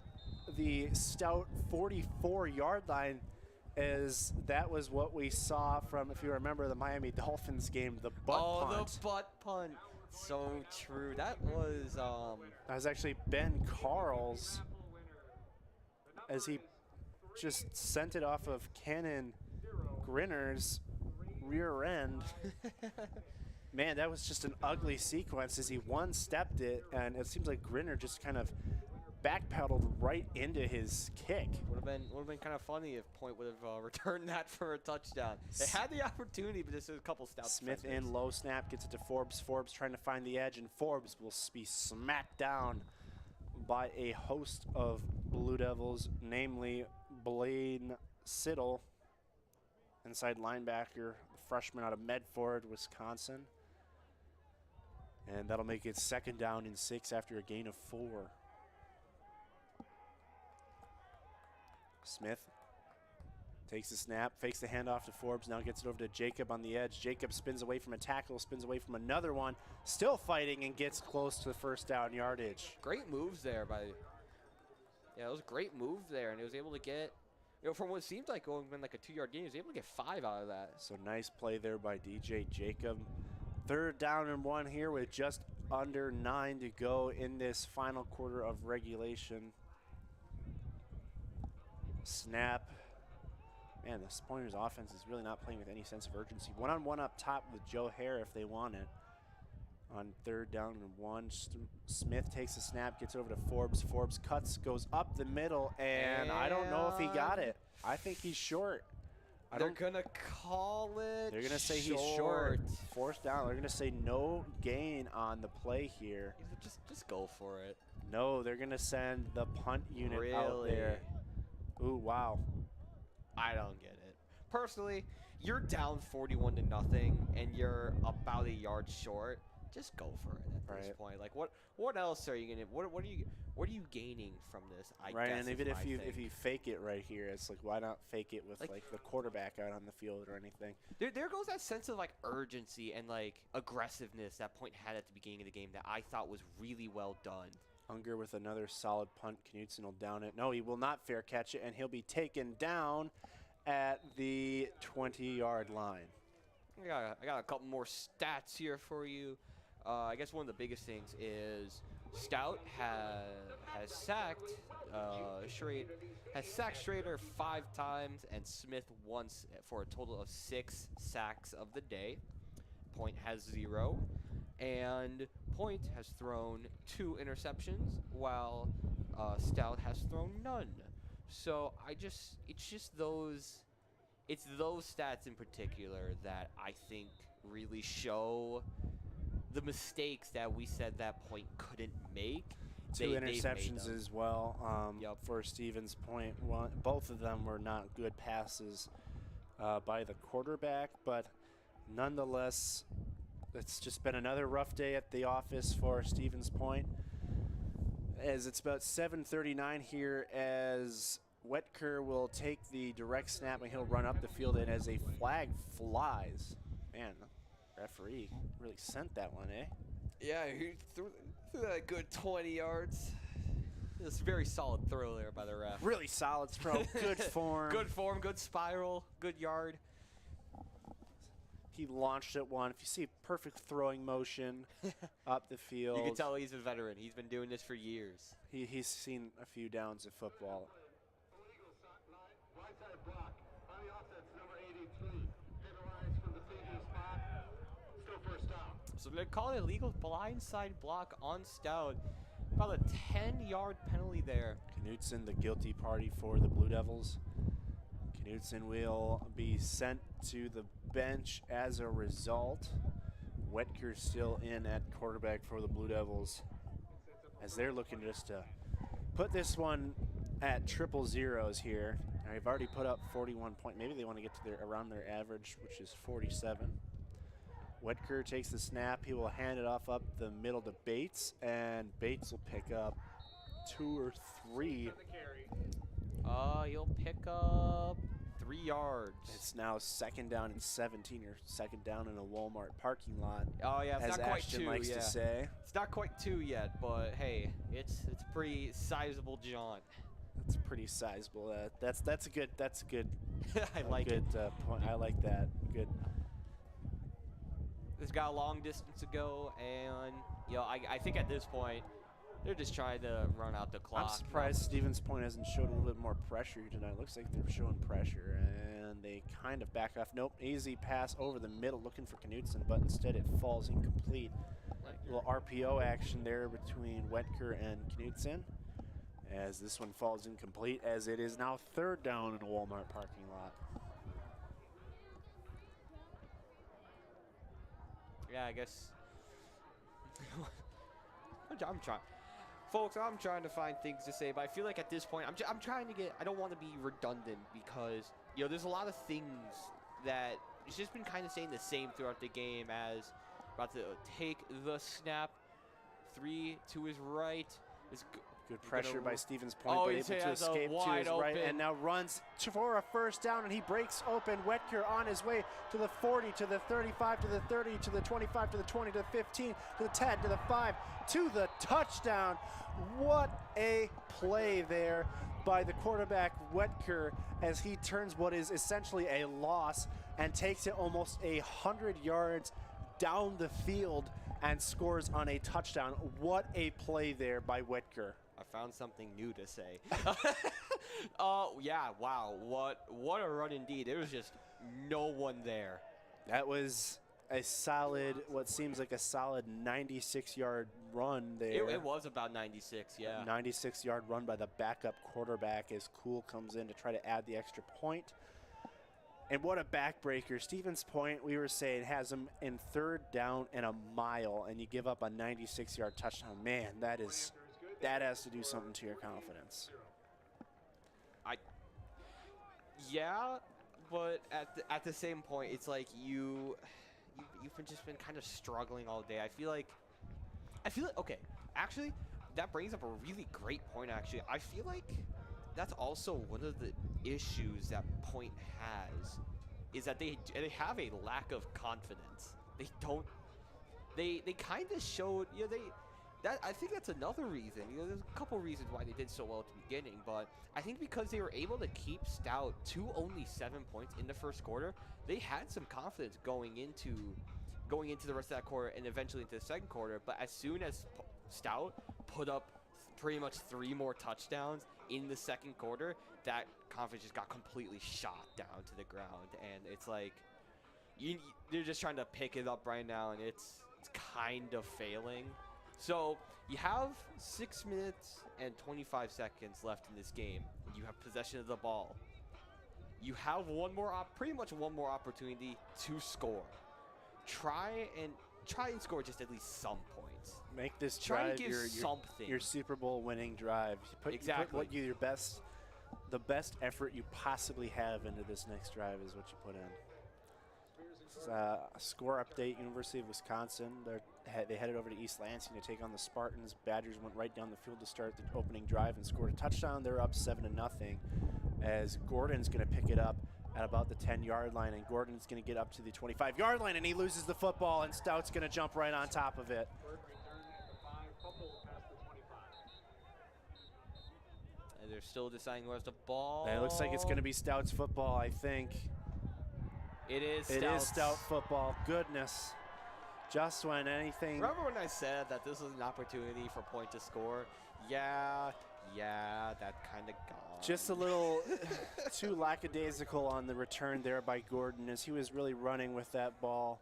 the Stout 44-yard line, as that was what we saw from, if you remember, the Miami Dolphins game, the butt punt. Oh, the butt punt. So true. That was actually Ben Carl's, as he just sent it off of Cannon Grinner's rear end. Man, that was just an ugly sequence as he one-stepped it, and it seems like Grinner just kind of backpedaled right into his kick. Would have been kind of funny if Point would have returned that for a touchdown. They had the opportunity, but this is a couple Stout Smith defenders. in, low snap, gets it to Forbes. Forbes trying to find the edge, and Forbes will be smacked down by a host of Blue Devils, namely Blaine Siddle, inside linebacker, freshman out of Medford, Wisconsin. And that'll make it second down and 6 after a gain of 4. Smith takes the snap, fakes the handoff to Forbes, now gets it over to Jacob on the edge. Jacob spins away from a tackle, spins away from another one, still fighting and gets close to the first down yardage. Great moves there it was a great move there, and he was able to get, you know, from what seemed like going like a 2-yard gain, he was able to get 5 out of that. So nice play there by DJ Jacob. Third down and 1 here with just under 9 to go in this final quarter of regulation. Snap. Man, the Pointers offense is really not playing with any sense of urgency. One-on-one up top with Joe Hare if they want it. On third down and 1, Smith takes a snap, gets over to Forbes. Forbes cuts, goes up the middle, and I don't know if he got it. I think he's short. They're going to call it They're going to say he's short. Fourth down. They're going to say no gain on the play here. Just go for it. No, they're going to send the punt unit out there. Ooh, wow. I don't get it. Personally, you're down 41-0 and you're about a yard short. Just go for it at this point. Like, what else are you gonna? What are you gaining from this? I guess and even if you fake it right here, it's like, why not fake it with like the quarterback out on the field or anything? There goes that sense of like urgency and like aggressiveness that Point had at the beginning of the game that I thought was really well done. Unger with another solid punt. Knutson will down it. No, he will not fair catch it, and he'll be taken down at the 20-yard line. I got a couple more stats here for you. I guess one of the biggest things is Stout has sacked Schrader 5 times and Smith once for a total of 6 sacks of the day. Point has 0, and Point has thrown 2 interceptions while Stout has thrown none. So it's those stats in particular that I think really show the mistakes that we said that Point couldn't make. 2 interceptions as well Yep. for Stevens Point. Both of them were not good passes by the quarterback, but nonetheless, it's just been another rough day at the office for Stevens Point. As it's about 7:39 here, as Wetker will take the direct snap and he'll run up the field, and as a flag flies, man, the referee really sent that one, eh? Yeah, he threw that good 20 yards. It's a very solid throw there by the ref. Really solid throw, good form. Good form, good spiral, good yard. He launched at one. If you see perfect throwing motion up the field. You can tell he's a veteran. He's been doing this for years. He's seen a few downs of football. Illegal right side block. On the offense, number 83. Hit a rise from the safety spot. Still first down. So they call it illegal blindside block on Stout. About a 10-yard penalty there. Knutson, the guilty party for the Blue Devils. Knutson will be sent to the bench as a result. Wetker still in at quarterback for the Blue Devils, as they're looking just to put this one at triple zeros here. Now, they've already put up 41 points. Maybe they want to get to around their average, which is 47. Wetker takes the snap. He will hand it off up the middle to Bates, and Bates will pick up 2 or 3. He'll pick up 3 yards. It's now 2nd down and 17, or 2nd down in a Walmart parking lot. Oh yeah, it's as not quite Ashton 2. likes Yeah. to say. It's not quite 2 yet, but hey, it's pretty sizable jaunt. That's pretty sizable. That's a good. I like it. Point. I like that. Good. It's got a long distance to go, and I think at this point they're just trying to run out the clock. I'm surprised Stevens Point hasn't showed a little bit more pressure here tonight. Looks like they're showing pressure, and they kind of back off. Nope, easy pass over the middle, looking for Knutson, but instead it falls incomplete. A little RPO action there between Wetker and Knutson, as this one falls incomplete, as it is now 3rd down in a Walmart parking lot. Yeah, I guess. I'm trying. Folks, I'm trying to find things to say, but I feel like at this point, I'm trying to get, I don't want to be redundant because, there's a lot of things that it's just been kind of saying the same throughout the game, as about to take the snap, 3 to his right. Good pressure by Stevens Point, Oh, but he's able to has a escape to wide his right, open. and now runs for a 1st down, and he breaks open. Wetker on his way to the 40, to the 35, to the 30, to the 25, to the 20, to the 15, to the 10, to the 5, to the touchdown. What a play there by the quarterback, Wetker, as he turns what is essentially a loss and takes it almost 100 yards down the field and scores on a touchdown. What a play there by Wetker. I found something new to say. Yeah, wow, what a run indeed. There was just no one there. That was a solid, what seems like a solid 96-yard run there. It was about 96, yeah. 96-yard run by the backup quarterback as Cool comes in to try to add the extra point. And what a backbreaker. Stevens Point, we were saying, has him in 3rd down and a mile, and you give up a 96-yard touchdown. Man, that has to do something to your confidence. Yeah, but at the same point, it's like you've just been kind of struggling all day. I feel like okay, actually, that brings up a really great point. Actually, I feel like that's also one of the issues that Point has, is that they have a lack of confidence. They kind of showed, I think that's another reason. There's a couple reasons why they did so well at the beginning, but I think because they were able to keep Stout to only 7 points in the 1st quarter, they had some confidence going into the rest of that quarter and eventually into the 2nd quarter. But as soon as Stout put up pretty much 3 more touchdowns in the second quarter, that confidence just got completely shot down to the ground. And it's like, they're just trying to pick it up right now, and it's kind of failing. So you have 6 minutes and 25 seconds left in this game. You have possession of the ball. You have pretty much one more opportunity to score. Try and score just at least some points. Make this Try drive to give something. your Super Bowl winning drive. Exactly. The best effort you possibly have into this next drive is what you put in. Score update, University of Wisconsin. They headed over to East Lansing to take on the Spartans. Badgers went right down the field to start the opening drive and scored a touchdown. They're up 7-0 as Gordon's going to pick it up at about the 10-yard line, and Gordon's going to get up to the 25-yard line, and he loses the football, and Stout's going to jump right on top of it. And they're still deciding where's the ball. And it looks like it's going to be Stout's football, I think. It is It Stout's. is Stout football. Goodness. Just when anything... Remember when I said that this was an opportunity for point to score? Yeah, that kind of gone. Just a little too lackadaisical on the return there by Gordon as he was really running with that ball.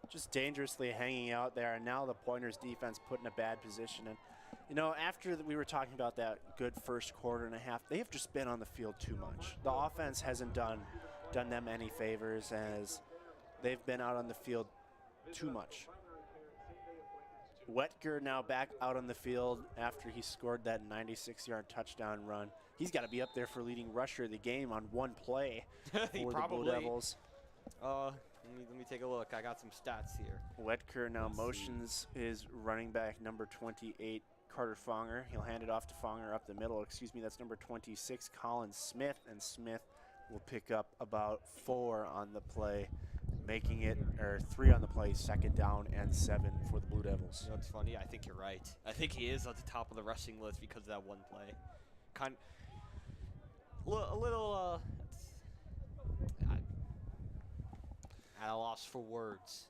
Just dangerously hanging out there, and now the Pointers defense put in a bad position. And, you know, after we were talking about that good first quarter and a half, they have just been on the field too much. The offense hasn't done them any favors as they've been out on the field too much. Wetker now back out on the field after he scored that 96-yard touchdown run. He's got to be up there for leading rusher of the game on one play for the Blue Devils. Let me take a look. I got some stats here. Wetker now motions his running back, number 28, Carter Fonger. He'll hand it off to Fonger up the middle. Excuse me, that's number 26, Colin Smith. And Smith will pick up about 4 on the play, making it, or 3 on the play, 2nd down and 7 for the Blue Devils. You know what's funny? I think you're right. I think he is at the top of the rushing list because of that one play. A little, at a loss for words.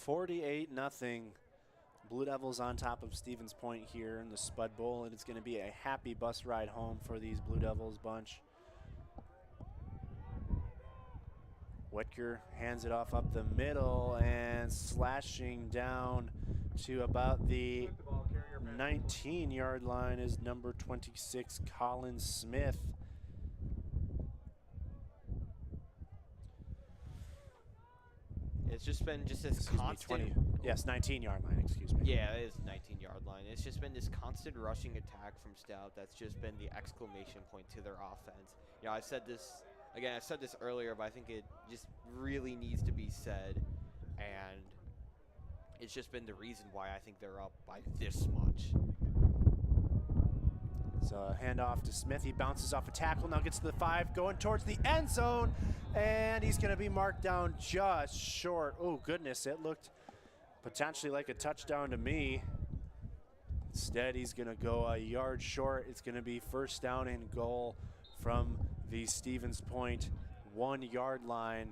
48-0. Blue Devils on top of Stevens Point here in the Spud Bowl, and it's going to be a happy bus ride home for these Blue Devils bunch. Wetker hands it off up the middle and slashing down to about the 19-yard line is number 26, Colin Smith. It's just been this constant. 19-yard line, excuse me. Yeah, it is 19-yard line. It's just been this constant rushing attack from Stout that's just been the exclamation point to their offense. You know, I said this earlier, but I think it just really needs to be said, and it's just been the reason why I think they're up by this much. So a handoff to Smith. He bounces off a tackle, now gets to the 5, going towards the end zone, and he's going to be marked down just short. Oh, goodness, it looked potentially like a touchdown to me. Instead, he's going to go a yard short. It's going to be 1st down and goal from the Stevens Point 1-yard line.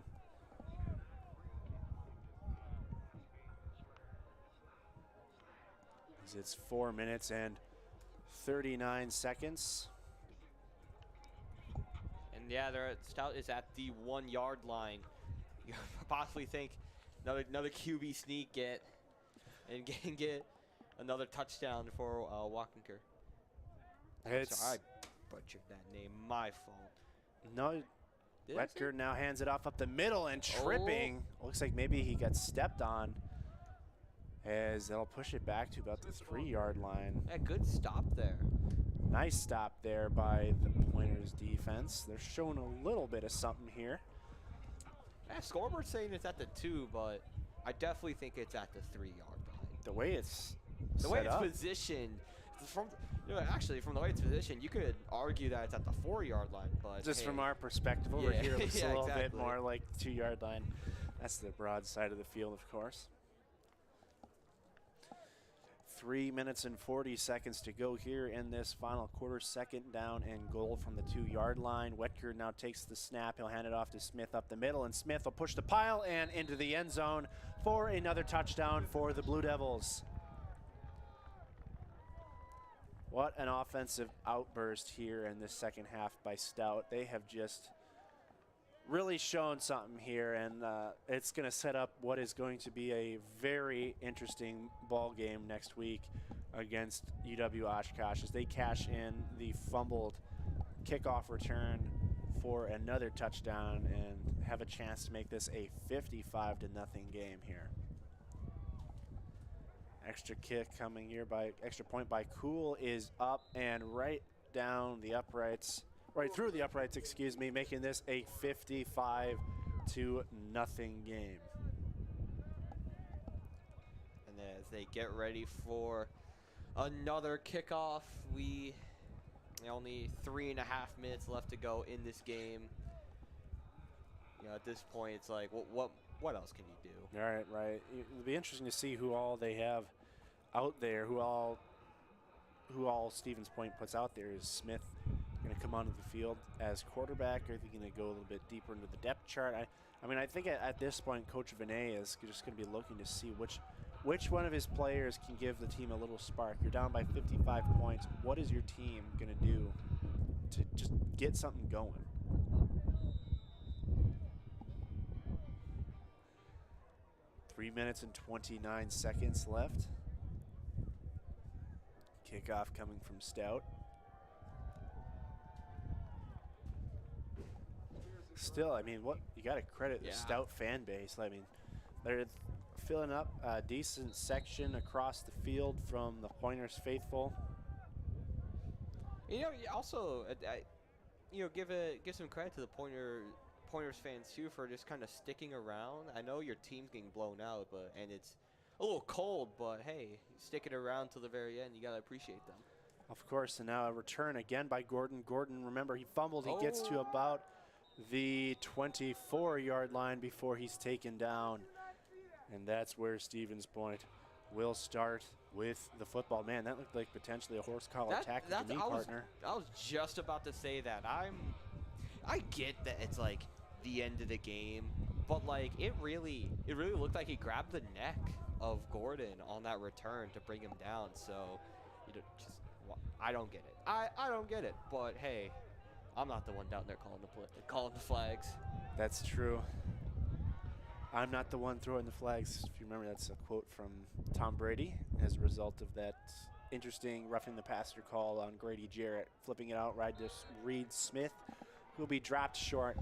It's 4 minutes and 39 seconds. And yeah, Stout is at the 1-yard line. You possibly think another QB sneak get another touchdown for Wackenker. Sorry, I butchered that name. My fault. No, Wetker now hands it off up the middle and tripping. Looks like maybe he got stepped on, as they'll push it back to about the 3-yard line. Yeah, good stop there. Nice stop there by the Pointers defense. They're showing a little bit of something here. Yeah, scoreboard's saying it's at the 2, but I definitely think it's at the 3-yard line. The way it's positioned, from the way it's positioned, you could argue that it's at the 4-yard line, but just from our perspective over here, it looks a little bit more like the 2-yard line. That's the broad side of the field, of course. 3 minutes and 40 seconds to go here in this final quarter. 2nd down and goal from the 2-yard line. Wetker now takes the snap. He'll hand it off to Smith up the middle, and Smith will push the pile and into the end zone for another touchdown for the Blue Devils. What an offensive outburst here in the second half by Stout. They have just really shown something here, and it's going to set up what is going to be a very interesting ball game next week against UW-Oshkosh as they cash in the fumbled kickoff return for another touchdown and have a chance to make this a 55-0 game here. Extra kick coming here by extra point by Cool is up and right down the uprights, right through the uprights, excuse me, making this a 55-0 game. And as they get ready for another kickoff, only 3.5 minutes left to go in this game. You know, at this point, it's like, what else can you do? Right. It'll be interesting to see who all they have out there, who all Stevens Point puts out there. Is Smith going to come onto the field as quarterback, or are they going to go a little bit deeper into the depth chart? I mean, I think at this point, Coach Vinay is just going to be looking to see which one of his players can give the team a little spark. You're down by 55 points. What is your team going to do to just get something going? Three minutes and 29 seconds left. Kickoff coming from Stout. Still, I mean, what you got to credit the Stout fan base. I mean, they're filling up a decent section across the field from the Pointers faithful. You know, also, give some credit to the Pointers fans too for just kind of sticking around. I know your team's getting blown out, and it's a little cold, but hey, sticking around till the very end, you gotta appreciate them. Of course, and now a return again by Gordon. Gordon, remember, he fumbled. He gets to about the 24-yard line before he's taken down. And that's where Stevens Point will start with the football. Man, that looked like potentially a horse collar tackle to me, partner. I was just about to say that. I get that it's like the end of the game, but like it really looked like he grabbed the neck of Gordon on that return to bring him down. So, I don't get it. I don't get it. But hey, I'm not the one down there calling the flags. That's true. I'm not the one throwing the flags. If you remember, that's a quote from Tom Brady as a result of that interesting roughing the passer call on Grady Jarrett, flipping it out right to Reed Smith, who will be dropped short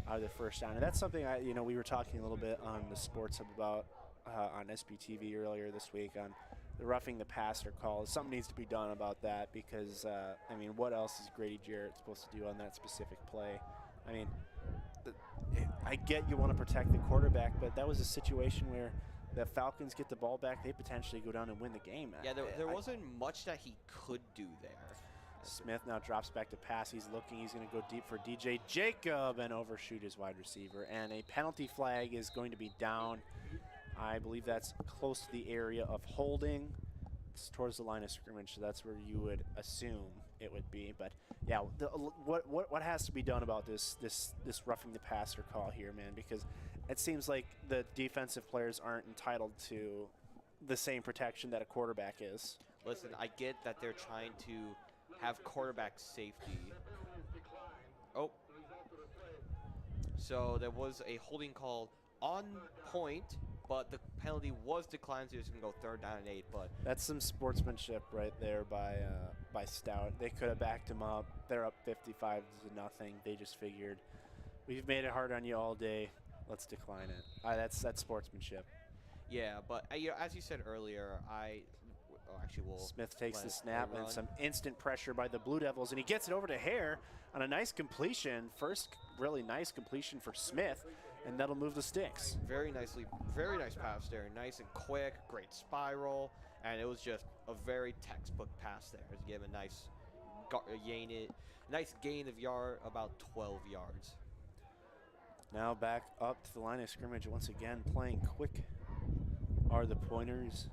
out of the first down. And that's something we were talking a little bit on the Sports Hub about on SPTV earlier this week on the roughing the passer call. Something needs to be done about that because, what else is Grady Jarrett supposed to do on that specific play? I mean, I get you want to protect the quarterback, but that was a situation where the Falcons get the ball back, they potentially go down and win the game. Yeah, there wasn't much that he could do there. Smith now drops back to pass. He's looking. He's going to go deep for DJ Jacob and overshoot his wide receiver. And a penalty flag is going to be down. I believe that's close to the area of holding. It's towards the line of scrimmage, so that's where you would assume it would be. But yeah, what has to be done about this roughing the passer call here, man? Because it seems like the defensive players aren't entitled to the same protection that a quarterback is. Listen, I get that they're trying to have quarterback safety. Oh. So there was a holding call on point, but the penalty was declined, so it's going to go 3rd down and 8. But that's some sportsmanship right there by Stout. They could have backed him up. They're up 55-0. They just figured, we've made it hard on you all day. Let's decline it. That's sportsmanship. Yeah, but as you said earlier, Smith takes the snap and some instant pressure by the Blue Devils, and he gets it over to Hare on a nice completion. First really nice completion for Smith, and that'll move the sticks. Very nice pass there. Nice and quick, great spiral, and it was just a very textbook pass there. It gave a nice gain of about 12 yards. Now back up to the line of scrimmage once again, playing quick are the Pointers.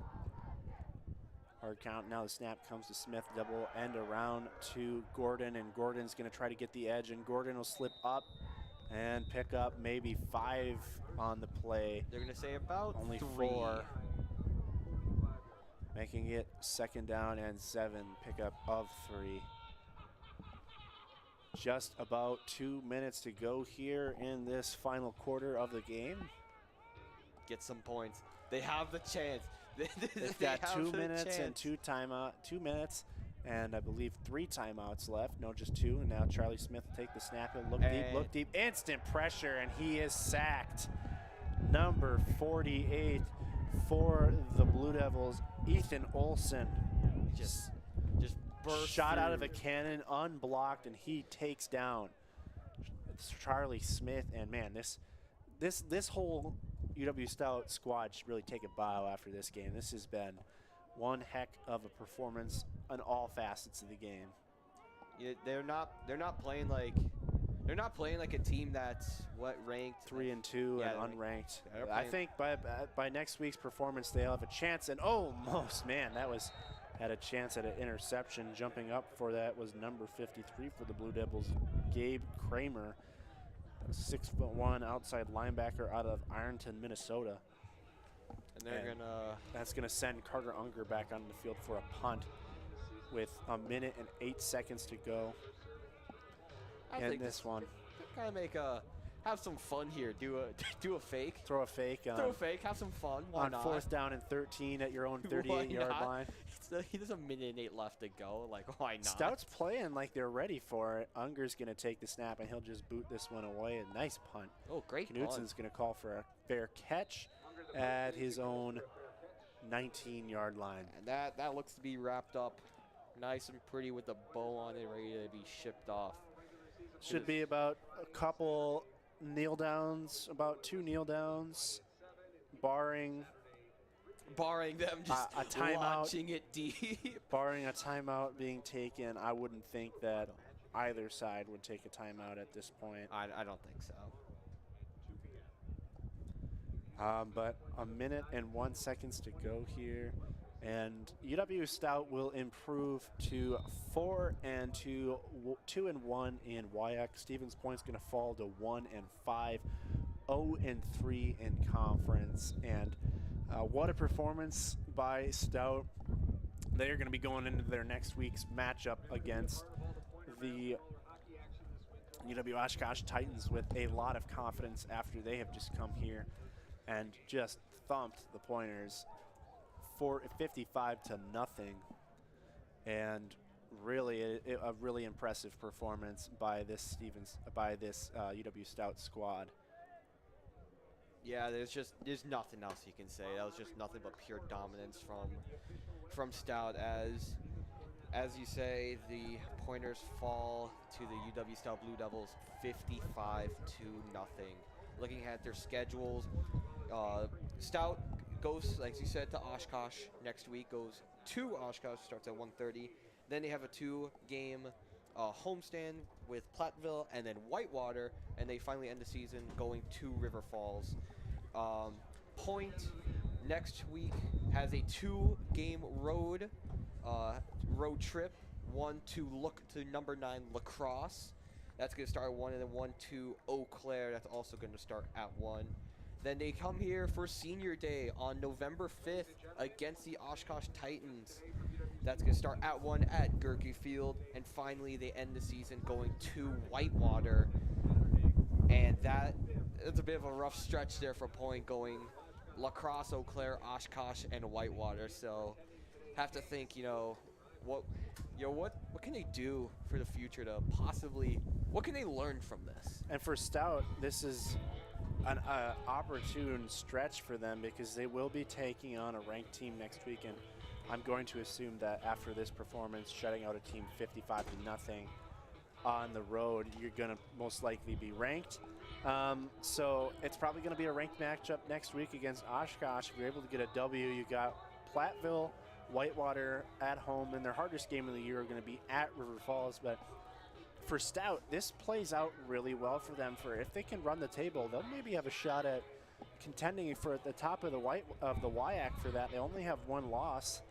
Hard count. Now the snap comes to Smith. Double end around to Gordon, and Gordon's going to try to get the edge, and Gordon will slip up and pick up maybe 5 on the play. They're going to say about only 3. 4. making it 2nd down and 7, pickup of 3. Just about 2 minutes to go here in this final quarter of the game. Get some points. They have the chance. They've got 2 minutes and 2 minutes and I believe 3 timeouts left. No, just 2. And now Charlie Smith will take the snap. He'll look deep. Instant pressure, and he is sacked. Number 48 for the Blue Devils, Ethan Olson. Just burst shot out of through. a cannon, unblocked, and he takes down Charlie Smith. And man, this whole UW-Stout squad should really take a bow after this game. This has been one heck of a performance on all facets of the game. Yeah, they're not playing like a team that's ranked 3 and 2 yeah, and unranked. they're I playing- think by next week's performance they'll have a chance. And almost, man, had a chance at an interception. Jumping up for that was number 53 for the Blue Devils, Gabe Kramer, a 6'1" outside linebacker out of Ironton, Minnesota. And that's gonna send Carter Unger back onto the field for a punt with 1 minute and 8 seconds to go. I in think this one. kind of have some fun here. Do a fake. Throw a fake Throw a fake. Have some fun. Why on not? 4th down and 13 at your own 38-yard not? line. There's a minute and 8 left to go. Like, why not? Stout's playing like they're ready for it. Unger's going to take the snap, and he'll just boot this one away. A nice punt. Oh, great Knutson's going to call for a fair catch at his own 19-yard line. And that looks to be wrapped up nice and pretty with the bow on it, ready to be shipped off. Should be about a couple kneel downs, about 2 kneel downs, barring them just a timeout. launching it deep. Barring a timeout being taken, I wouldn't think that either side would take a timeout at this point. I don't think so. But 1 minute and 1 seconds to go here. And UW-Stout will improve to 4 and 2, 2 and 1 in WIAC. Stevens Point's going to fall to 1 and 5, 0 and 3 in conference. And what a performance by Stout. They're going to be going into their next week's matchup against the UW-Oshkosh Titans with a lot of confidence after they have just come here and just thumped the Pointers 55 to nothing. And really a really impressive performance by this UW-Stout squad. Yeah, there's nothing else you can say. That was just nothing but pure dominance from Stout. As you say, the Pointers fall to the UW-Stout Blue Devils 55 to nothing. Looking at their schedules, Stout goes, like you said, to Oshkosh next week. Goes to Oshkosh, starts at 1:30. Then they have a 2-game homestand with Platteville and then Whitewater, and they finally end the season going to River Falls. Point next week has a 2-game road trip. One to number 9 Lacrosse. That's going to start at 1, and then 1 to Eau Claire. That's also going to start at 1. Then they come here for Senior Day on November 5th against the Oshkosh Titans. That's going to start at 1 at Gerke Field. And finally, they end the season going to Whitewater. And it's a bit of a rough stretch there for Point, going Lacrosse, Eau Claire, Oshkosh, and Whitewater. So have to think, what can they do for the future to possibly, what can they learn from this? And for Stout, this is an opportune stretch for them because they will be taking on a ranked team next week, and I'm going to assume that after this performance, shutting out a team 55 to nothing on the road, you're going to most likely be ranked. So it's probably going to be a ranked matchup next week against Oshkosh. If you're able to get a W, you got Platteville, Whitewater at home, and their hardest game of the year are going to be at River Falls. But for Stout, this plays out really well for them. For if they can run the table, they'll maybe have a shot at contending for at the top of the WIAC for that. They only have 1 loss,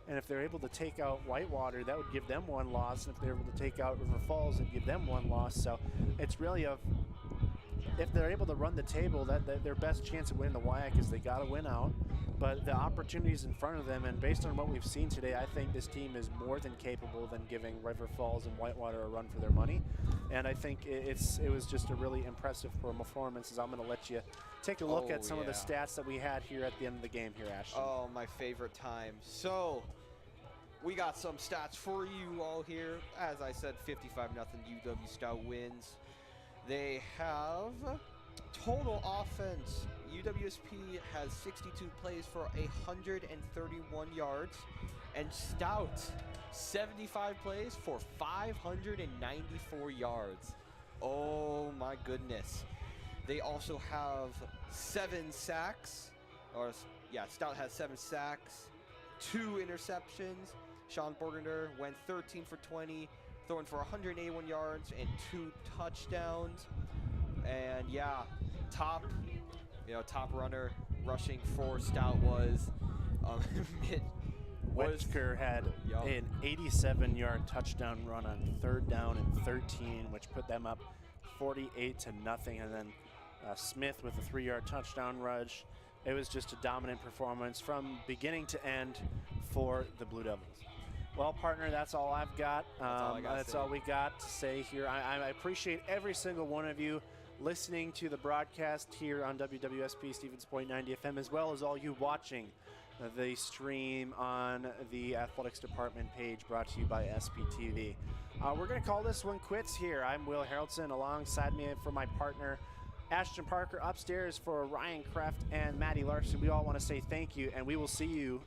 and if they're able to take out Whitewater, that would give them 1 loss. And if they're able to take out River Falls, it'd give them 1 loss. So it's really if they're able to run the table, that their best chance of winning the WIAC is they got to win out. but the opportunities in front of them, and based on what we've seen today, I think this team is more than capable than giving River Falls and Whitewater a run for their money. And I think it was just a really impressive performance. As I'm going to let you take a look at some of the stats that we had here at the end of the game here, Ashton. Oh, my favorite time. So, we got some stats for you all here. As I said, 55-0 UW-Stout wins. They have total offense. UWSP has 62 plays for 131 yards, and Stout 75 plays for 594 yards. Oh my goodness. They also have 7 sacks, Stout has 7 sacks, 2 interceptions. Sean Borgender went 13 for 20, throwing for 181 yards and 2 touchdowns. And yeah, top runner rushing for Stout was Wetzker had an 87-yard touchdown run on 3rd down and 13, which put them up 48-0. And then Smith with a 3-yard touchdown rush. It was just a dominant performance from beginning to end for the Blue Devils. Well, partner, that's all I've got. That's all we got to say here. I appreciate every single one of you listening to the broadcast here on WWSP Stevens Point 90 FM, as well as all you watching the stream on the athletics department page brought to you by SPTV. We're going to call this one quits here. I'm Will Haraldson, alongside me for my partner Ashton Parker, upstairs for Ryan Kraft and Maddie Larson. We all want to say thank you, and we will see you